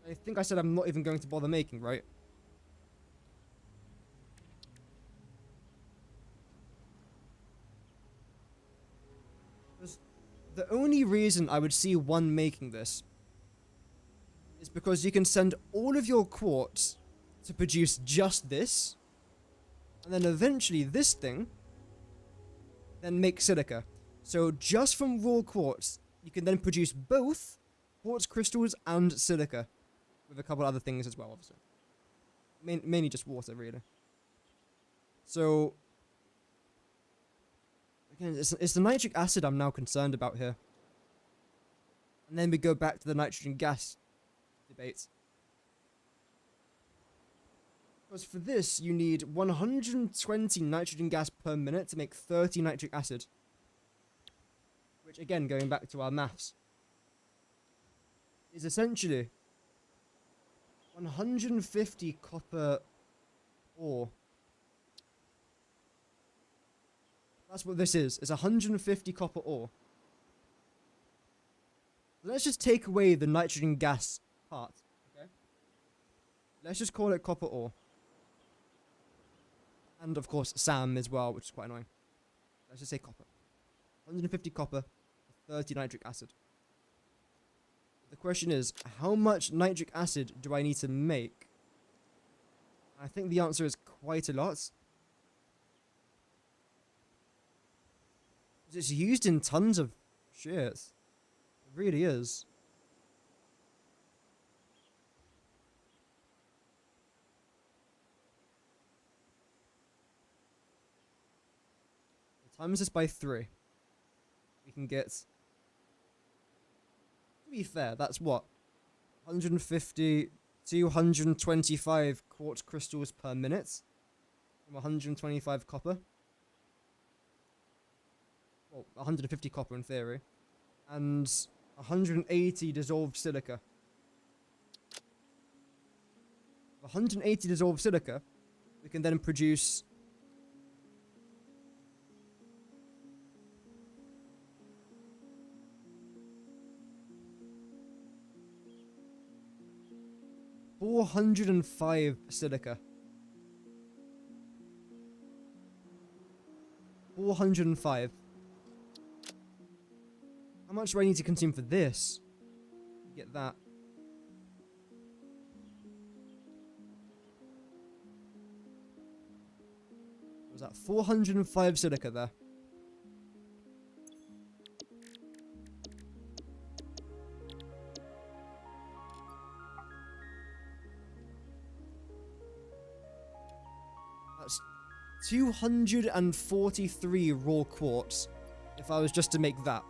I think I said I'm not even going to bother making, right? The only reason I would see one making this is because you can send all of your quartz to produce just this, and then eventually this thing then make silica. So just from raw quartz, you can then produce both quartz crystals and silica, with a couple other things as well, obviously. Mainly just water, really. So again, it's the nitric acid I'm now concerned about here. And then we go back to the nitrogen gas debate. Because for this, you need 120 nitrogen gas per minute to make 30 nitric acid. Which, again, going back to our maths, is essentially 150 copper ore. That's what this is. It's 150 copper ore. Let's just take away the nitrogen gas part, okay? Let's just call it copper ore. And of course, SAM as well, which is quite annoying. Let's just say copper. 150 copper, 30 nitric acid. The question is, how much nitric acid do I need to make? I think the answer is quite a lot. It's used in tons of shit. It really is. Times this by 3. We can get... To be fair, that's what? 150, 225 quartz crystals per minute. From 125 copper. Well, 150 copper in theory. And 180 dissolved silica. 180 dissolved silica, we can then produce 405 silica. 405. How much do I need to consume for this? Get that. What was that? 405 silica there. That's 243 raw quartz if I was just to make that.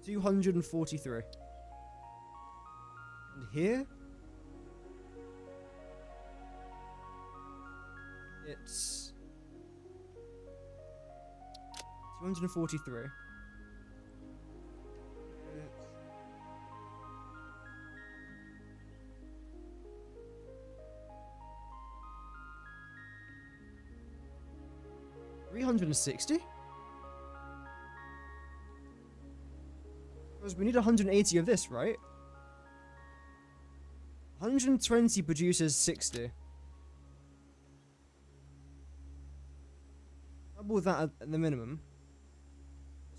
243. And here? It's 143. $360? Because we need 180 of this, right? 120 produces 60. Double that at the minimum.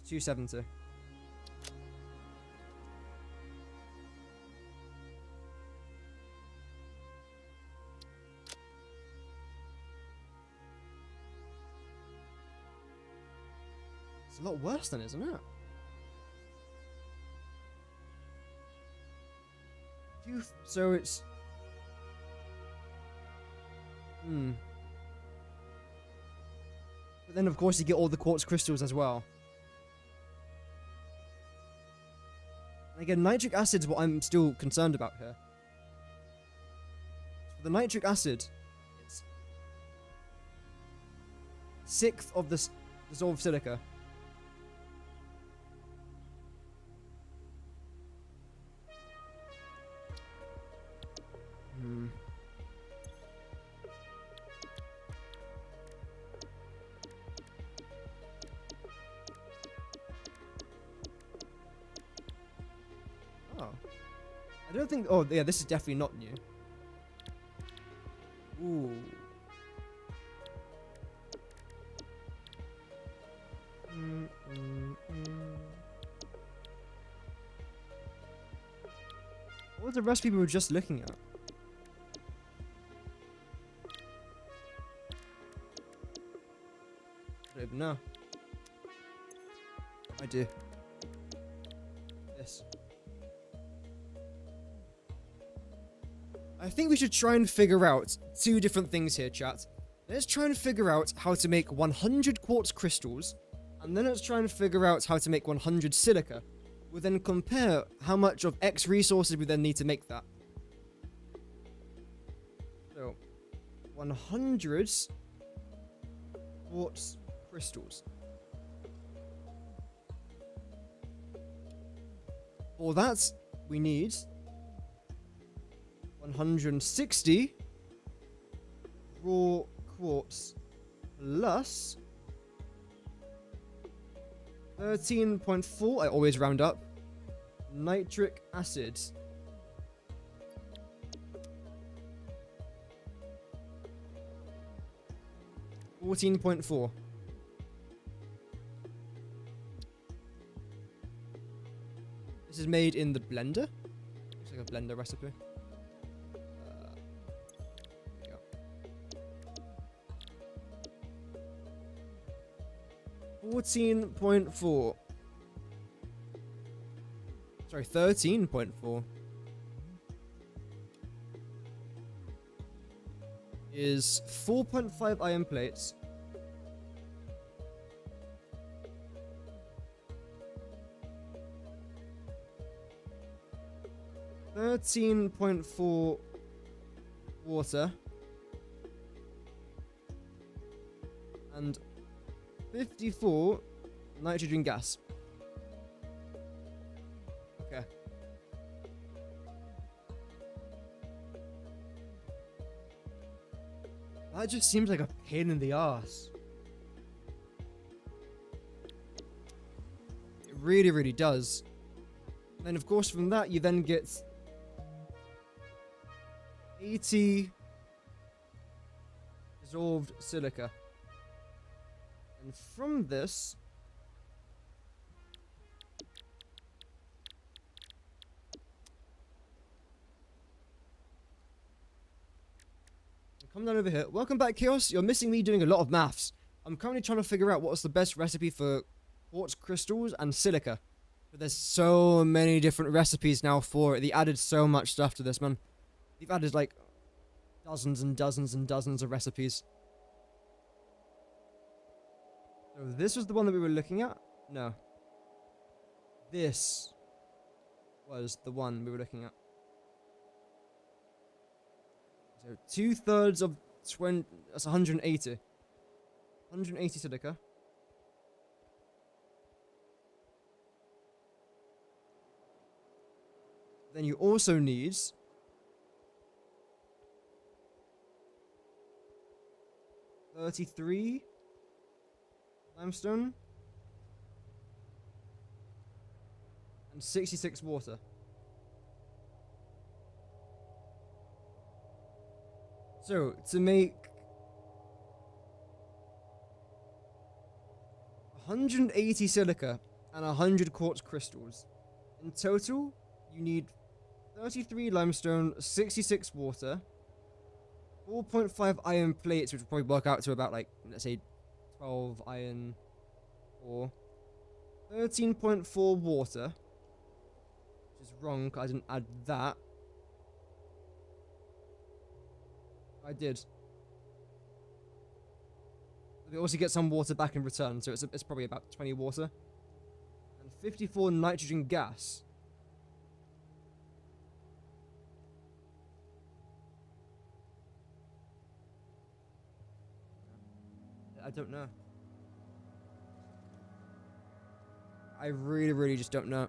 It's 270. It's a lot worse than, isn't it? So it's... But then of course you get all the quartz crystals as well. And again, nitric acid's what I'm still concerned about here. For the nitric acid, it's 1/6 of the dissolved silica. Oh. I don't think... Oh, yeah, this is definitely not new. Ooh. What was the recipe we were just looking at? I don't even know. I do. This. I think we should try and figure out two different things here, chat. Let's try and figure out how to make 100 quartz crystals, and then let's try and figure out how to make 100 silica. We'll then compare how much of X resources we then need to make that. So, 100 quartz crystals. For that, we need 160 raw quartz plus 13.4, I always round up, nitric acid. $14.4. This is made in the blender. Looks like a blender recipe. There you go. 14.4. Sorry, 13.4 is 4.5 iron plates. $13.4 water and 54 nitrogen gas. Okay. That just seems like a pain in the ass. It really, really does. And of course from that you then get 80 dissolved silica. And from this, come down over here. Welcome back, Chaos. You're missing me doing a lot of maths. I'm currently trying to figure out what's the best recipe for quartz crystals and silica. But there's so many different recipes now for it. They added so much stuff to this, man. They've added like dozens and dozens and dozens of recipes. So this was the one that we were looking at? No. This was the one we were looking at. So 2/3 of 20, that's 180. 180 silica. Then you also need 33 limestone and 66 water. So, to make 180 silica and 100 quartz crystals, in total, you need 33 limestone, 66 water, 4.5 iron plates, which will probably work out to about, like, let's say 12 iron ore, 13.4 water, which is wrong because I didn't add that. I did. We also get some water back in return, so it's probably about 20 water. And 54 nitrogen gas. I don't know. I really, really just don't know.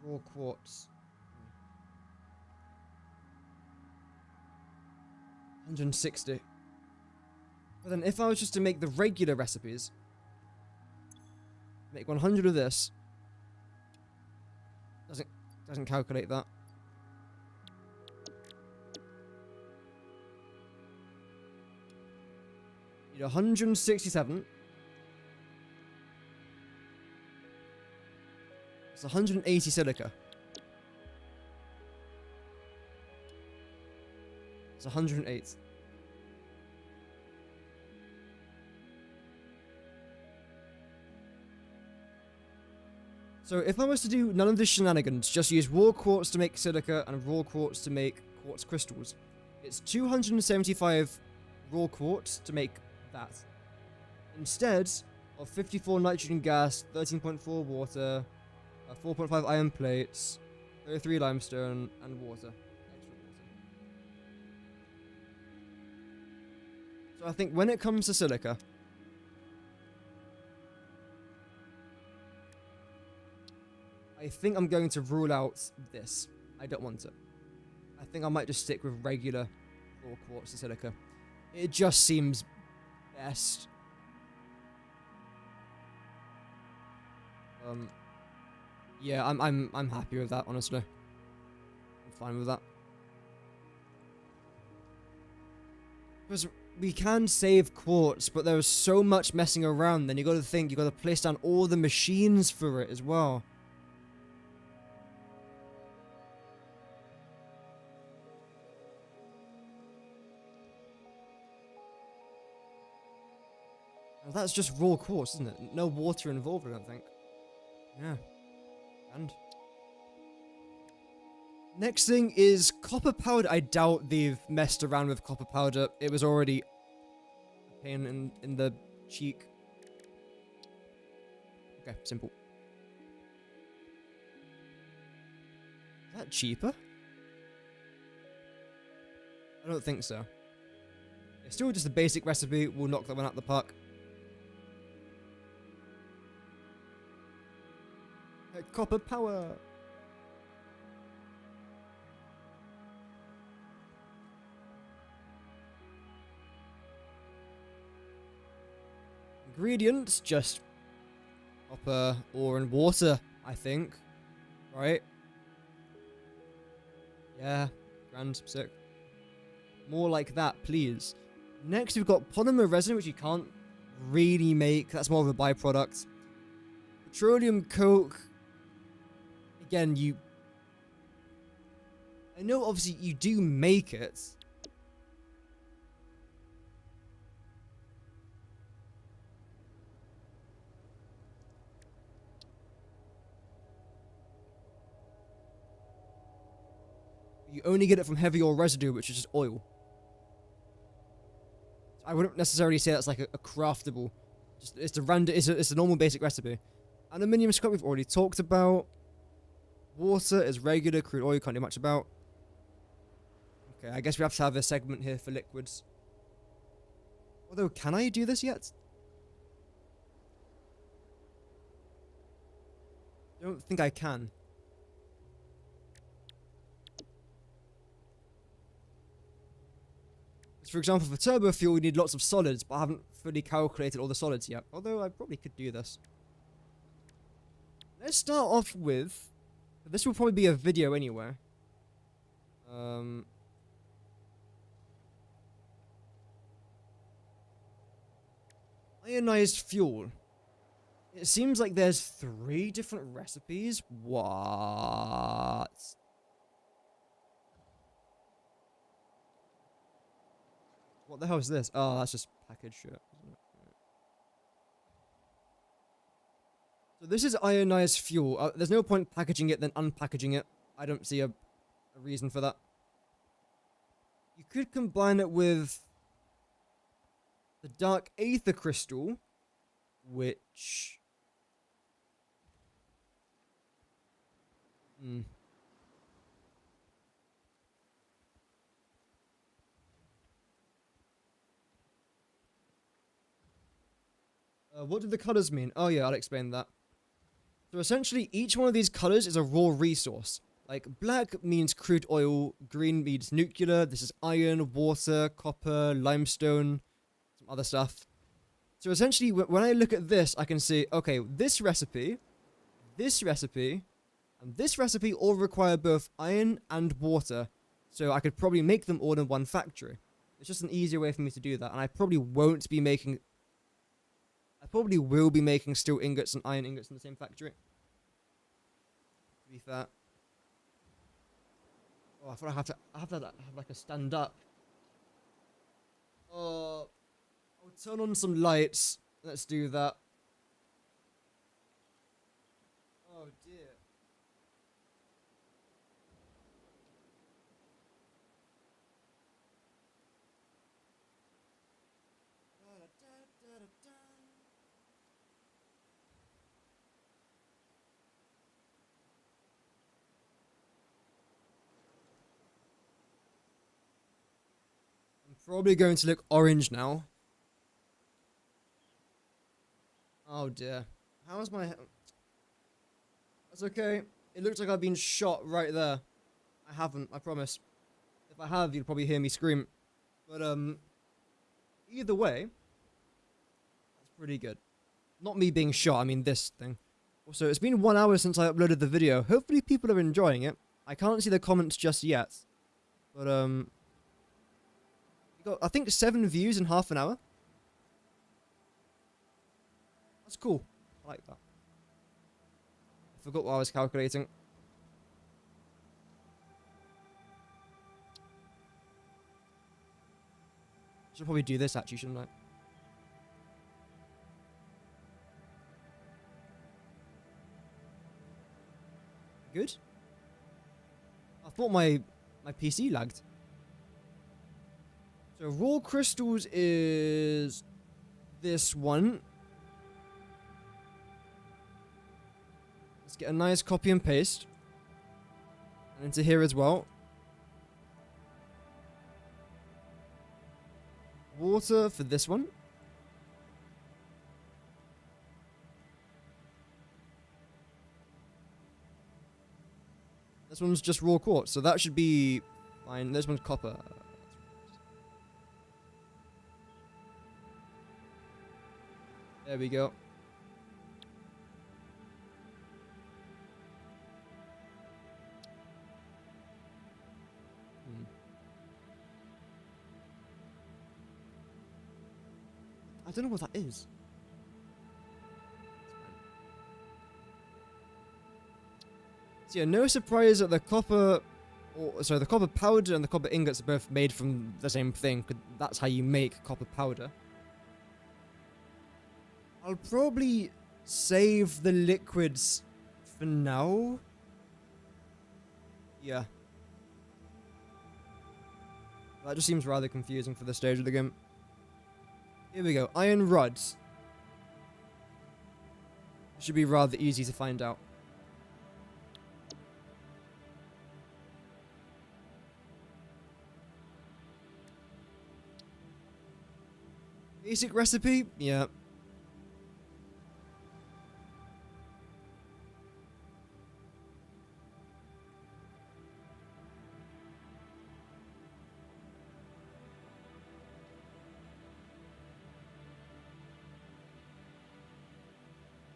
Raw quartz. 160. But then if I was just to make the regular recipes, make 100 of this, doesn't calculate that. Need 167. It's 180 silica. It's 108. So if I was to do none of the shenanigans, just use raw quartz to make silica and raw quartz to make quartz crystals, it's 275 raw quartz to make that. Instead of 54 nitrogen gas, 13.4 water, 4.5 iron plates, 33 limestone, and water. Extra water. So I think when it comes to silica, I think I'm going to rule out this. I don't want it. I think I might just stick with regular raw quartz and silica. It just seems best. Yeah, I'm happy with that, honestly. I'm fine with that. Because we can save quartz, but there is so much messing around, then you gotta think, you gotta place down all the machines for it as well. Well, that's just raw quartz, isn't it? No water involved, I don't think. Yeah. And next thing is copper powder. I doubt they've messed around with copper powder. It was already a pain in the cheek. Okay, simple. Is that cheaper? I don't think so. It's still just a basic recipe. We'll knock that one out the park. Copper power. Ingredients, just copper, ore, and water, I think. Right? Yeah, grand, sick. More like that, please. Next, we've got polymer resin, which you can't really make. That's more of a byproduct. Petroleum coke. Again, I know obviously you do make it. you only get it from heavy oil residue, which is just oil. I wouldn't necessarily say that's like a craftable. Just it's a normal basic recipe. Aluminium scrap we've already talked about. Water is regular, crude oil can't do much about. Okay, I guess we have to have a segment here for liquids. Although, can I do this yet? I don't think I can. For example, for turbo fuel, we need lots of solids, but I haven't fully calculated all the solids yet. Although, I probably could do this. Let's start off with... This will probably be a video anyway. Ionized fuel. It seems like there's 3 different recipes. What? What the hell is this? Oh, that's just packaged shit, isn't it? So this is ionized fuel. There's no point packaging it then unpackaging it. I don't see a reason for that. You could combine it with the dark aether crystal, which... what do the colors mean? Oh yeah, I'll explain that. So essentially, each one of these colors is a raw resource. Like, black means crude oil, green means nuclear, this is iron, water, copper, limestone, some other stuff. So essentially, when I look at this, I can see, okay, this recipe, and this recipe all require both iron and water. So I could probably make them all in one factory. It's just an easier way for me to do that, and I probably won't be making... I probably will be making steel ingots and iron ingots in the same factory. To be fair. Oh, I thought I have to have like a stand up. Oh, I'll turn on some lights. Let's do that. Oh dear. Probably going to look orange now. Oh dear. How is my... That's okay. It looks like I've been shot right there. I haven't, I promise. If I have, you'll probably hear me scream. But, either way, that's pretty good. Not me being shot, I mean this thing. Also, it's been 1 hour since I uploaded the video. Hopefully people are enjoying it. I can't see the comments just yet. But, got, I think, 7 views in half an hour. That's cool. I like that. I forgot what I was calculating. Should probably do this actually, shouldn't I? Good. I thought my PC lagged. So raw crystals is this one. Let's get a nice copy and paste. And into here as well. Water for this one. This one's just raw quartz, so that should be fine. This one's copper. There we go. I don't know what that is. So yeah, no surprise that the copper, the copper powder and the copper ingots are both made from the same thing. 'Cause that's how you make copper powder. I'll probably save the liquids for now. Yeah. That just seems rather confusing for this stage of the game. Here we go. Iron rods. Should be rather easy to find out. Basic recipe? Yeah.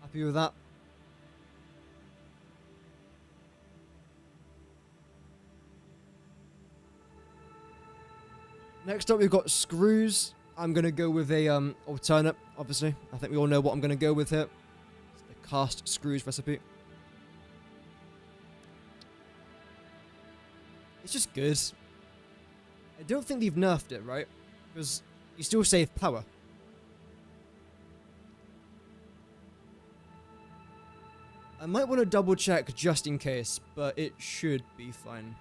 Happy with that? Next up, we've got screws. I'm gonna go with a alternate, obviously. I think we all know what I'm gonna go with here. It's the cast screws recipe. It's just good. I don't think they've nerfed it, right? Because you still save power. I might want to double check just in case, but it should be fine.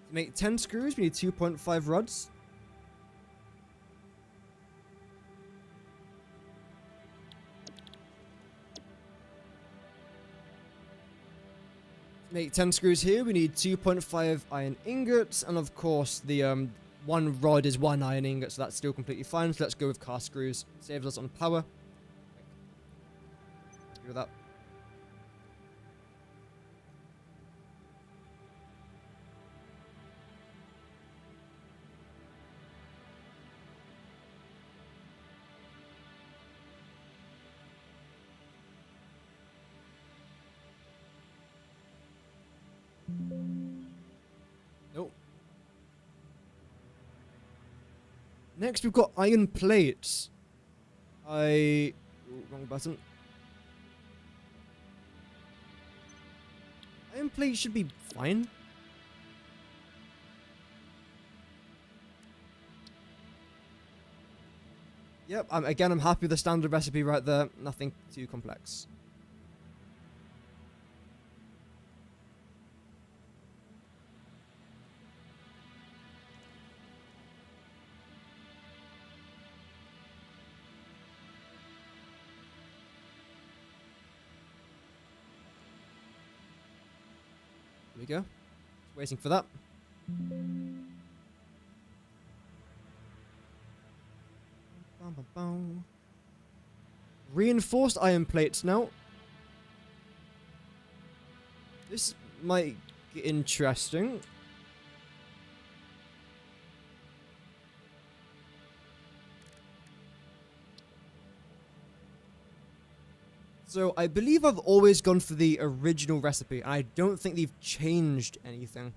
To make 10 screws, we need 2.5 rods. To make 10 screws here, we need 2.5 iron ingots, and of course the one rod is 1 iron ingot, so that's still completely fine. So let's go with cast screws. Saves us on power. Happy with that. Nope. Next, we've got iron plates. Wrong button. Iron plates should be fine. Yep, again, I'm happy with the standard recipe right there. Nothing too complex. There we go. Just waiting for that. Reinforced iron plates now. This might get interesting. So I believe I've always gone for the original recipe. I don't think they've changed anything.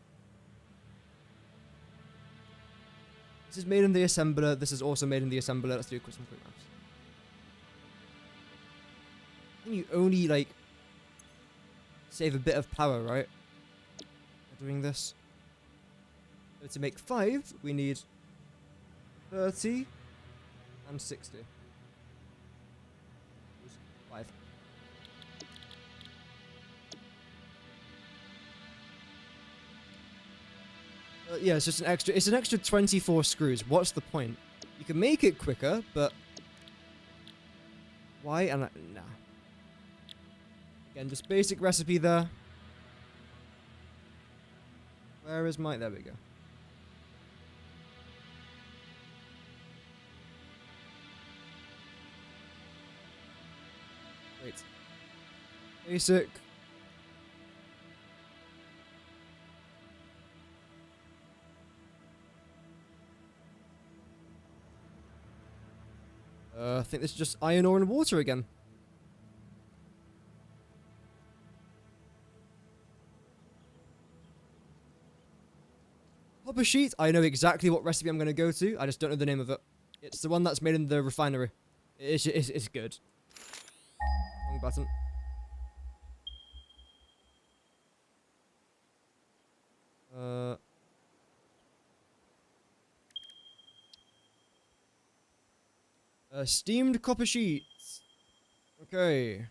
This is made in the assembler. This is also made in the assembler. Let's do some quick maths. I think you only, like, save a bit of power, right? By doing this. So to make 5, we need 30 and 60. 5. Yeah, it's just an extra. It's an extra 24 screws. What's the point? You can make it quicker, but why? And nah. Again, just basic recipe there. Where is my? There we go. Wait. Basic. I think this is just iron ore and water again. Copper sheet. I know exactly what recipe I'm going to go to. I just don't know the name of it. It's the one that's made in the refinery. It's good. Wrong button. Steamed copper sheets. Okay.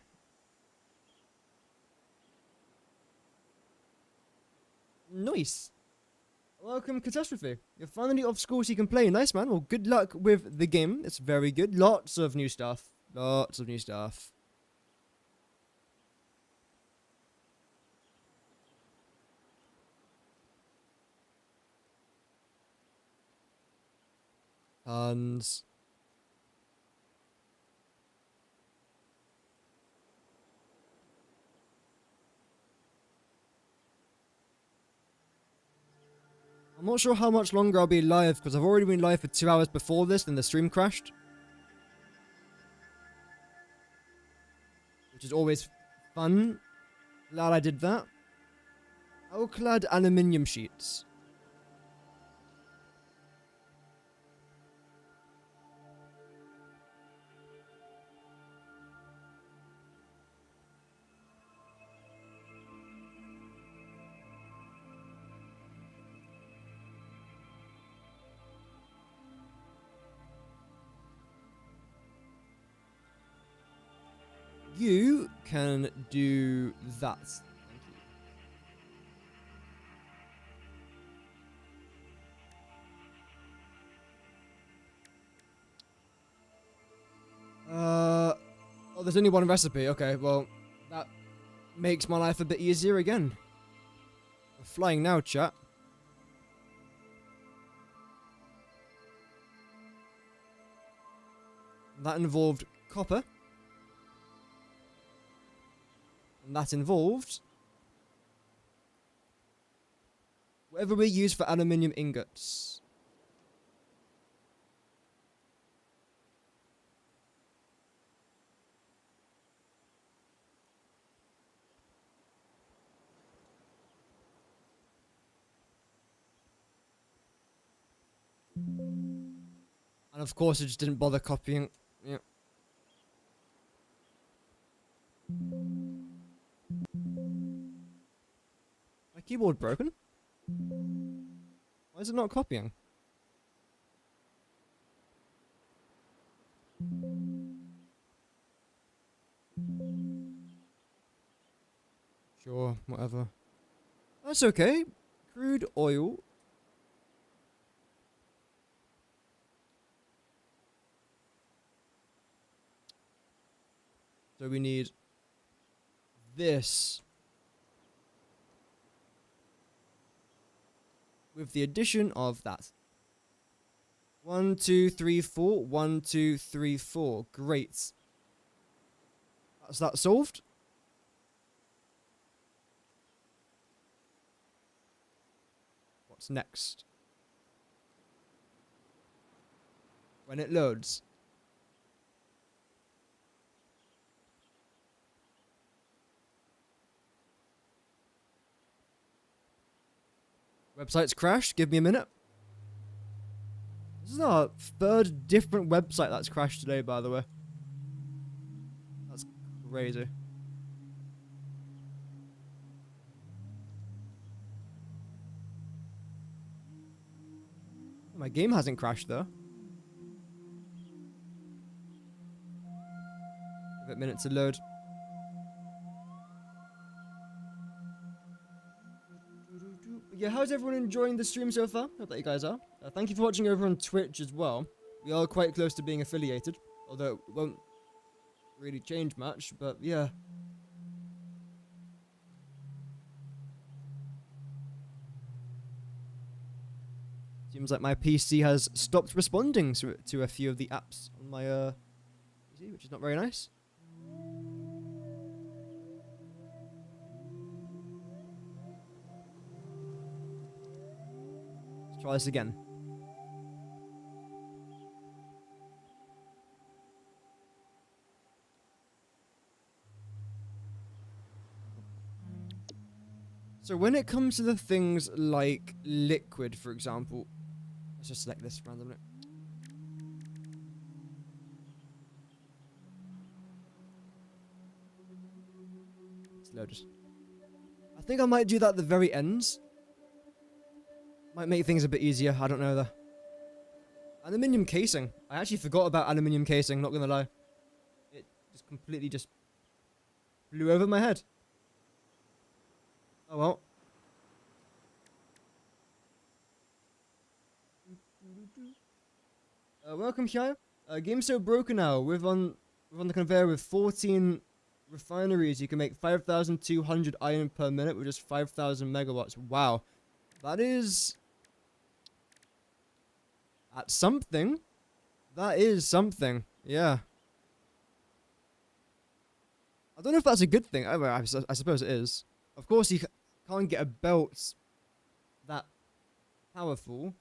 Nice. Welcome, Catastrophe. You're finally off school so you can play. Nice, man. Well, good luck with the game. It's very good. Lots of new stuff. Lots of new stuff. Tons. I'm not sure how much longer I'll be live, because I've already been live for 2 hours before this, then the stream crashed. Which is always fun. Glad I did that. Clad aluminium sheets. You can do that. Thank you. Oh, there's only one recipe. Okay, well, that makes my life a bit easier again. I'm flying now, chat. That involved copper. And that involved whatever we use for aluminium ingots. And of course, I just didn't bother copying. Yeah. My keyboard broken? Why is it not copying? Sure, whatever. That's okay. Crude oil. So we need this. With the addition of that. 1, 2, 3, 4. 1, 2, 3, 4. Great. That's that solved. What's next? When it loads. Website's crashed. Give me a minute. This is our third different website that's crashed today, by the way. That's crazy. My game hasn't crashed, though. Give it a minute to load. Yeah, how's everyone enjoying the stream so far? Hope that you guys are. Thank you for watching over on Twitch as well. We are quite close to being affiliated, although it won't really change much, but yeah. Seems like my PC has stopped responding to a few of the apps on my PC, which is not very nice. Try this again. So when it comes to the things like liquid, for example, let's just select this randomly. It's loaded. I think I might do that at the very end. Might make things a bit easier, I don't know though. Aluminium casing. I actually forgot about aluminium casing, not gonna lie. It just completely just flew over my head. Oh well. Welcome, Shia. Game's so broken now. We're on the conveyor with 14 refineries. You can make 5,200 iron per minute with just 5,000 megawatts. Wow. That is... That's something. That is something. Yeah. I don't know if that's a good thing. I suppose it is. Of course, you can't get a belt that powerful.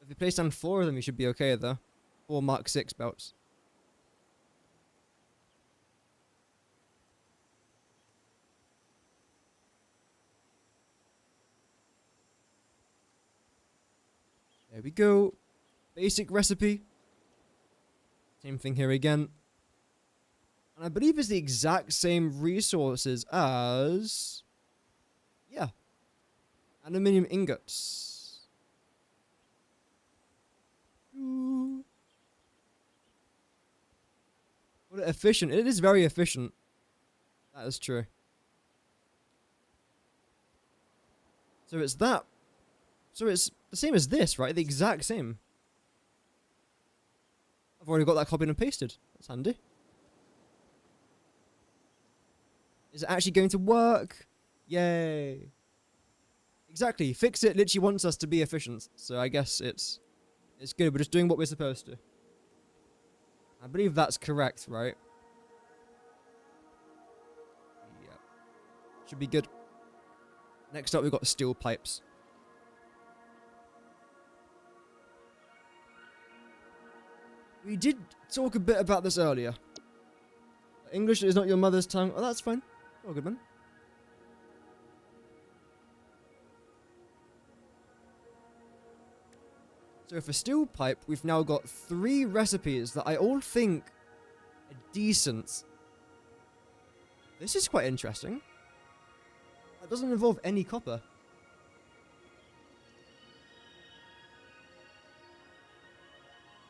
If you place down 4 of them, you should be okay, though. 4 Mark 6 belts. There we go. Basic recipe. Same thing here again. And I believe it's the exact same resources as... Yeah. Aluminium ingots. Ooh. What efficient. It is very efficient. That is true. So it's that. So it's the same as this, right? The exact same. I've already got that copied and pasted. That's handy. Is it actually going to work? Yay. Exactly. Fix It literally wants us to be efficient. So I guess it's good. We're just doing what we're supposed to. I believe that's correct, right? Yep. Should be good. Next up, we've got steel pipes. We did talk a bit about this earlier. English is not your mother's tongue. Oh, that's fine. Oh, good man. So for steel pipe, we've now got 3 recipes that I all think are decent. This is quite interesting. That doesn't involve any copper.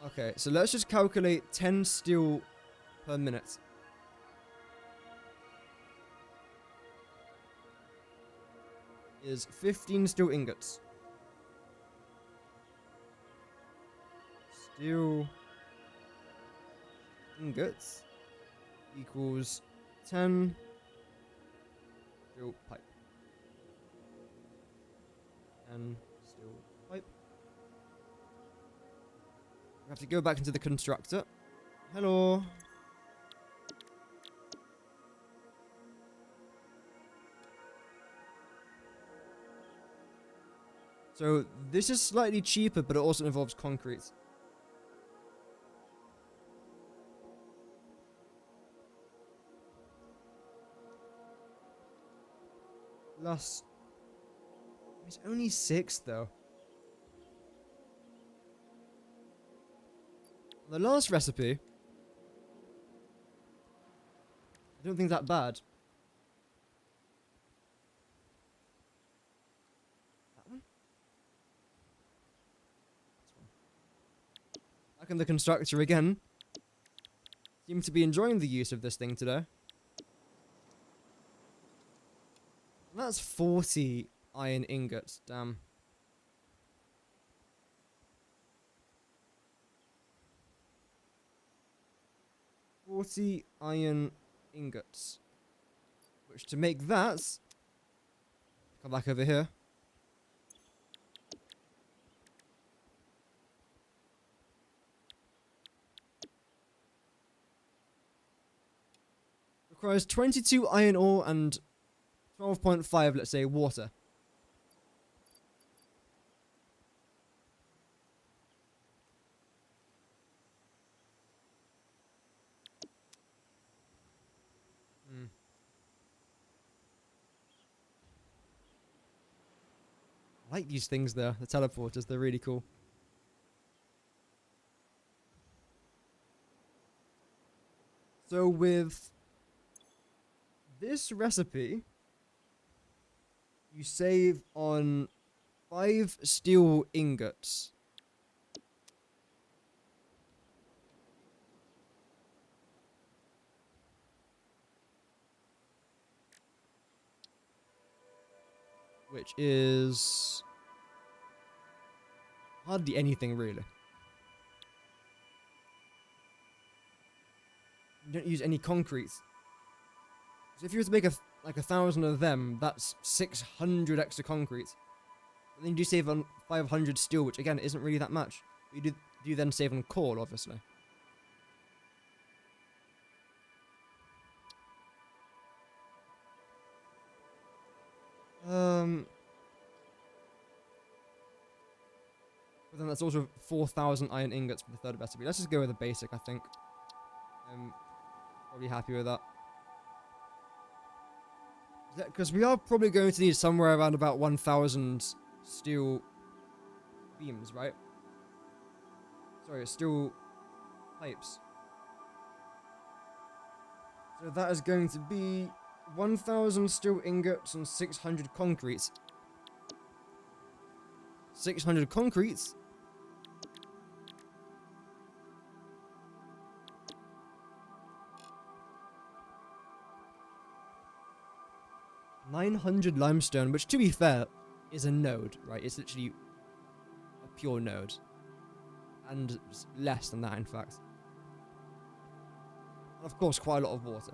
Okay, so let's just calculate 10 steel per minute. Is 15 steel ingots. Steel ingots equals 10 steel pipe. And steel pipe. We have to go back into the constructor. Hello. So this is slightly cheaper, but it also involves concrete. Plus, it's only 6 though. The last recipe, I don't think that bad. That one? This one. Back in the constructor again. Seem to be enjoying the use of this thing today. And that's 40 iron ingots, damn. Iron ingots. Which to make that, come back over here. Requires 22 iron ore and 12.5, let's say, water. I like these things though, the teleporters, they're really cool. So with this recipe, you save on 5 steel ingots. which is hardly anything really. You don't use any concrete. So if you were to make like 1,000 of them, that's 600 extra concrete. But then you do save on 500 steel, which again isn't really that much. But you do then save on coal, obviously. But then that's also 4,000 iron ingots for the third recipe. Let's just go with the basic, I think. I'm probably happy with that. Because we are probably going to need somewhere around about 1,000 steel beams, right? Sorry, steel pipes. So that is going to be 1,000 steel ingots and 600 concrete. 600 concrete? $900 limestone, which to be fair, is a node, right? It's literally a pure node. And less than that, in fact. And of course, quite a lot of water.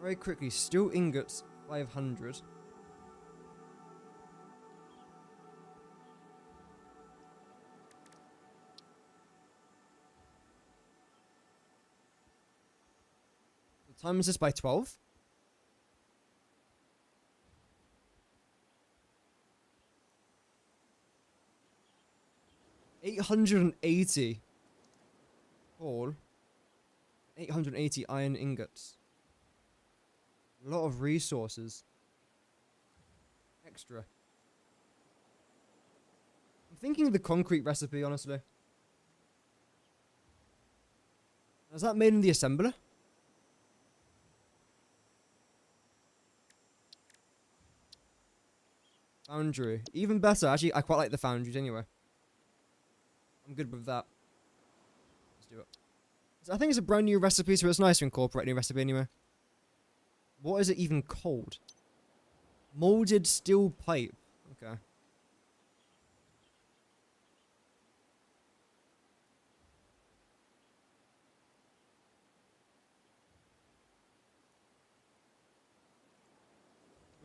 Very quickly, steel ingots, 500. Times this by 12. $880 coal, 880 iron ingots. A lot of resources. Extra. I'm thinking of the concrete recipe, honestly. Is that made in the assembler? Foundry. Even better. Actually, I quite like the foundries anyway. I'm good with that. Let's do it. So I think it's a brand new recipe, so it's nice to incorporate a new recipe anyway. What is it even called? Molded steel pipe. Okay.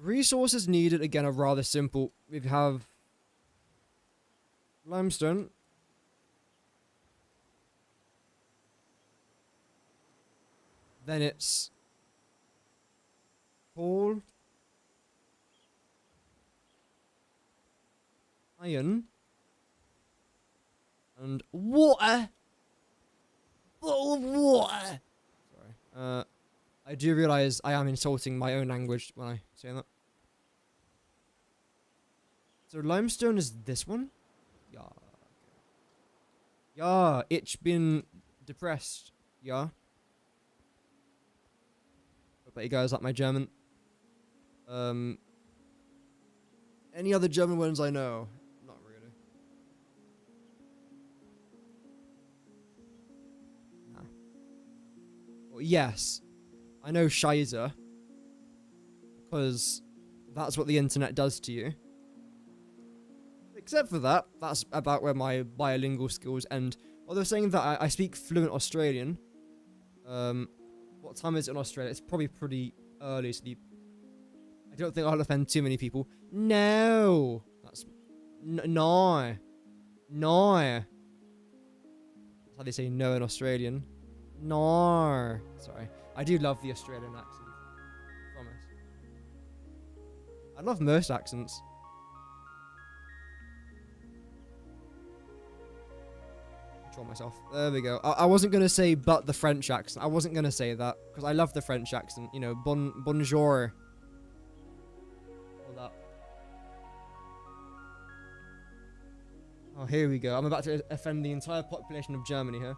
Resources needed, again, are rather simple. We have limestone. Then it's coal, iron, and water. Bottle of water. Sorry. I do realize I am insulting my own language when I say that. So limestone is this one? Yeah. Yeah, it's been depressed. Yeah. Hope that you guys like my German. Any other German words I know? Not really. Nah. Well, yes. I know Scheiße, because that's what the internet does to you. Except for that, that's about where my bilingual skills end. Although saying that, I speak fluent Australian. What time is it in Australia? It's probably pretty early, so I don't think I'll offend too many people. No! That's... No. No. That's how they say no in Australian. No. Sorry. I do love the Australian accent. I promise. I love most accents. Control myself. There we go. I wasn't going to say but the French accent. I wasn't going to say that. Because I love the French accent. You know, bonjour. All that. Oh, here we go. I'm about to offend the entire population of Germany here.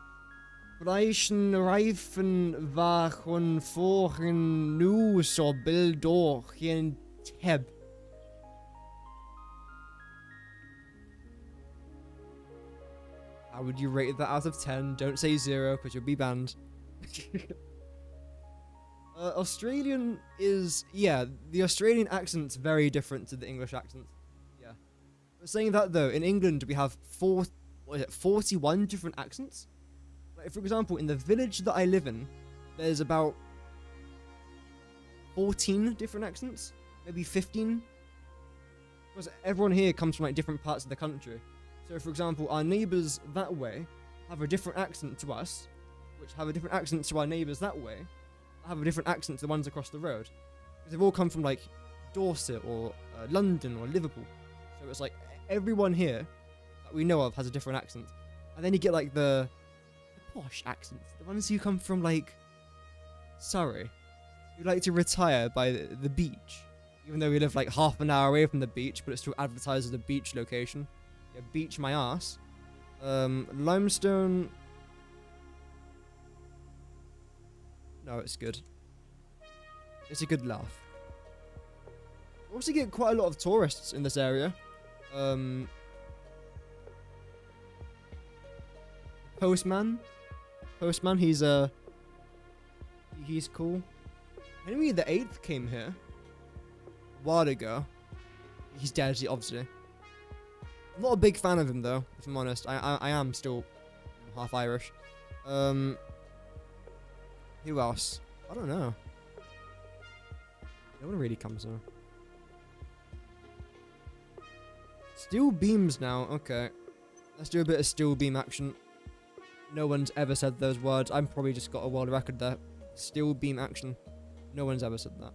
Reichen Reifen waren vorhin nu so bildochen Teb. How would you rate that out of 10? Don't say 0 because you'll be banned. Australian is, yeah, the Australian accent's very different to the English accent. Yeah. But saying that though, in England we have 41 different accents. Like, for example, in the village that I live in, there's about 14 different accents, maybe 15. Because everyone here comes from like different parts of the country. So for example, our neighbours that way have a different accent to us, which have a different accent to our neighbours that way, have a different accent to the ones across the road. Because they've all come from like Dorset or London or Liverpool. So it's like everyone here that we know of has a different accent. And then you get like the posh accents, the ones who come from like Surrey, who like to retire by the beach. Even though we live like half an hour away from the beach, but it's still advertised as a beach location. Yeah, beach my ass. Limestone. No, it's good. It's a good laugh. We also get quite a lot of tourists in this area. Postman, he's cool. Henry the VIII came here a while ago. He's dead, obviously. I'm not a big fan of him though, if I'm honest. I am still half Irish. Who else? I don't know. No one really comes now. Steel beams now. Okay. Let's do a bit of steel beam action. No one's ever said those words. I've probably just got a world record there. Steel beam action. No one's ever said that.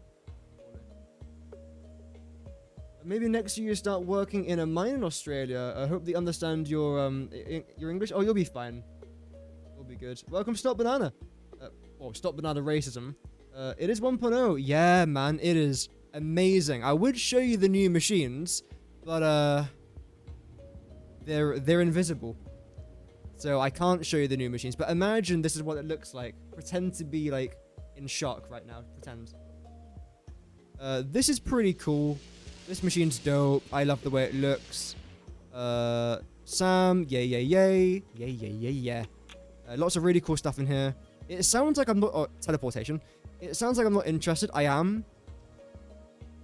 Maybe next year you start working in a mine in Australia. I hope they understand your English. Oh, you'll be fine. You'll be good. Welcome, Stop Banana. Stop Banana Racism. It is 1.0. Yeah, man, it is amazing. I would show you the new machines, but they're invisible, so I can't show you the new machines. But imagine this is what it looks like. Pretend to be like in shock right now. Pretend. This is pretty cool. This machine's dope. I love the way it looks. Sam, yay. Lots of really cool stuff in here. It sounds like I'm not... teleportation. It sounds like I'm not interested. I am.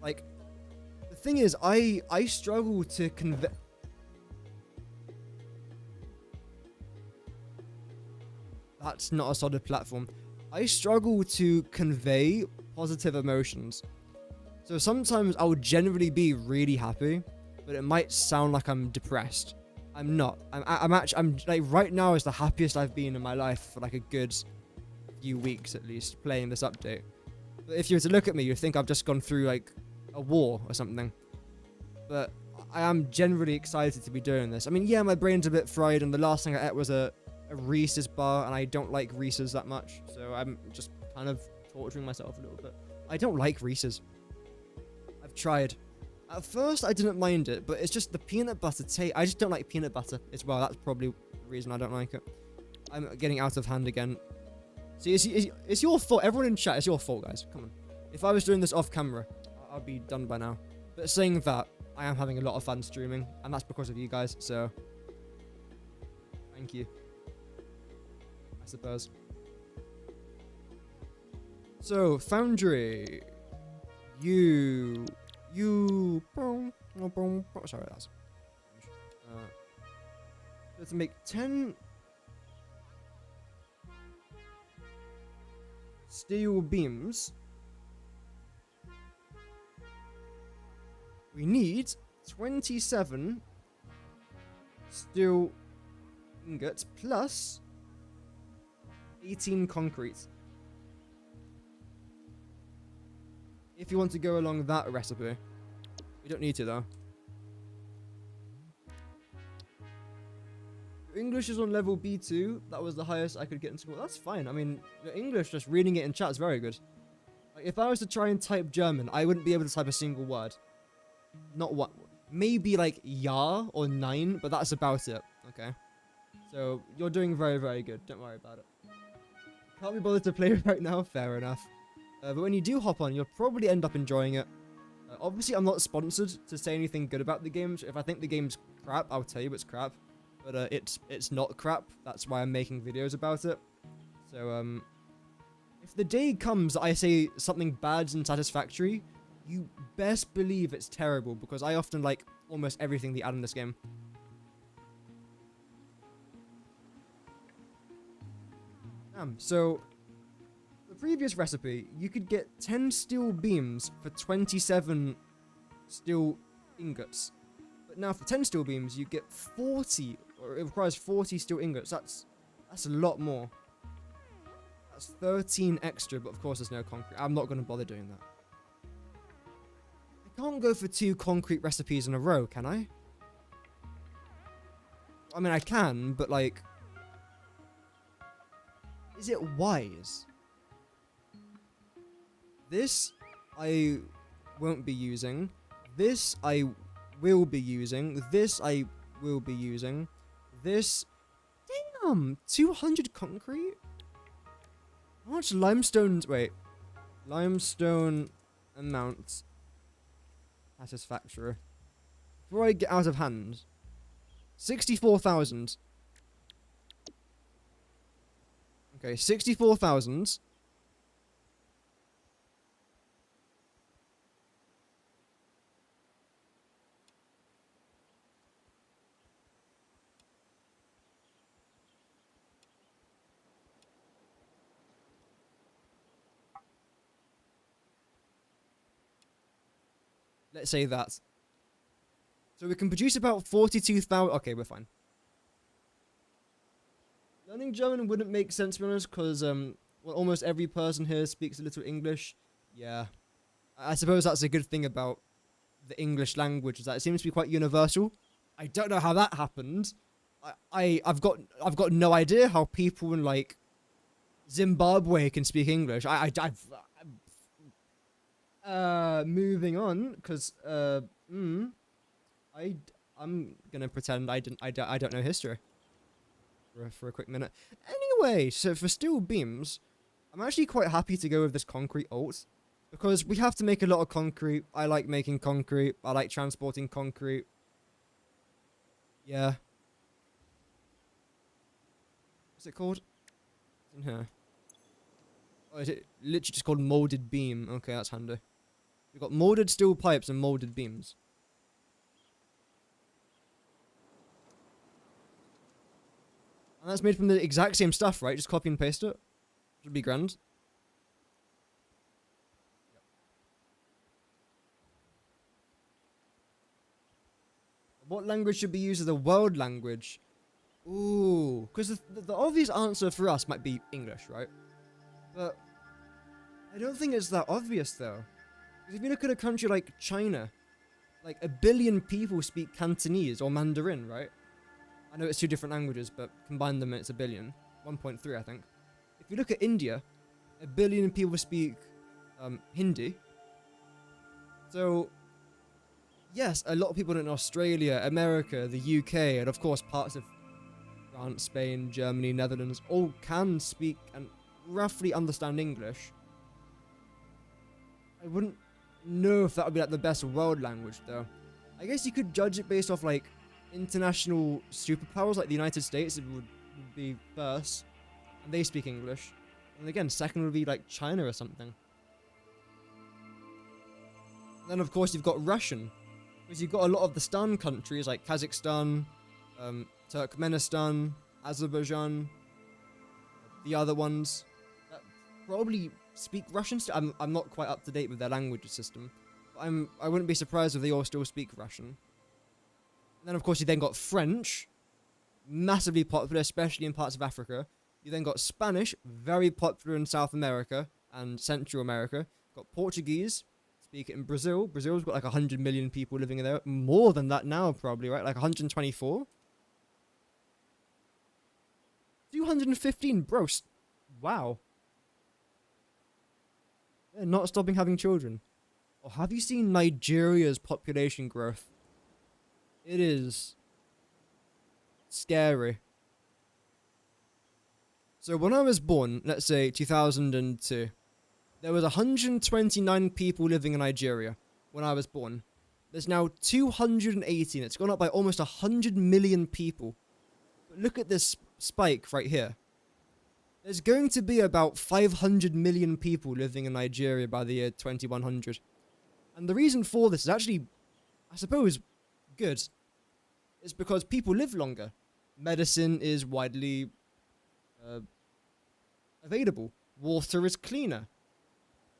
Like, the thing is, I struggle to convey... That's not a solid platform. I struggle to convey positive emotions. So sometimes I would generally be really happy, but it might sound like I'm depressed. I'm not. I'm like, right now is the happiest I've been in my life for like a good few weeks at least, playing this update. But if you were to look at me, you'd think I've just gone through like a war or something. But I am generally excited to be doing this. I mean, yeah, my brain's a bit fried, and the last thing I ate was a Reese's bar, and I don't like Reese's that much, so I'm just kind of torturing myself a little bit. I don't like Reese's. I've tried. At first, I didn't mind it, but it's just the peanut butter taste. I just don't like peanut butter as well. That's probably the reason I don't like it. I'm getting out of hand again. See, it's your fault. Everyone in chat, it's your fault, guys. Come on. If I was doing this off camera, I'd be done by now. But saying that, I am having a lot of fun streaming, and that's because of you guys, so thank you, I suppose. So, Foundry, sorry, that's to make 10 steel beams, we need 27 steel ingots plus 18 concrete. If you want to go along that recipe. You don't need to though. English is on level B2. That was the highest I could get in school. That's fine. I mean, English, just reading it in chat is very good. Like, if I was to try and type German, I wouldn't be able to type a single word. Not one. Maybe like ja or nein, but that's about it. Okay. So you're doing very, very good. Don't worry about it. Can't be bothered to play right now. Fair enough. But when you do hop on, you'll probably end up enjoying it. Obviously, I'm not sponsored to say anything good about the game. So if I think the game's crap, I'll tell you it's crap. but it's not crap. That's why I'm making videos about it. So if the day comes that I say something bad's in Satisfactory, you best believe it's terrible, because I often like almost everything they add in this game. So the previous recipe, you could get 10 steel beams for 27 steel ingots. But now for 10 steel beams, you get 40, or it requires 40 steel ingots. That's a lot more. That's 13 extra, but of course there's no concrete. I'm not going to bother doing that. I can't go for 2 concrete recipes in a row, can I? I mean, I can, but like... is it wise? This I won't be using. This I will be using. This I will be using. This... damn! 200 concrete? How much limestone... wait. Limestone amount. Satisfactory. Before I get out of hand. 64,000. Okay, 64,000. Let's say that. So we can produce about 42,000... okay, we're fine. Learning German wouldn't make sense, to be honest, because well, almost every person here speaks a little English. Yeah. I suppose that's a good thing about the English language, is that it seems to be quite universal. I don't know how that happened. I've got no idea how people in, like, Zimbabwe can speak English. Moving on, because I'm gonna pretend I don't know history for a quick minute. Anyway, so for steel beams, I'm actually quite happy to go with this concrete alt, because we have to make a lot of concrete. I like making concrete. I like transporting concrete. Yeah. What's it called? It's in here. Oh, is it literally just called molded beam? Okay, that's handy. We've got molded steel pipes and molded beams. And that's made from the exact same stuff, right? Just copy and paste it. Should be grand. Yep. What language should be used as a world language? Ooh, because the obvious answer for us might be English, right? But I don't think it's that obvious, though. Because if you look at a country like China, like 1 billion people speak Cantonese or Mandarin, right? I know it's 2 different languages, but combine them and it's 1 billion. 1.3, I think. If you look at India, 1 billion people speak Hindi. So, yes, a lot of people in Australia, America, the UK, and of course parts of France, Spain, Germany, Netherlands, all can speak and roughly understand English. I wouldn't know if that would be like the best world language, though. I guess you could judge it based off like international superpowers, like the United States. It would be first, and they speak English. And again, second would be like China or something. And then of course you've got Russian, because you've got a lot of the Stan countries like Kazakhstan, Turkmenistan, Azerbaijan, the other ones that probably speak Russian. I'm not quite up to date with their language system, but I wouldn't be surprised if they all still speak Russian. And then of course you then got French, massively popular, especially in parts of Africa. You then got Spanish, very popular in South America and Central America. Got Portuguese, speak it in Brazil. Brazil's got like 100 million people living in there. More than that now, probably, right? Like 124. 215, bro. Wow. They're not stopping having children. Oh, have you seen Nigeria's population growth? It is scary. So when I was born, let's say 2002, there was 129 people living in Nigeria when I was born. There's now 218. It's gone up by almost 100 million people But look at this spike right here. There's going to be about 500 million people living in Nigeria by the year 2100. And the reason for this is actually, I suppose, good. It's because people live longer. Medicine is widely available. Water is cleaner.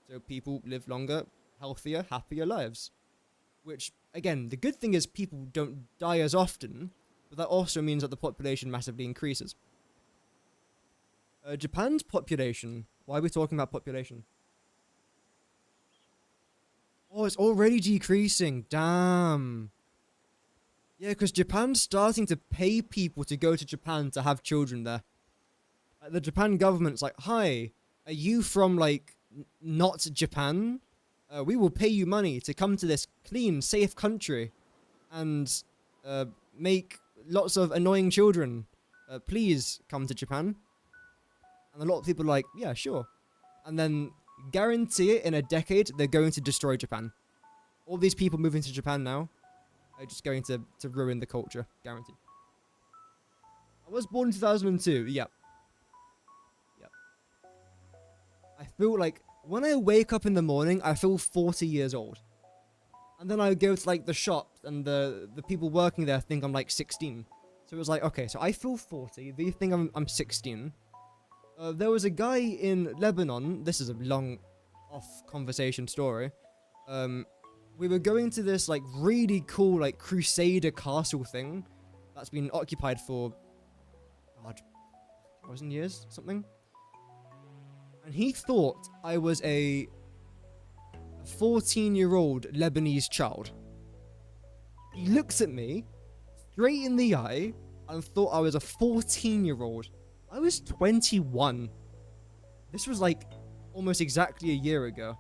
So people live longer, healthier, happier lives. Which, again, the good thing is people don't die as often, but that also means that the population massively increases. Japan's population. Why are we talking about population? Oh, it's already decreasing. Damn. Yeah, because Japan's starting to pay people to go to Japan to have children there. Like, the Japan government's like, hi, are you from, like, not Japan? We will pay you money to come to this clean, safe country and make lots of annoying children. Please come to Japan. And a lot of people are like, yeah, sure. And then, guarantee it, in a decade, they're going to destroy Japan. All these people moving to Japan now are just going to ruin the culture. Guaranteed. I was born in 2002. Yep. I feel like, when I wake up in the morning, I feel 40 years old. And then I go to, like, the shop, and the people working there think I'm, like, 16. So it was like, okay, so I feel 40. They think I'm 16. There was a guy in Lebanon. This is a long off-conversation story. We were going to this, like, really cool, like, Crusader castle thing that's been occupied for, God, 1,000 years, something. And he thought I was a 14-year-old Lebanese child. He looks at me straight in the eye and thought I was a 14-year-old. I was 21. This was like almost exactly a year ago.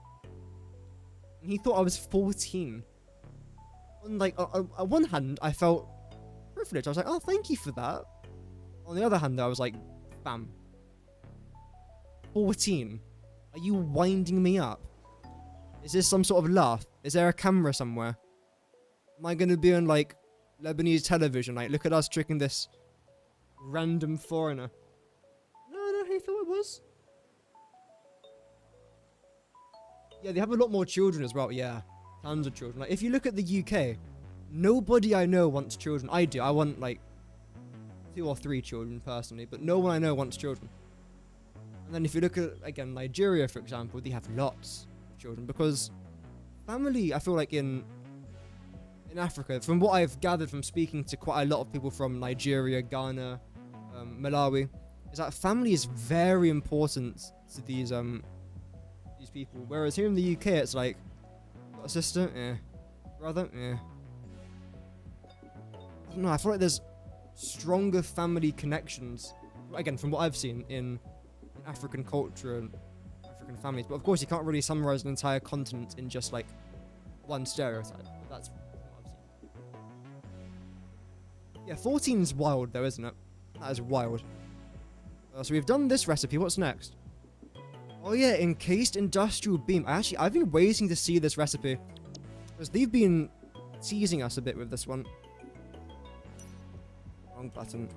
And he thought I was 14. On like on one hand, I felt privileged. I was like, oh, thank you for that. On the other hand, I was like, bam. 14. Are you winding me up? Is this some sort of laugh? Is there a camera somewhere? Am I gonna be on like Lebanese television? Like, look at us tricking this random foreigner. No, he thought it was. Yeah, they have a lot more children as well. Yeah, tons of children. Like, if you look at the UK, nobody I know wants children. I do. I want like 2 or 3 children personally, but no one I know wants children. And then if you look at, again, Nigeria, for example, they have lots of children because family, I feel like in Africa, from what I've gathered from speaking to quite a lot of people from Nigeria, Ghana, Malawi, is that family is very important to these people. Whereas here in the UK, it's like, got a sister? Eh. Brother? Eh. I don't know, I feel like there's stronger family connections, again, from what I've seen in African culture and African families. But of course, you can't really summarize an entire continent in just like one stereotype. But that's what I've seen. Yeah, 14's wild though, isn't it? That is wild. So we've done this recipe. What's next? Oh yeah, encased industrial beam. I've been waiting to see this recipe because they've been teasing us a bit with this one. Wrong button.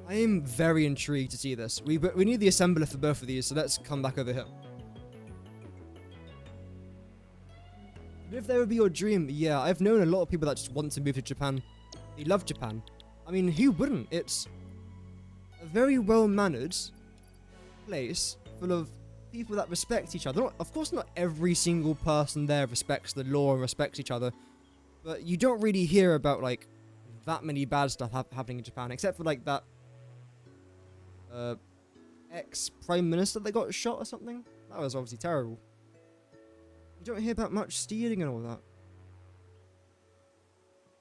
I am very intrigued to see this. We need the assembler for both of these, so let's come back over here. But if there would be your dream, yeah, I've known a lot of people that just want to move to Japan. They love Japan. I mean, who wouldn't? It's a very well-mannered place full of people that respect each other. Of course, not every single person there respects the law and respects each other, but you don't really hear about, like, that many bad stuff happening in Japan, except for, like, that ex-prime minister that got shot or something. That was obviously terrible. You don't hear about much stealing and all that.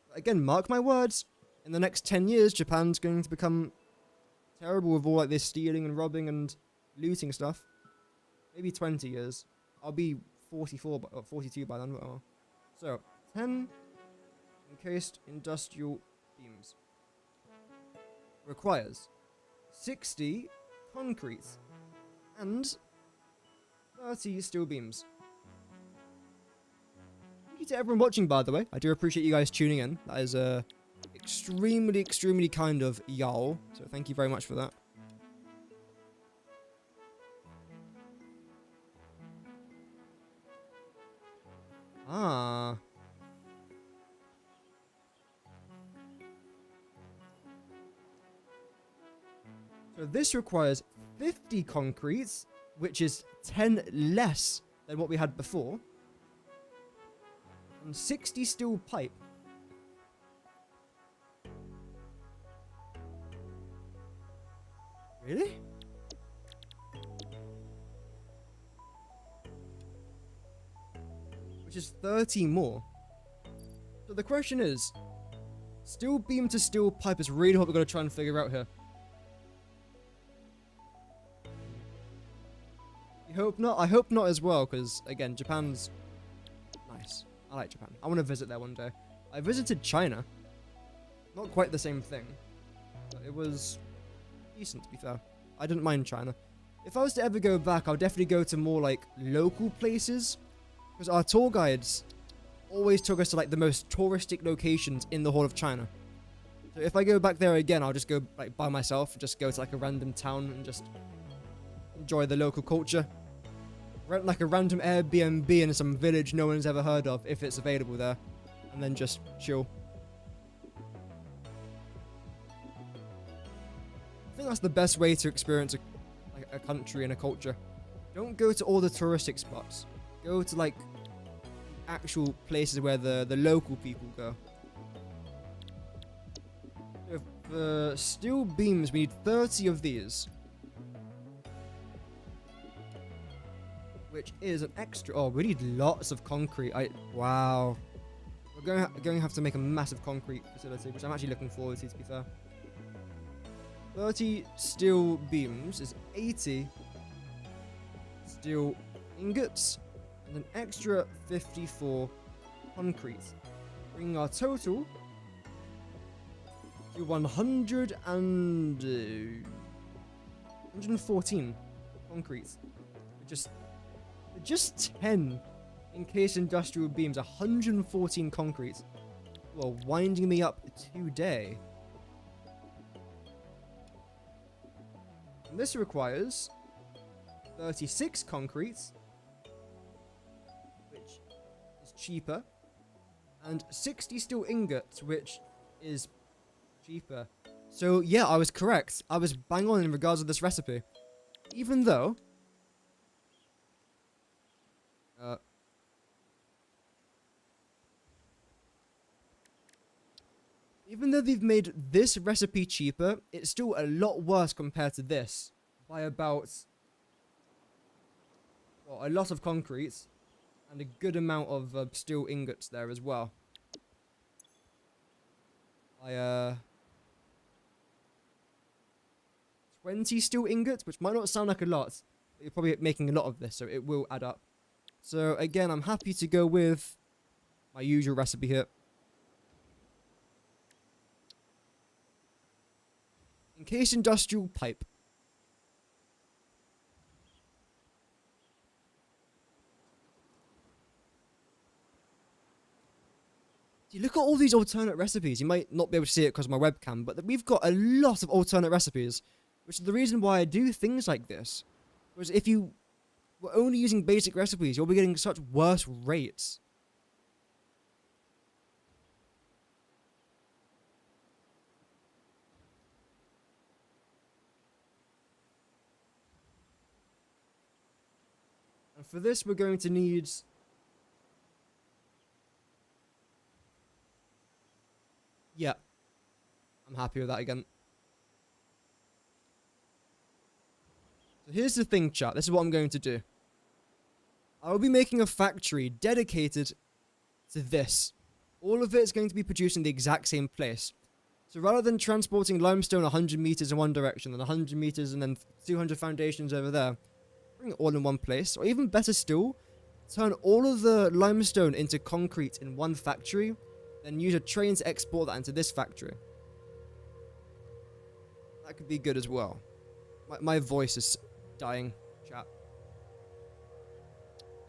But again, mark my words, in the next 10 years, Japan's going to become terrible with all like this stealing and robbing and looting stuff. Maybe 20 years. I'll be 44, or 42 by then. So, 10 encased industrial beams. Requires 60 concrete and 30 steel beams. you to everyone watching, by the way. I do appreciate you guys tuning in. That is extremely, extremely kind of y'all. So thank you very much for that. Ah. So this requires 50 concretes, which is 10 less than what we had before. And 60 steel pipe. Really? Which is 30 more. So the question is, steel beam to steel pipe is really what we're going to try and figure out here. I hope not. I hope not as well, because again, Japan's nice. I like Japan. I want to visit there one day. I visited China. Not quite the same thing, but it was decent, to be fair. I didn't mind China. If I was to ever go back, I'll definitely go to more like local places, because our tour guides always took us to like the most touristic locations in the whole of China. So if I go back there again, I'll just go like by myself, just go to like a random town and just enjoy the local culture. Rent like a random Airbnb in some village no one's ever heard of, if it's available there, and then just chill. I think that's the best way to experience a country and a culture. Don't go to all the touristic spots. Go to like actual places where the local people go. For steel beams, we need 30 of these. Which is an extra... Oh, we need lots of concrete. Wow. We're going to have to make a massive concrete facility, which I'm actually looking forward to be fair. 30 steel beams is 80 steel ingots, and an extra 54 concrete, bringing our total to 114 concrete. Just 10 encased industrial beams, 114 concrete. Well, winding me up today. And this requires 36 concrete, which is cheaper, and 60 steel ingots, which is cheaper. So yeah, I was correct. I was bang on in regards to this recipe. Even though they've made this recipe cheaper, it's still a lot worse compared to this by about, well, a lot of concrete and a good amount of steel ingots there as well. 20 steel ingots, which might not sound like a lot, but you're probably making a lot of this, so it will add up. So again, I'm happy to go with my usual recipe here. Encased industrial pipe. See, look at all these alternate recipes. You might not be able to see it because of my webcam, but we've got a lot of alternate recipes, which is the reason why I do things like this. Because if you were only using basic recipes, you'll be getting such worse rates. And for this, we're going to need... Yeah. I'm happy with that again. So here's the thing, chat. This is what I'm going to do. I will be making a factory dedicated to this. All of it is going to be produced in the exact same place. So rather than transporting limestone 100 meters in one direction and 100 meters and then 200 foundations over there, bring it all in one place. Or even better still, turn all of the limestone into concrete in one factory, then use a train to export that into this factory. That could be good as well. My voice is dying, chat.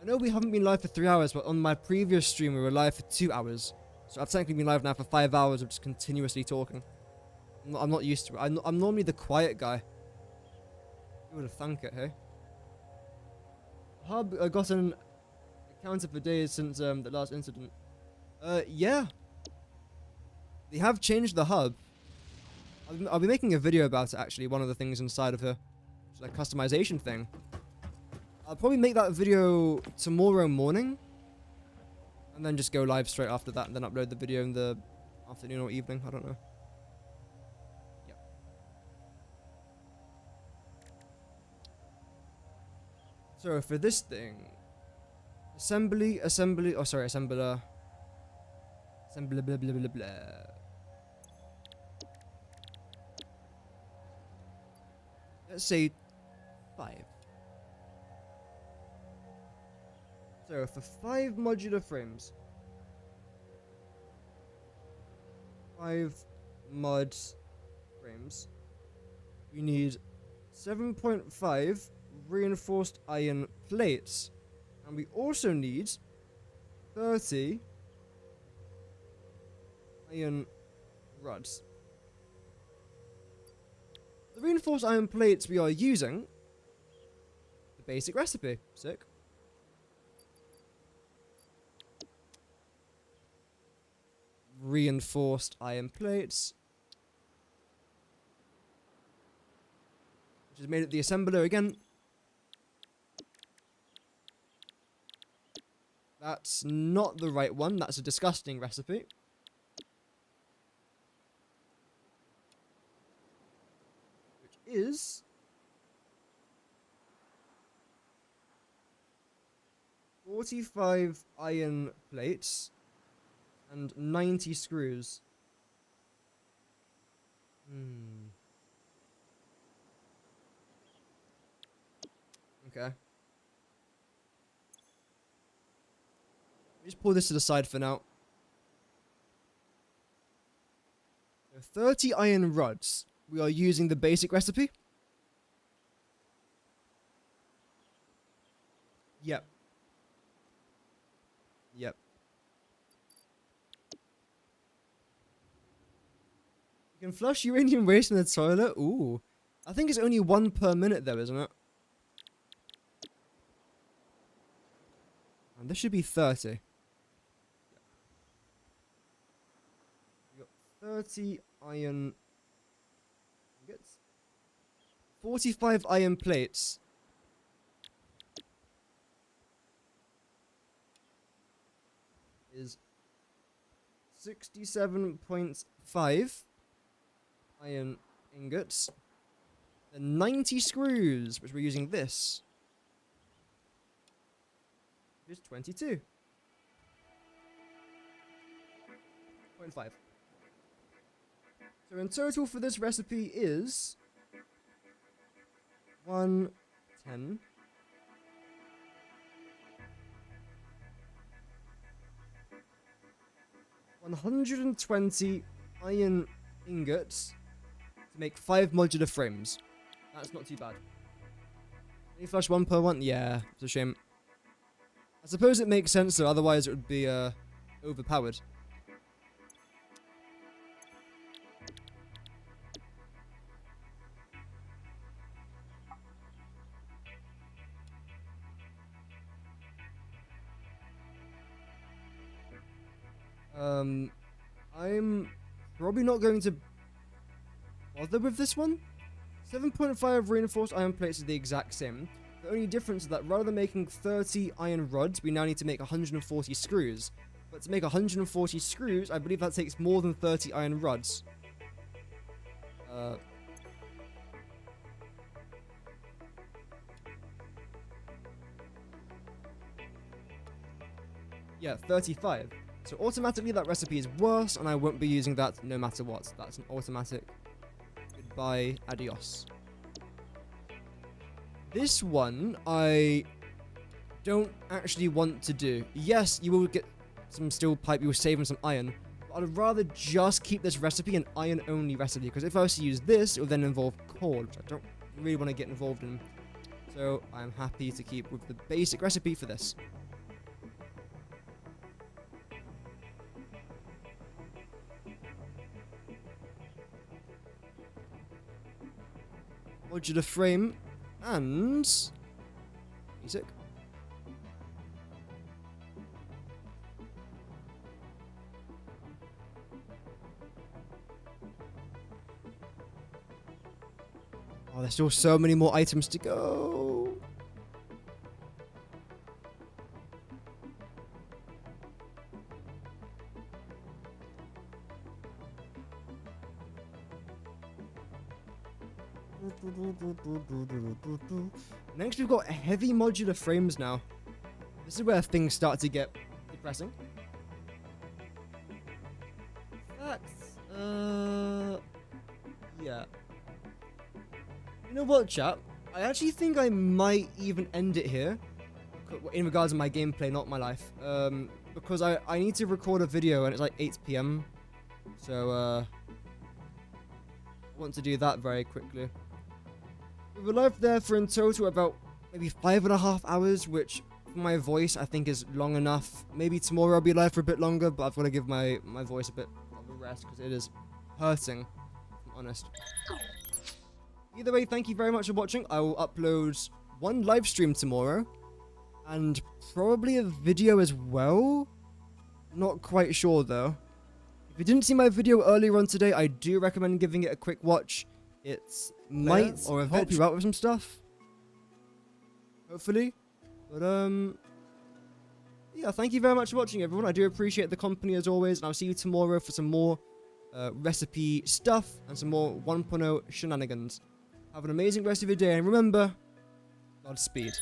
I know we haven't been live for 3 hours, but on my previous stream we were live for 2 hours. So I've technically been live now for 5 hours of just continuously talking. I'm not used to it. I'm normally the quiet guy. You would have thunk it, hey? Hub got an encounter for days since the last incident. Yeah. They have changed the hub. I'll be making a video about it actually, one of the things inside of her. It's like customization thing. I'll probably make that video tomorrow morning. And then just go live straight after that and then upload the video in the afternoon or evening, I don't know. Yep. So for this thing, assembler, blah, blah, blah, blah, blah. Let's say 5. So for 5 modular frames, 5 mod frames, we need 7.5 reinforced iron plates, and we also need 30 iron rods. The reinforced iron plates we are using the basic recipe. Sick. Reinforced iron plates, which is made at the assembler again. That's not the right one. That's a disgusting recipe. Which is 45 iron plates and 90 screws. Okay. Just pull this to the side for now. So 30 iron rods. We are using the basic recipe. Yep. Yep. You can flush uranium waste in the toilet? Ooh. I think it's only 1 per minute though, isn't it? And this should be 30. We got 30 iron ingots. 45 iron plates. Is 67.5 iron ingots. And 90 screws, which we're using this. Is 22.5. So in total for this recipe is 110. 120 iron ingots to make 5 modular frames. That's not too bad. Can you flush 1 per one? Yeah, it's a shame. I suppose it makes sense though, otherwise it would be overpowered. I'm probably not going to bother with this one. 7.5 reinforced iron plates is the exact same. The only difference is that rather than making 30 iron rods, we now need to make 140 screws. But to make 140 screws, I believe that takes more than 30 iron rods. Yeah, 35. So automatically that recipe is worse, and I won't be using that no matter what. That's an automatic goodbye, adios. This one, I don't actually want to do. Yes, you will get some steel pipe, you will save on some iron, but I'd rather just keep this recipe an iron-only recipe, because if I was to use this, it would then involve coal, which I don't really want to get involved in. So I'm happy to keep with the basic recipe for this. Modular frame and music. Oh, there's still so many more items to go. Next, we've got heavy modular frames now. This is where things start to get depressing. Facts. Yeah. You know what, chat? I actually think I might even end it here. In regards to my gameplay, not my life. Because I need to record a video and it's like 8 PM. So, I want to do that very quickly. We were live there for in total about maybe 5.5 hours, which for my voice I think is long enough. Maybe tomorrow I'll be live for a bit longer, but I've got to give my voice a bit of a rest because it is hurting, if I'm honest. Either way, thank you very much for watching. I will upload one live stream tomorrow and probably a video as well. Not quite sure though. If you didn't see my video earlier on today, I do recommend giving it a quick watch. It might help you out with some stuff. Hopefully. But, yeah, thank you very much for watching, everyone. I do appreciate the company as always, and I'll see you tomorrow for some more recipe stuff and some more 1.0 shenanigans. Have an amazing rest of your day, and remember, Godspeed.